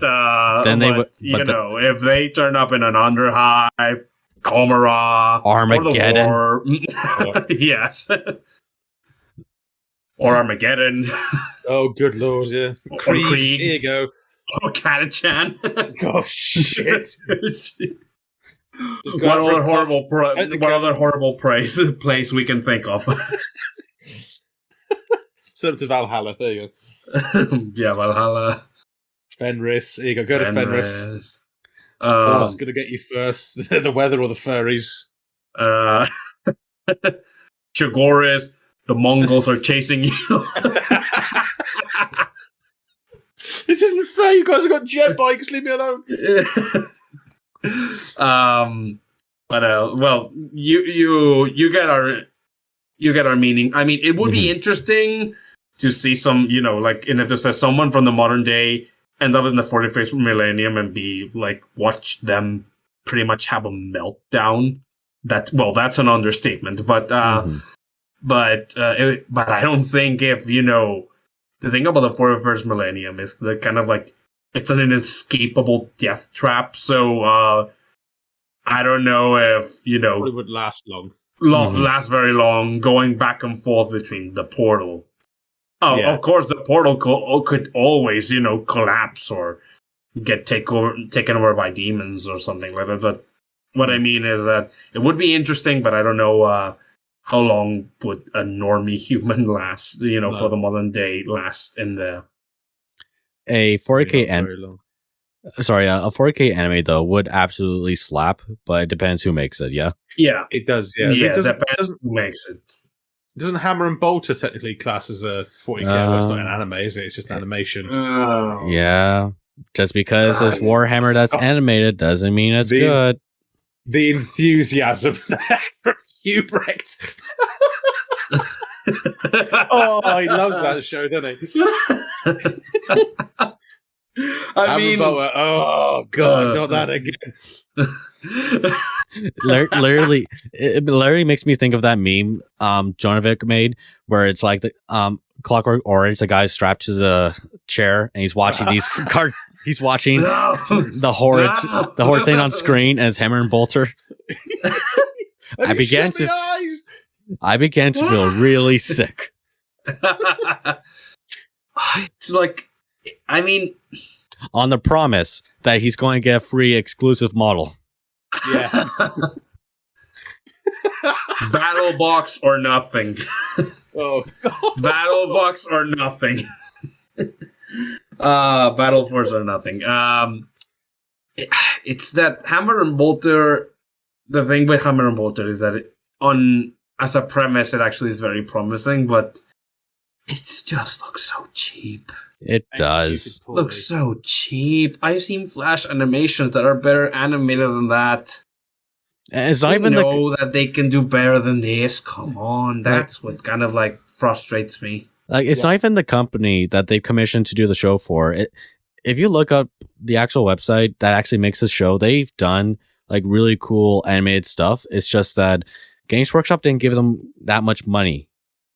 E: if they turn up in an Underhive, Comara,
A: Armageddon,
E: yes. Or Armageddon.
D: Oh, good lord, yeah. Krieg. Here you go.
E: Or Katachan.
D: Oh, shit.
E: What other horrible place we can think of?
D: Send them to Valhalla. There you
E: go. Yeah, Valhalla.
D: Fenris. Here you go. Go to Fenris. What's going to get you first? The weather or the furries?
E: Chagoris. The Mongols are chasing you.
D: This isn't fair. You guys have got jet bikes. Leave me alone.
E: Well, you get our meaning. I mean, it would be interesting to see some, like, and if there's someone from the modern day end up in the 41st millennium and be like, watch them pretty much have a meltdown. That's an understatement, but. But I don't think if, the thing about the 41st millennium is the kind of like, it's an inescapable death trap. So, I don't know if,
D: it would last long.
E: Last very long, going back and forth between the portal. Of course, the portal could always, collapse or get taken over by demons or something like that. But what I mean is that it would be interesting, but I don't know, how long would a normie human last, for the modern day last in the...
A: A 4K a 4K anime, though, would absolutely slap, but it depends who makes it, yeah?
E: Yeah.
D: It does, yeah.
E: Yeah, it depends who makes it.
D: Doesn't Hammer and Bolter technically class as a 40K? Well, it's not an anime, is it? It's just an animation.
A: Yeah. Just because it's Warhammer that's animated doesn't mean it's good.
D: The enthusiasm there from Hubrecht. Oh, he loves that show, doesn't he?
E: I mean,
D: oh god, not that again.
A: Literally, it literally makes me think of that meme Jonovic made, where it's like the Clockwork Orange, the guy's strapped to the chair and he's watching these he's watching the horrid thing on screen, and it's Hammer and Bolter. I began to feel really sick.
E: It's like, I mean,
A: on the promise that he's going to get a free exclusive model.
D: Yeah.
E: Battle box or nothing.
D: Oh,
E: Battle box or nothing. Battle Force or nothing. It's that Hammer and Bolter. The thing with Hammer and Bolter is that as a premise, it actually is very promising, but it just looks so cheap.
A: It does.
E: Looks so cheap. I've seen Flash animations that are better animated than that.
A: It's not even
E: that they can do better than this. Come on, that's what kind of like frustrates me.
A: Like, it's not even the company that they've commissioned to do the show for. If you look up the actual website that actually makes the show, they've done like really cool animated stuff. It's just that Games Workshop didn't give them that much money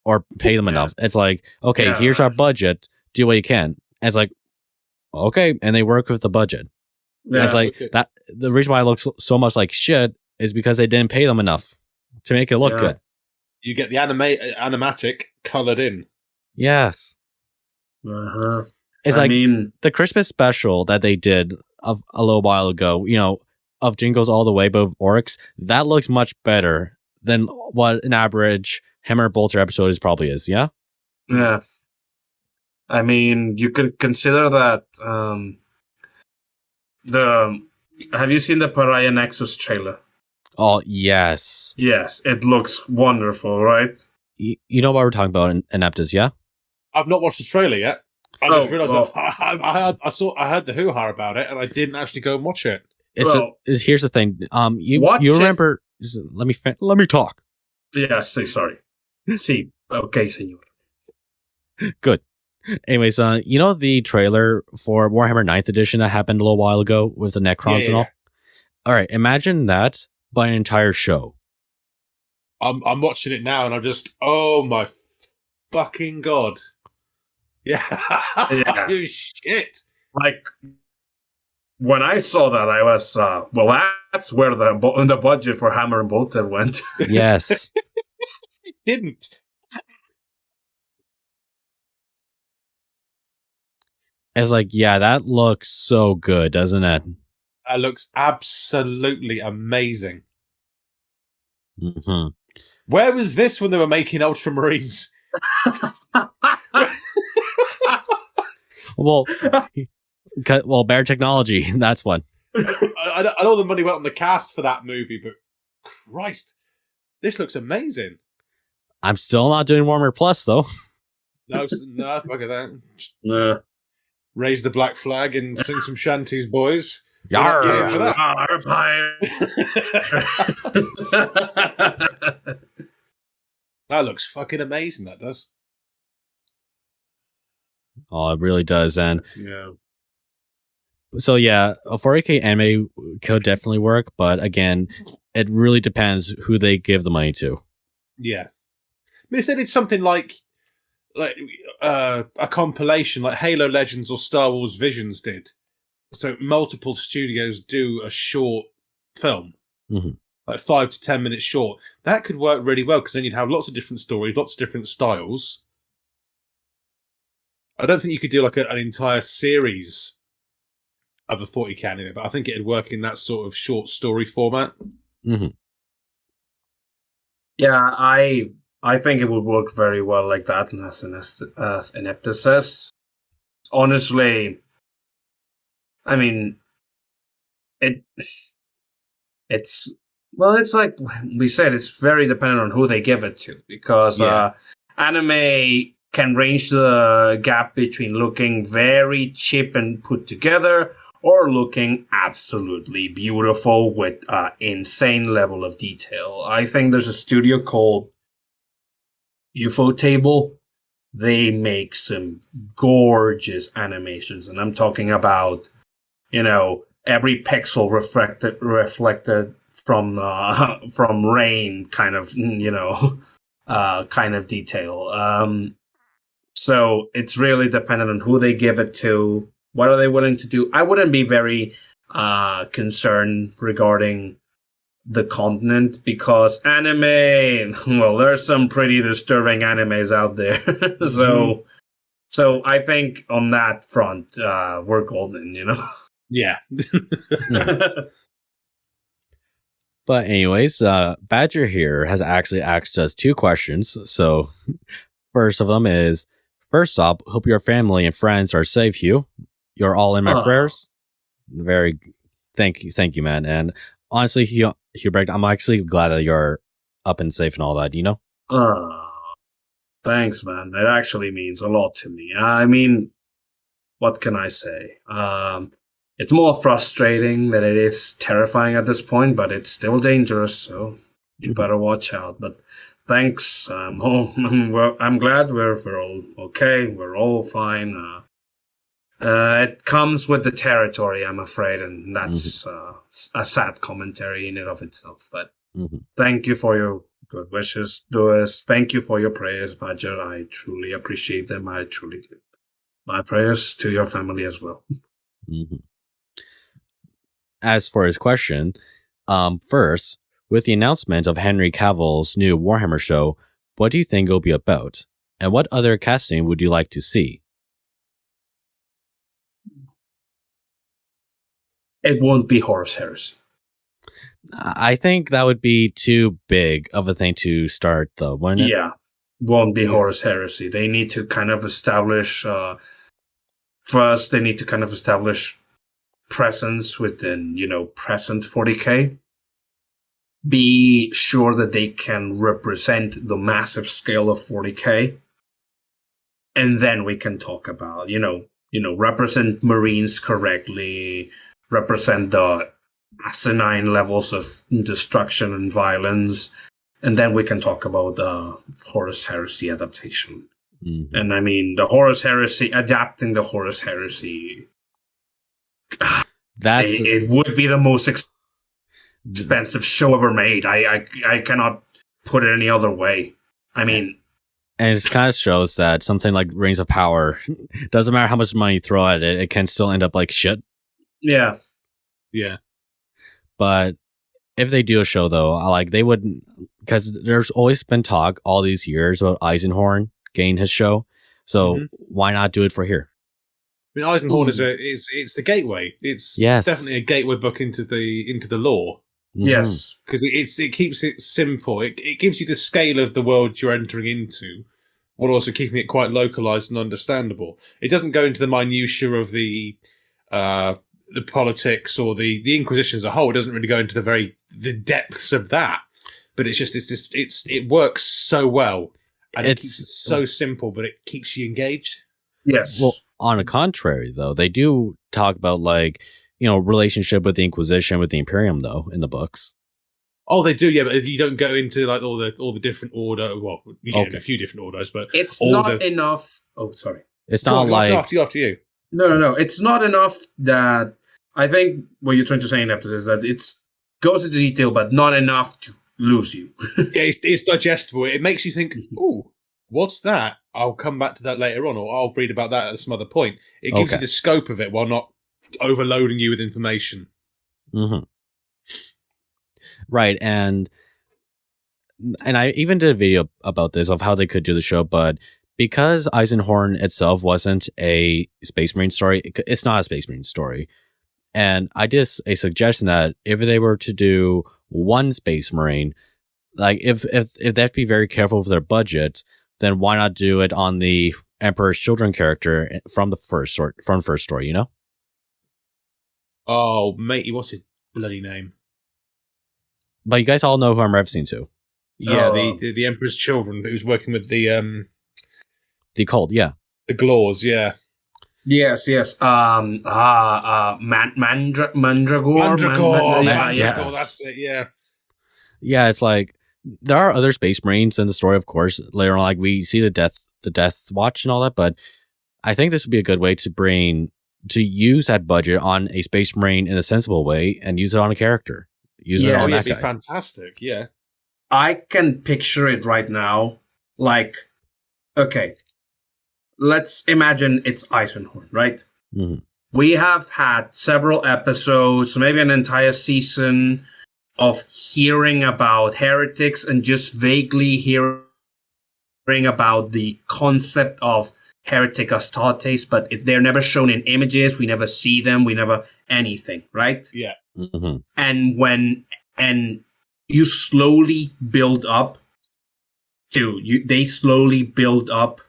A: or pay them enough. It's like, okay, here's our budget. Do what you can. And it's like, okay, and they work with the budget. And it's like that. The reason why it looks so much like shit is because they didn't pay them enough to make it look good.
D: You get the animatic colored in.
A: Yes. It's the Christmas special that they did a little while ago, of Jingles All the Way, but of Oryx, that looks much better than what an average Hammer Bolter episode probably is, yeah?
E: Yeah. I mean, you could consider that Have you seen the Pariah Nexus trailer?
A: Oh, yes.
E: Yes, it looks wonderful, right?
A: You know what we're talking about in Ineptus, yeah?
D: I've not watched the trailer yet. I just realised
E: well.
D: I heard the hoo-ha about it, and I didn't actually go and watch it.
A: Here's the thing. You remember? Let me talk.
E: Yes, sorry. Sí, okay, señor.
A: Good. Anyways, you know the trailer for Warhammer 9th edition that happened a little while ago with the Necrons and all? All right, imagine that by an entire show.
D: I'm watching it now, and I'm just, oh my fucking god. Yeah. Oh, shit.
E: Like, when I saw that, I was, that's where the budget for Hammer and Bolter went.
A: Yes.
D: It didn't.
A: It's like, yeah, that looks so good, doesn't it?
D: That looks absolutely amazing.
A: Mm-hmm.
D: Where was this when they were making Ultramarines?
A: Well, better technology. That's one.
D: I know the money went on the cast for that movie, but Christ, this looks amazing.
A: I'm still not doing Warhammer Plus, though.
D: No, look at that.
E: Nah.
D: Raise the black flag and sing some shanties, boys.
A: Yarr.
D: That looks fucking amazing, that does.
A: Oh, it really does. And
E: Yeah.
A: so, yeah, a 4K anime could definitely work, but again, it really depends who they give the money to.
D: Yeah. I mean, if they did something like a compilation like Halo Legends or Star Wars Visions did, so multiple studios do a short film, like 5 to 10 minutes short, that could work really well, because then you'd have lots of different stories, lots of different styles. I don't think you could do like an entire series of a 40K anime, but I think it'd work in that sort of short story format.
A: Mm-hmm.
E: Yeah, I think it would work very well like that, and as Ineptus says. Honestly, I mean, it's like we said, it's very dependent on who they give it to, because anime can range the gap between looking very cheap and put together or looking absolutely beautiful with insane level of detail. I think there's a studio called UFO Table. They make some gorgeous animations, and I'm talking about, every pixel reflected from rain, kind of, kind of detail. So it's really dependent on who they give it to. What are they willing to do? I wouldn't be very concerned regarding the content, because anime, well, there's some pretty disturbing animes out there. So I think on that front, we're golden,
D: Yeah.
A: But anyways, Badger here has actually asked us 2 questions. So first of them is, first off, hope your family and friends are safe, Hugh. You're all in my prayers. Thank you, man. And honestly, Hubrecht, I'm actually glad that you're up and safe and all that,
E: Thanks, man. It actually means a lot to me. I mean, what can I say? It's more frustrating than it is terrifying at this point, but it's still dangerous, so you better watch out. But thanks. I'm glad we're all okay. We're all fine. It comes with the territory, I'm afraid, and that's a sad commentary in and of itself. But thank you for your good wishes, Lewis. Thank you for your prayers, Badger. I truly appreciate them. I truly do. My prayers to your family as well.
A: As for his question, first, with the announcement of Henry Cavill's new Warhammer show, what do you think it'll be about? And what other casting would you like to see?
E: It won't be Horus Heresy.
A: I think that would be too big of a thing to start, though, wouldn't it?
E: Yeah, won't be Horus Heresy. They need to kind of establish... first, they need to kind of establish presence within, present 40K. Be sure that they can represent the massive scale of 40K. And then we can talk about, represent Marines correctly, represent the asinine levels of destruction and violence. And then we can talk about the Horus Heresy adaptation.
A: Mm-hmm.
E: And I mean, the Horus Heresy, adapting the Horus Heresy, it would be the most expensive show ever made. I cannot put it any other way. I mean,
A: and it kind of shows that something like Rings of Power, doesn't matter how much money you throw at it, it can still end up like shit.
E: Yeah.
D: Yeah.
A: But if they do a show, though, they wouldn't, because there's always been talk all these years about Eisenhorn getting his show. So why not do it for here?
D: I mean, Eisenhorn it's the gateway. It's definitely a gateway book into the lore.
A: Mm-hmm.
E: Yes,
D: because it keeps it simple. It gives you the scale of the world you're entering into, while also keeping it quite localized and understandable. It doesn't go into the minutiae of the politics or the Inquisition as a whole. It doesn't really go into the depths of that. But it works so well, and it keeps it so simple, but it keeps you engaged.
E: Yes.
A: Well, on the contrary, though, they do talk about relationship with the Inquisition, with the Imperium, though, in the books.
D: Oh, they do, yeah, but you don't go into like all the different order. Well, you get in a few different orders, but
E: it's not enough. Oh, sorry.
A: It's not
D: after you.
E: No. It's not enough that I think what you're trying to say in Ineptus is that it goes into detail, but not enough to lose you.
D: Yeah, it's digestible. It makes you think, ooh, what's that? I'll come back to that later on, or I'll read about that at some other point. It gives you the scope of it while not overloading you with information.
A: Mm-hmm. Right, and I even did a video about this, of how they could do the show, but because Eisenhorn itself wasn't a Space Marine story, it's not a Space Marine story. And I did a suggestion that if they were to do one Space Marine, like if they have to be very careful with their budget, then why not do it on the Emperor's Children character from the first story, you know?
D: Oh, matey, what's his bloody name?
A: But you guys all know who I'm referencing to.
D: Yeah, the Emperor's Children, who's working with the
A: cult, yeah.
D: The Glaws, yeah.
E: Yes. Mandragore.
D: Mandragore,
A: yes.
D: That's it, yeah.
A: Yeah, it's like there are other Space Marines in the story, of course. Later on, like we see the Death Watch and all that, but I think this would be a good way to use that budget on a Space Marine in a sensible way and use it on a character. Use it on that
D: it'd be
A: guy.
D: fantastic, yeah.
E: I can picture it right now. Like, okay, let's imagine it's Eisenhorn, right?
A: Mm-hmm.
E: We have had several episodes, maybe an entire season of hearing about heretics and just vaguely hearing about the concept of heretic Astartes, but they're never shown in images. We never see them. We never anything, right?
D: Yeah.
A: Mm-hmm.
E: And you slowly build up they slowly build up,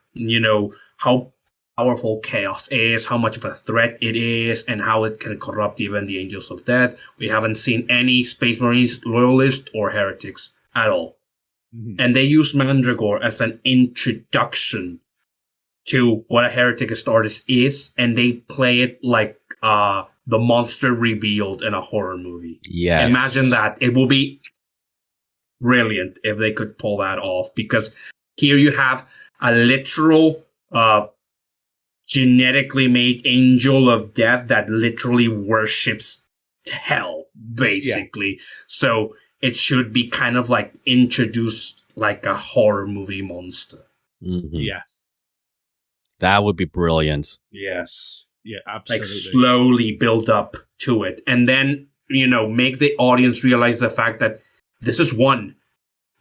E: how powerful chaos is, how much of a threat it is, and how it can corrupt even the Angels of Death. We haven't seen any Space Marines loyalists or heretics at all. Mm-hmm. And they use Mandragore as an introduction to what a heretic Astartes is, and they play it like the monster revealed in a horror movie.
A: Yes.
E: Imagine that. It will be brilliant if they could pull that off, because here you have a literal genetically made angel of death that literally worships hell, basically. Yeah. So it should be kind of like introduced like a horror movie monster.
A: Mm-hmm.
D: Yeah.
A: That would be brilliant.
E: Yes.
D: Yeah, absolutely.
E: Like slowly build up to it. And then, make the audience realize the fact that this is one.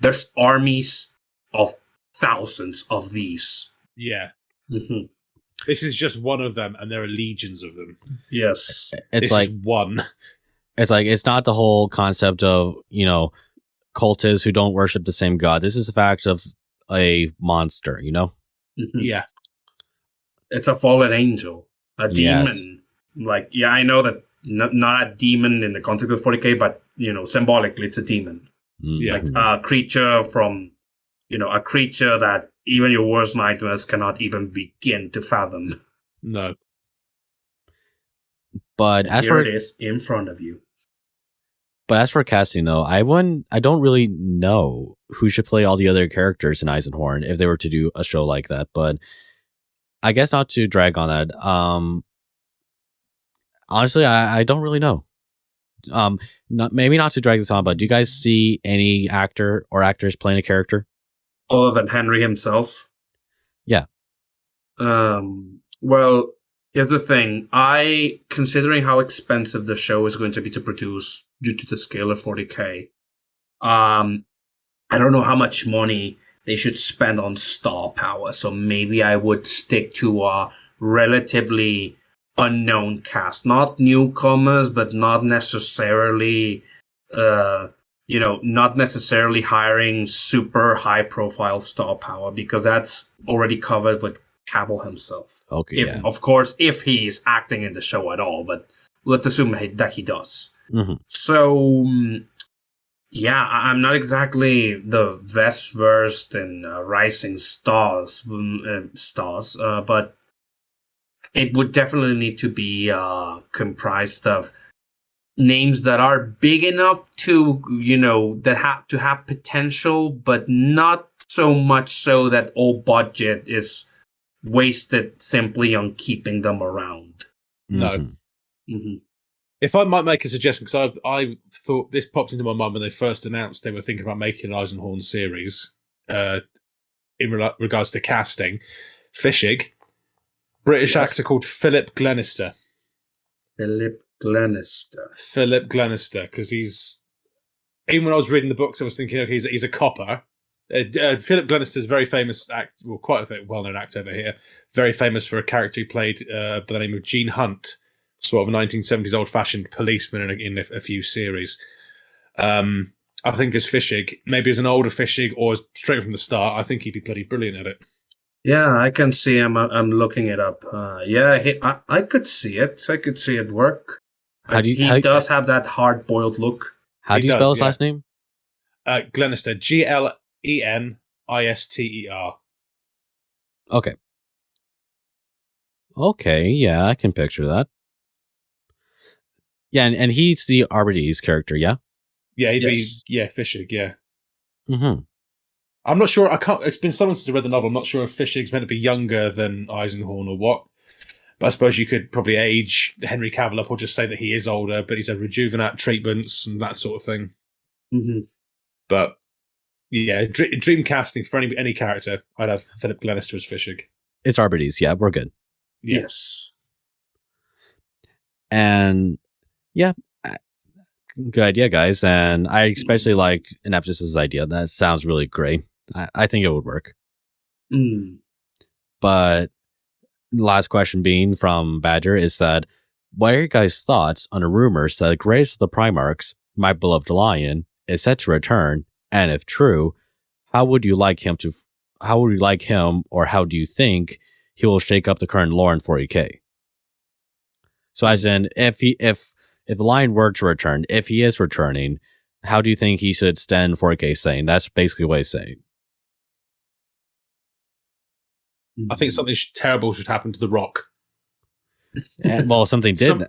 E: There's armies of thousands of these.
D: Yeah.
E: Mm-hmm.
D: This is just one of them, and there are legions of them.
E: Yes.
A: It's
D: this
A: like
D: is one.
A: It's like, it's not the whole concept of, cultists who don't worship the same god. This is the fact of a monster,
E: Mm-hmm.
D: Yeah.
E: It's a fallen angel, a demon.
A: Yes.
E: Like, yeah, I know that not a demon in the context of 40k, but symbolically it's a demon.
D: Yeah.
E: Like a creature from, a creature that even your worst nightmares cannot even begin to fathom.
D: No.
A: But
E: and here it is in front of you.
A: But as for casting, though, I don't really know who should play all the other characters in Eisenhorn if they were to do a show like that. But I guess not to drag on that. Honestly, I don't really know. Maybe not to drag this on, but do you guys see any actor or actors playing a character
E: other than Henry himself?
A: Yeah.
E: Well, here's the thing. Considering how expensive the show is going to be to produce due to the scale of 40k, I don't know how much money they should spend on star power. So maybe I would stick to a relatively unknown cast, not newcomers, but not necessarily, not necessarily hiring super high profile star power, because that's already covered with Cavill himself.
A: Okay.
E: Of course, if he's acting in the show at all, but let's assume that he does.
A: Mm-hmm.
E: So, yeah, I'm not exactly the best versed in rising stars, but it would definitely need to be comprised of names that are big enough to, that have potential, but not so much so that all budget is wasted simply on keeping them around.
D: No.
E: Mm-hmm.
D: If I might make a suggestion, because I thought this popped into my mind when they first announced they were thinking about making an Eisenhorn series in regards to casting. Fishig, British actor called Philip Glenister.
E: Philip Glenister,
D: because he's... Even when I was reading the books, I was thinking, okay, he's a copper. Philip Glenister is a very famous actor, well, quite a well-known actor over here. Very famous for a character he played by the name of Gene Hunt, sort of a 1970s old-fashioned policeman in a few series. I think as Fishig, maybe as an older Fishig or straight from the start, I think he'd be bloody brilliant at it.
E: Yeah, I can see him. I'm looking it up. I could see it. I could see it work. He does have that hard-boiled look.
A: How do you spell his last name?
D: Glenister. Glenister.
A: Okay, yeah, I can picture that. Yeah, and he's the Arbides character, yeah?
D: Yeah, he'd be Fishig, yeah.
A: Mm-hmm.
D: I'm not sure, it's been so long since I read the novel, I'm not sure if Fishig's meant to be younger than Eisenhorn or what. But I suppose you could probably age Henry Cavill up or just say that he is older, but he's had rejuvenate treatments and that sort of thing.
E: Mm-hmm.
D: But yeah, dream casting for any character, I'd have Philip Glenister as Fishig.
A: It's Arbides, yeah, we're good.
E: Yes.
A: And yeah, good idea, guys. And I especially liked Ineptus' idea. That sounds really great. I think it would work. But last question being from Badger is that, what are your guys' thoughts on the rumors that the greatest of the Primarchs, my beloved Lion, is set to return? And if true, how would you like him, or how do you think he will shake up the current lore in 40k? So as in, if the Lion were to return, if he is returning, how do you think he should stand 40k saying? That's basically what he's saying.
D: I think something terrible should happen to the Rock.
A: Well, something did.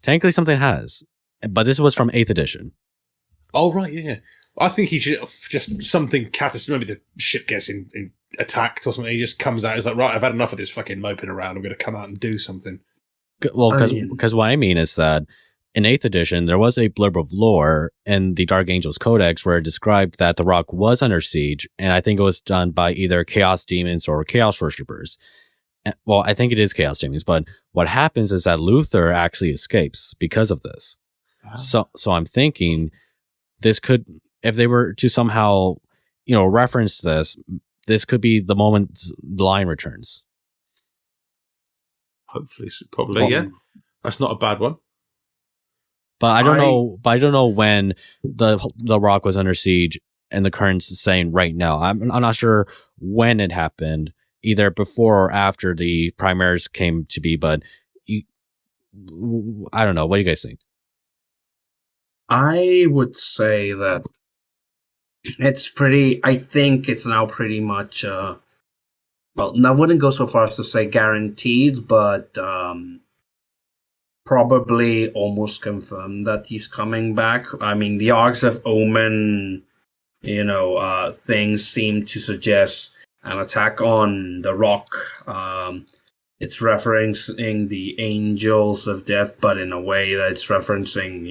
A: Technically, something has. But this was from 8th edition.
D: Oh, right, yeah. I think he should just something catastrophic. Maybe the ship gets in attacked or something. He just comes out. He's like, right, I've had enough of this fucking moping around. I'm going to come out and do something.
A: Well, because what I mean is that in 8th edition, there was a blurb of lore in the Dark Angels Codex where it described that the Rock was under siege, and I think it was done by either Chaos Demons or Chaos Worshippers. Well, I think it is Chaos Demons, but what happens is that Luther actually escapes because of this. Oh. So I'm thinking this could, if they were to somehow, reference this could be the moment the Lion returns.
D: Hopefully, probably, yeah. That's not a bad one.
A: But I don't know. But I don't know when the Rock was under siege and the current's saying right now. I'm not sure when it happened, either before or after the Primaries came to be. But I don't know. What do you guys think?
E: I would say that it's pretty. I think it's now pretty much. Well, I wouldn't go so far as to say guaranteed, but probably almost confirmed that he's coming back. I mean, the Arcs of Omen, things seem to suggest an attack on the Rock. It's referencing the Angels of Death, but in a way that's referencing,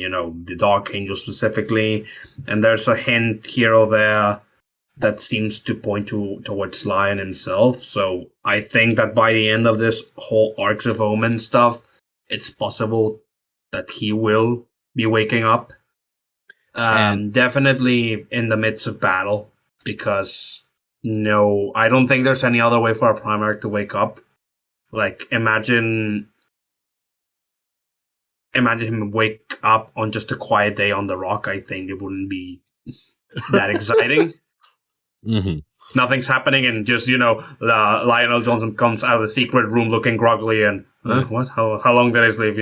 E: the Dark Angel specifically. And there's a hint here or there that seems to point towards Lion himself. So I think that by the end of this whole Arcs of Omen stuff, it's possible that he will be waking up. Definitely in the midst of battle, because I don't think there's any other way for a Primarch to wake up. Like, imagine him wake up on just a quiet day on the Rock. I think it wouldn't be that exciting.
A: Mm-hmm.
E: Nothing's happening, and just Lionel Johnson comes out of the secret room looking groggily, and what? How long did I sleep?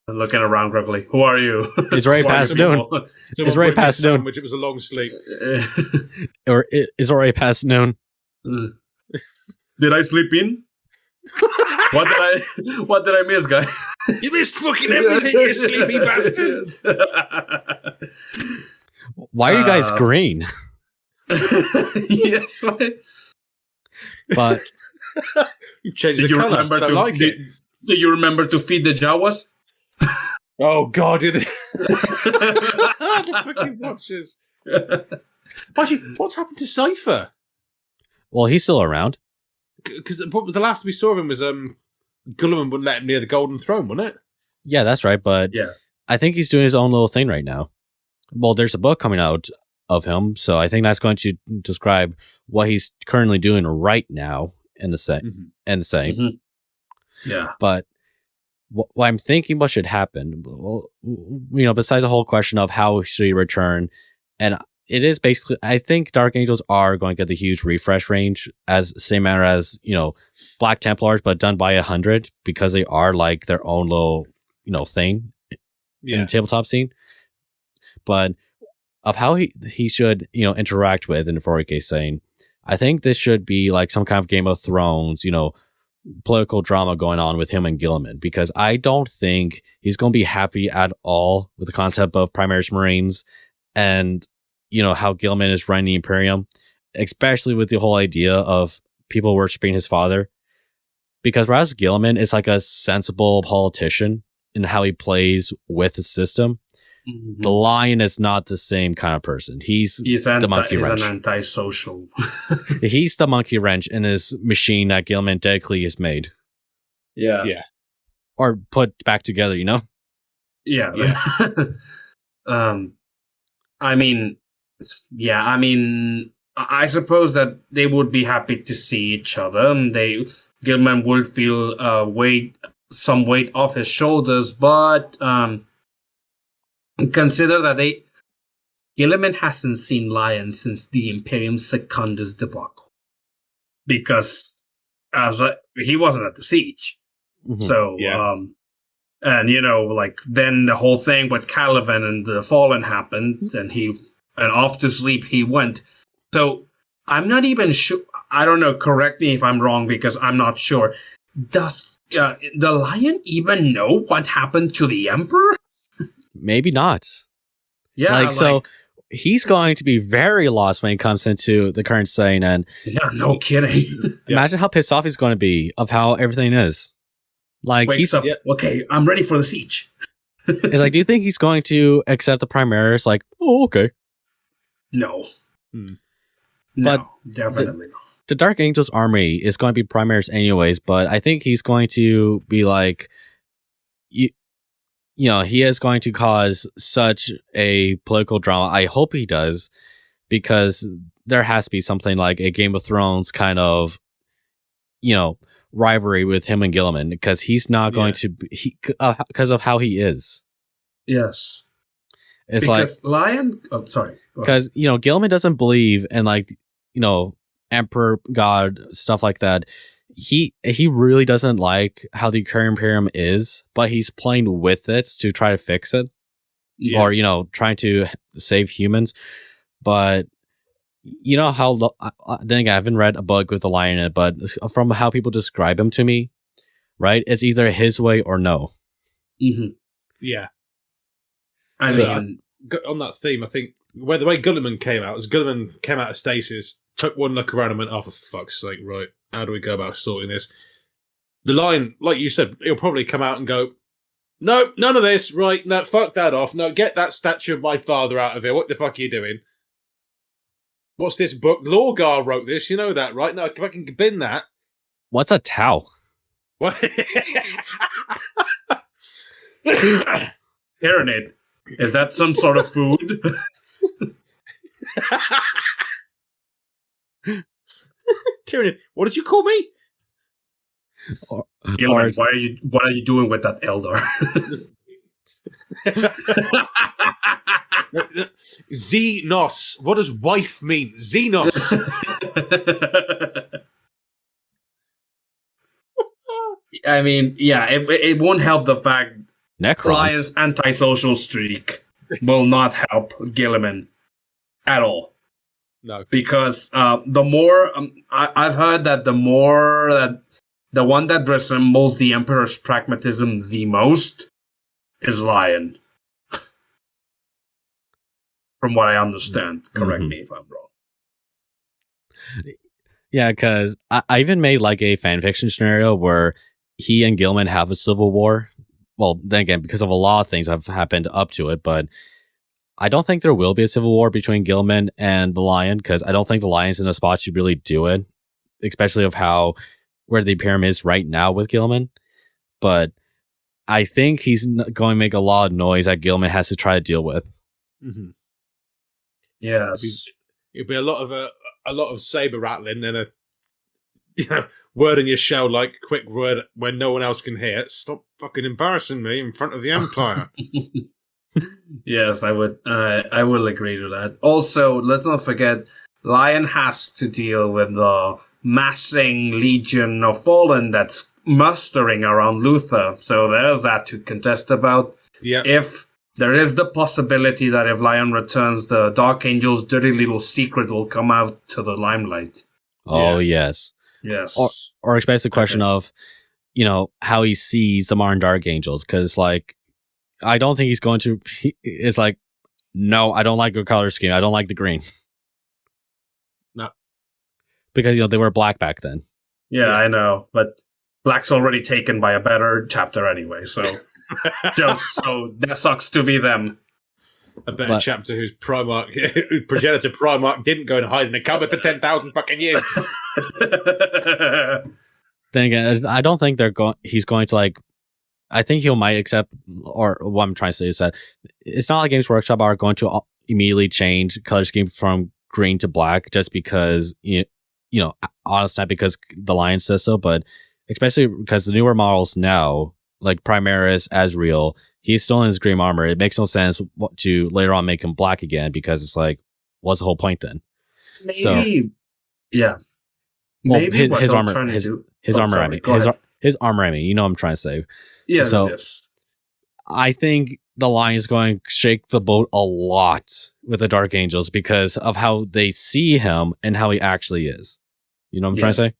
E: Looking around groggily. Who are you?
A: It's right past noon. It's right past noon.
D: Which it was a long sleep.
A: Or it's already past noon.
E: Did I sleep in? What did I miss, guy?
D: You missed fucking everything, you sleepy bastard.
A: Why are you guys green?
E: Yes, right.
A: But
D: you've changed the color.
E: Do you remember to feed the Jawas?
D: Oh God! The fucking watchers. What's happened to Cypher?
A: Well, he's still around.
D: Because the last we saw of him was Gulliman wouldn't let him near the Golden Throne, wasn't it?
A: Yeah, that's right. But
E: yeah,
A: I think he's doing his own little thing right now. Well, there's a book coming out of him, so I think that's going to describe what he's currently doing right now in the set and saying.
E: Mm-hmm. Yeah,
A: but what I'm thinking what should happen, besides the whole question of how should he return, and it is basically, I think Dark Angels are going to get the huge refresh range as same manner as, Black Templars, but done by 100 because they are like their own little, thing in the tabletop scene. But of how he should, interact with in the 40K saying, I think this should be like some kind of Game of Thrones, political drama going on with him and Gilliman, because I don't think he's going to be happy at all with the concept of Primaris Marines and how Gilliman is running the Imperium, especially with the whole idea of people worshiping his father. Because whereas Gilliman is like a sensible politician in how he plays with the system, the Lion is not the same kind of person. He's the monkey wrench.
E: He's an antisocial.
A: He's the monkey wrench in his machine that Gilliman dedicatedly has made.
E: Yeah.
D: Yeah.
A: Or put back together,
E: Yeah. I suppose that they would be happy to see each other. Gilman would feel some weight off his shoulders, but consider that Gilliman hasn't seen Lion since the Imperium Secundus debacle, because he wasn't at the siege. Mm-hmm. So then the whole thing with Caliban and the Fallen happened, and off to sleep he went. So I'm not even sure. I don't know. Correct me if I'm wrong, because I'm not sure. Does the Lion even know what happened to the Emperor?
A: Maybe not.
E: Yeah.
A: So he's going to be very lost when he comes into the current saying. And
E: yeah, no kidding.
A: Imagine how pissed off he's going to be of how everything is. Like,
E: wakes up. Okay, I'm ready for the siege.
A: It's like, do you think he's going to accept the Primaris? Like, oh, okay.
E: No.
A: But
E: no, definitely not.
A: The Dark Angels army is going to be Primaris anyways, but I think he's going to be like, he is going to cause such a political drama. I hope he does, because there has to be something like a Game of Thrones kind of, rivalry with him and Gilliman, because he's not going to be, because of how he is.
E: Yes.
A: It's
E: because
A: like
E: Lion. Oh, sorry.
A: Because Gilliman doesn't believe in Emperor God stuff like that. he really doesn't like how the current Imperium is, but he's playing with it to try to fix it, or trying to save humans. But you know how then again, I haven't read a book with the lion in it, but from how people describe him to me, right, it's either his way or no.
E: Mm-hmm.
D: Yeah.
E: I mean,
D: on that theme, I think the way Gulliman came out was Gulliman came out of stasis, took one look around and went, "Oh, for fuck's sake, right, how do we go about sorting this?" The lion, like you said, he'll probably come out and go, "No, none of this, right, no, fuck that off, no, get that statue of my father out of here, what the fuck are you doing? What's this book? Lorgar wrote this, you know that, right? No, if I can bin that."
A: What's a Tau?
D: What?
E: Tyranid. Is that some sort of food?
D: Tyranid, what did you call me?
E: Gilman, what are you doing with that Eldar?
D: Xenos. What does wife mean? Xenos.
E: I mean, yeah, it won't help the fact
A: Necrons.
E: Lion's antisocial streak will not help Gilliman at all.
D: No.
E: Because the more... I've heard that the more... that the one that resembles the Emperor's pragmatism the most is Lion. From what I understand. Correct me if I'm wrong.
A: Yeah, because I even made like a fanfiction scenario where he and Gilman have a civil war. Well, then again, because of a lot of things have happened up to it, but I don't think there will be a civil war between Gilman and the Lion, because I don't think the Lion's in a spot to really do it, especially of where the Imperium is right now with Gilman. But I think he's going to make a lot of noise that Gilman has to try to deal with.
D: Mm-hmm.
E: Yes.
D: It'll be a lot of saber rattling and a word in your shell, like quick word when no one else can hear it. Stop fucking embarrassing me in front of the Empire.
E: Yes, I will agree to that. Also, let's not forget, Lion has to deal with the massing legion of fallen that's mustering around Luther. So there's that to contest about.
D: Yeah.
E: If there is the possibility that if Lion returns, the Dark Angel's dirty little secret will come out to the limelight.
A: Oh, yes.
E: Yes.
A: Or expect the question of, how he sees the modern Dark Angels. Because, I don't think he's going to... It's like, no, I don't like your color scheme. I don't like the green.
D: No.
A: Because, they were black back then.
E: Yeah, I know. But black's already taken by a better chapter anyway, so... Jokes, so that sucks to be them.
D: A better chapter whose progenitor Primarch didn't go and hide in a cupboard for 10,000 fucking years.
A: Then again, I don't think he's going to I think he might accept, or what I'm trying to say is that it's not like Games Workshop are going to immediately change color scheme from green to black just because, honestly, not because the Lion says so, but especially because the newer models now, like Primaris, Azrael, he's still in his green armor. It makes no sense to later on make him black again, because it's like, what's the whole point then?
E: Maybe, yeah. Maybe
A: his armor, his armor. I mean, you know what I'm trying to say.
E: Yes,
A: so,
E: yes.
A: I think the Lion's going to shake the boat a lot with the Dark Angels because of how they see him and how he actually is. You know what I'm trying to say?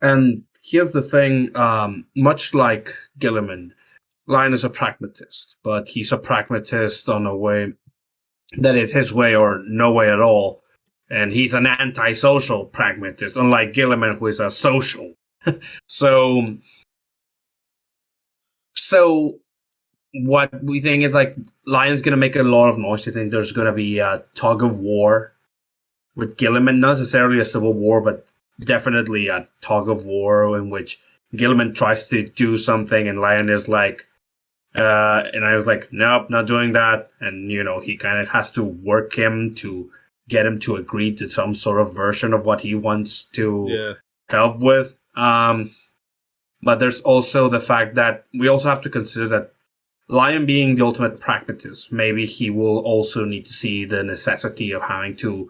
E: And here's the thing, much like Gilliman, Lion is a pragmatist, but he's a pragmatist on a way that is his way or no way at all. And he's an antisocial pragmatist, unlike Gilliman, who is a social. So what we think is Lion's going to make a lot of noise. I think there's going to be a tug of war with Gilliman, not necessarily a civil war, but definitely a tug of war in which Gilliman tries to do something and Lion is like, and I was like, nope, not doing that. And, he kind of has to work him to get him to agree to some sort of version of what he wants to help with. But there's also the fact that we also have to consider that Lion being the ultimate pragmatist, maybe he will also need to see the necessity of having to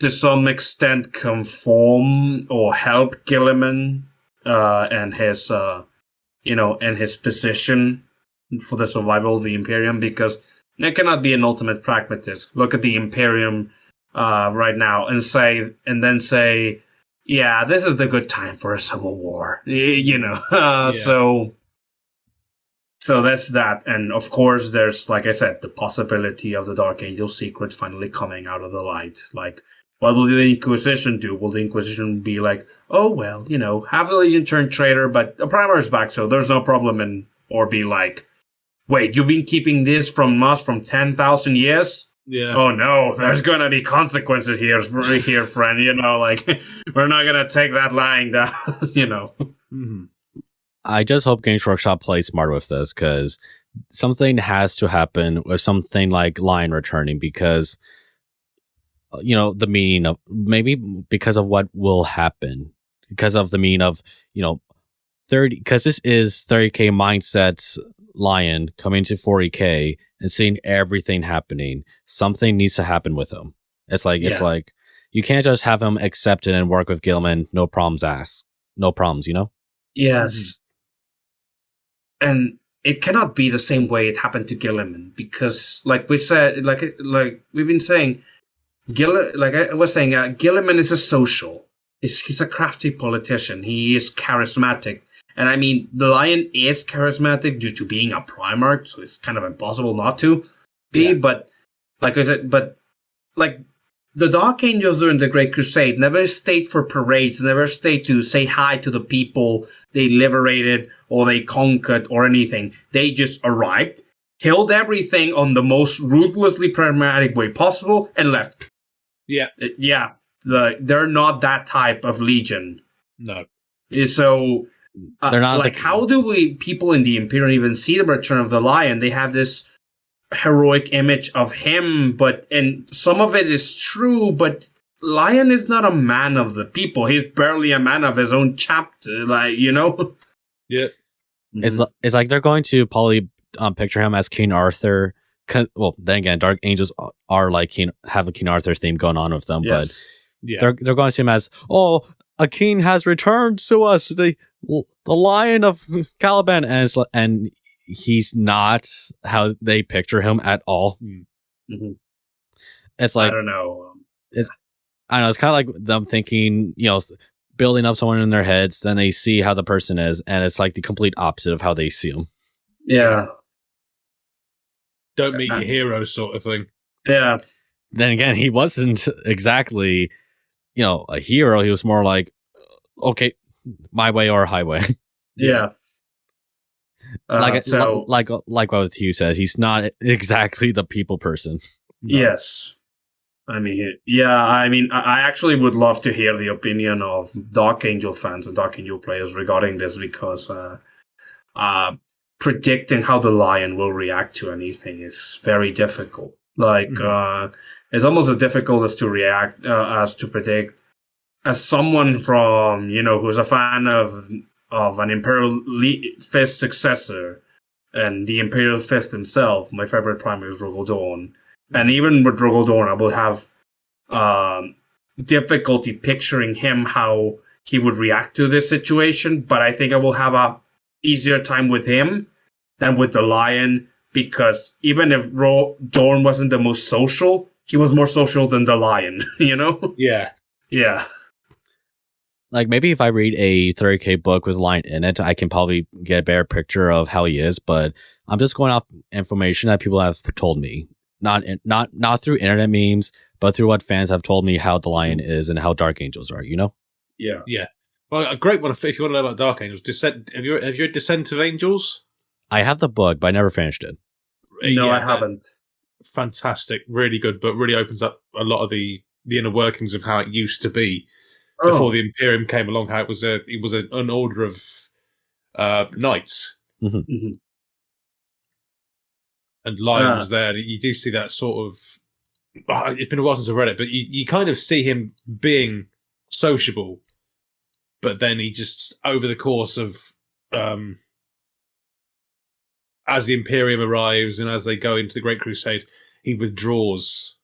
E: to some extent conform or help Gilliman and his and his position for the survival of the Imperium, because there cannot be an ultimate pragmatist. Look at the Imperium right now and then say, yeah, this is the good time for a civil war. So that's that. And of course, there's, like I said, the possibility of the Dark Angel secret finally coming out of the light. Like, what will the Inquisition do? Will the Inquisition be like, oh, well, have the Legion turn traitor, but the Primar's back, so there's no problem, or be like, wait, you've been keeping this from us from 10,000 years?
D: Yeah.
E: Oh, no, there's going to be consequences here, friend. We're not going to take that lying down,
D: Mm-hmm.
A: I just hope Games Workshop plays smart with this, because something has to happen with something like Lion returning, because, the meaning of, maybe because of what will happen, because of the meaning of, 30, because this is 30K mindset Lion coming to 40K and seeing everything happening. Something needs to happen with him. It's like, you can't just have him accept it and work with Gilliman, no problems,
E: Yes.
A: Mm-hmm.
E: And it cannot be the same way it happened to Gilliman, because, like we said, like we've been saying, Gilliman is a social. He's a crafty politician. He is charismatic, and I mean, the Lion is charismatic due to being a Primarch, so it's kind of impossible not to be. Yeah. But like I said, the Dark Angels during the Great Crusade never stayed for parades, never stayed to say hi to the people they liberated or they conquered or anything. They just arrived, killed everything on the most ruthlessly pragmatic way possible, and left.
D: Yeah.
E: They're not that type of legion.
D: No.
E: So,
A: they're not
E: how do people in the Imperium even see the return of the Lion? They have this heroic image of him, and some of it is true, but Lion is not a man of the people. He's barely a man of his own chapter,
D: Yeah.
A: It's like they're going to probably picture him as King Arthur. Well, then again, Dark Angels are like have a King Arthur theme going on with them,
E: yes.
A: But they're going to see him as, oh, a king has returned to us, the Lion of Caliban, and he's not how they picture him at all.
E: Mm-hmm.
A: It's like,
E: I don't know.
A: It's kind of like them thinking, building up someone in their heads, then they see how the person is, and it's like the complete opposite of how they see him.
E: Yeah.
D: Don't meet your hero sort of thing.
E: Yeah.
A: Then again, he wasn't exactly, a hero. He was more like, okay, my way or highway.
E: Yeah.
A: Like what Hugh said, he's not exactly the people person.
E: No. Yes. I actually would love to hear the opinion of Dark Angel fans and Dark Angel players regarding this, because predicting how the Lion will react to anything is very difficult. It's almost as difficult as to predict. As someone from, who's a fan of an Imperial Fist successor and the Imperial Fist himself, my favorite Primer is Rogel Dawn. And even with Rogel Dawn, I will have difficulty picturing him, how he would react to this situation. But I think I will have a easier time with him than with the Lion, because even if Dawn wasn't the most social, he was more social than the Lion,
D: Yeah.
E: Yeah.
A: Like, maybe if I read a 30K book with Lion in it, I can probably get a better picture of how he is, but I'm just going off information that people have told me. Not through internet memes, but through what fans have told me how the Lion is and how Dark Angels are,
E: Yeah.
D: Yeah. Well, a great one if you want to know about Dark Angels. Have you read Descent of Angels?
A: I have the book, but I never finished it.
E: No, I haven't.
D: Fantastic, really good book. Really opens up a lot of the inner workings of how it used to be before the Imperium came along. How it was an order of knights,
A: mm-hmm.
E: Mm-hmm.
D: and Lion was there. You do see that sort of. It's been a while since I read it, but you kind of see him being sociable, but then he just, over the course of as the Imperium arrives and as they go into the Great Crusade, he withdraws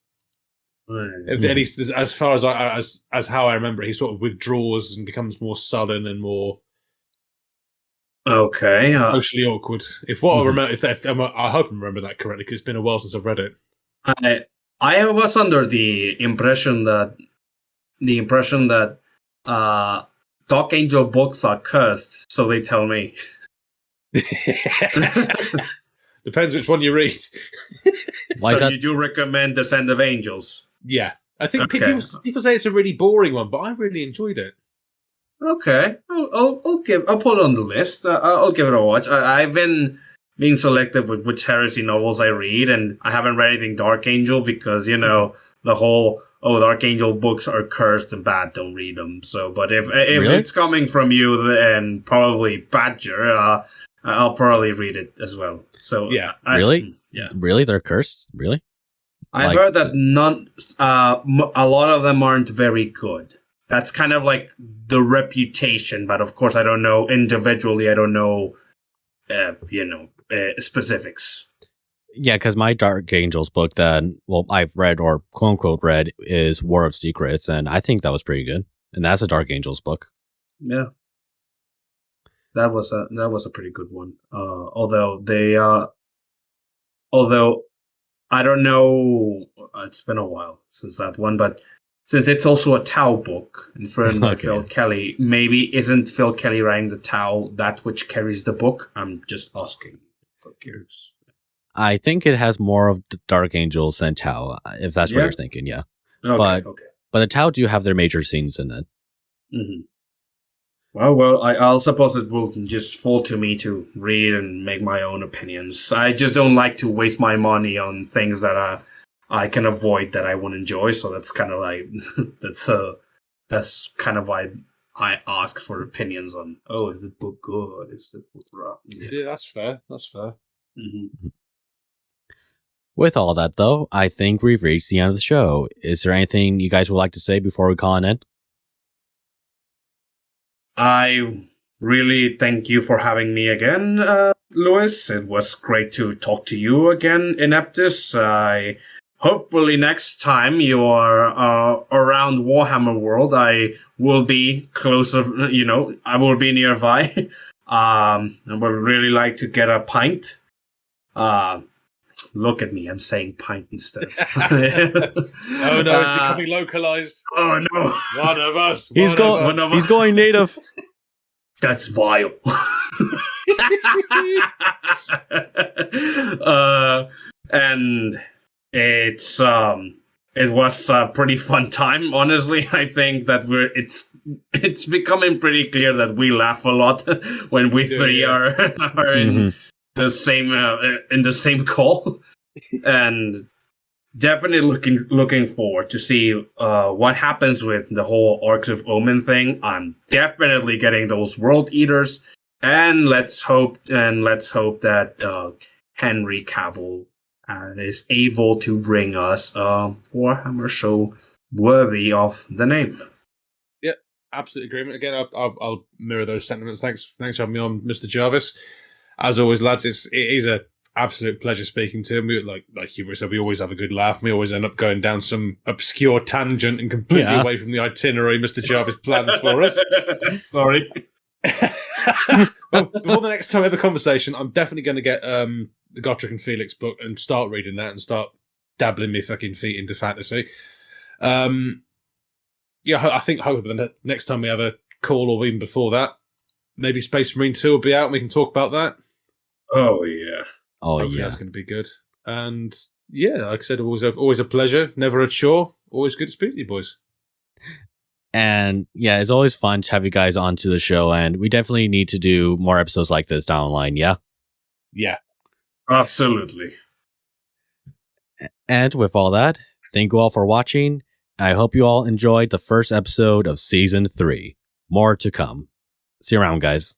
D: At least as far as as how I remember it, he sort of withdraws and becomes more sullen and more socially awkward. If what I remember, I hope I remember that correctly, because it's been a while since I've read it.
E: I was under the impression that Dark Angel books are cursed, so they tell me.
D: Depends which one you read.
E: So you do recommend Descent of Angels?
D: Yeah, I think people say it's a really boring one, but I really enjoyed it.
E: Okay, I'll put it on the list. I'll give it a watch. I've been being selective with which heresy novels I read, and I haven't read anything Dark Angel because the whole Dark Angel books are cursed and bad, don't read them. So, but if
A: Really?
E: it's coming from you and probably Badger, I'll probably read it as well. So
D: yeah,
A: really?
E: Yeah,
A: Really, they're cursed? Really?
E: I've heard that a lot of them aren't very good. That's kind of like the reputation, but of course I don't know individually. I don't know, specifics.
A: Yeah, because my Dark Angels book that I've read or quote unquote read is War of Secrets, and I think that was pretty good. And that's a Dark Angels book.
E: Yeah, that was a pretty good one. Although I don't know, it's been a while since that one, but since it's also a Tau book, and it's written by Phil Kelly, maybe isn't Phil Kelly writing the Tau that which carries the book? I'm just asking for curious.
A: I think it has more of Dark Angels than Tau, if that's what you're thinking, yeah.
E: Okay.
A: But the Tau do have their major scenes in it.
E: Mm-hmm. Well, I'll suppose it will just fall to me to read and make my own opinions. I just don't like to waste my money on things that I can avoid that I won't enjoy. So that's kind of like that's kind of why I ask for opinions on. Oh, is the book good? Is the book rough?
D: Yeah, that's fair. That's fair.
E: Mm-hmm.
A: With all that, though, I think we've reached the end of the show. Is there anything you guys would like to say before we call an end?
E: I really thank you for having me again, Louis. It was great to talk to you again, Ineptus. Hopefully next time you are around Warhammer World, I will be closer, I will be nearby. I would really like to get a pint. Look at me, I'm saying pint instead.
D: Oh no, it's becoming localized.
E: Oh no.
D: One of us.
A: He's going native.
E: That's vile. And it was a pretty fun time. Honestly, I think that it's becoming pretty clear that we laugh a lot when we three are in the same in the same call, and definitely looking forward to see what happens with the whole Arcs of Omen thing. I'm definitely getting those World Eaters, and let's hope that Henry Cavill is able to bring us a Warhammer show worthy of the name.
D: Yeah, absolute agreement. Again, I'll mirror those sentiments. Thanks for having me on, Mr. Jarvis. As always, lads, it is a absolute pleasure speaking to him. Like Hubrecht said, we always have a good laugh. We always end up going down some obscure tangent and completely away from the itinerary Mr. Jarvis plans for us.
E: Sorry.
D: Well, before the next time we have a conversation, I'm definitely going to get the Gotrek and Felix book and start reading that and start dabbling my fucking feet into fantasy. I think hopefully the next time we have a call, or even before that, maybe Space Marine 2 will be out and we can talk about that.
E: Oh yeah.
D: Hopefully that's going to be good. And yeah, like I said, always a pleasure, never a chore. Always good to speak to you boys.
A: And yeah, it's always fun to have you guys onto the show, and we definitely need to do more episodes like this down the line, yeah?
D: Yeah.
E: Absolutely.
A: And with all that, thank you all for watching. I hope you all enjoyed the first episode of Season 3. More to come. See you around, guys.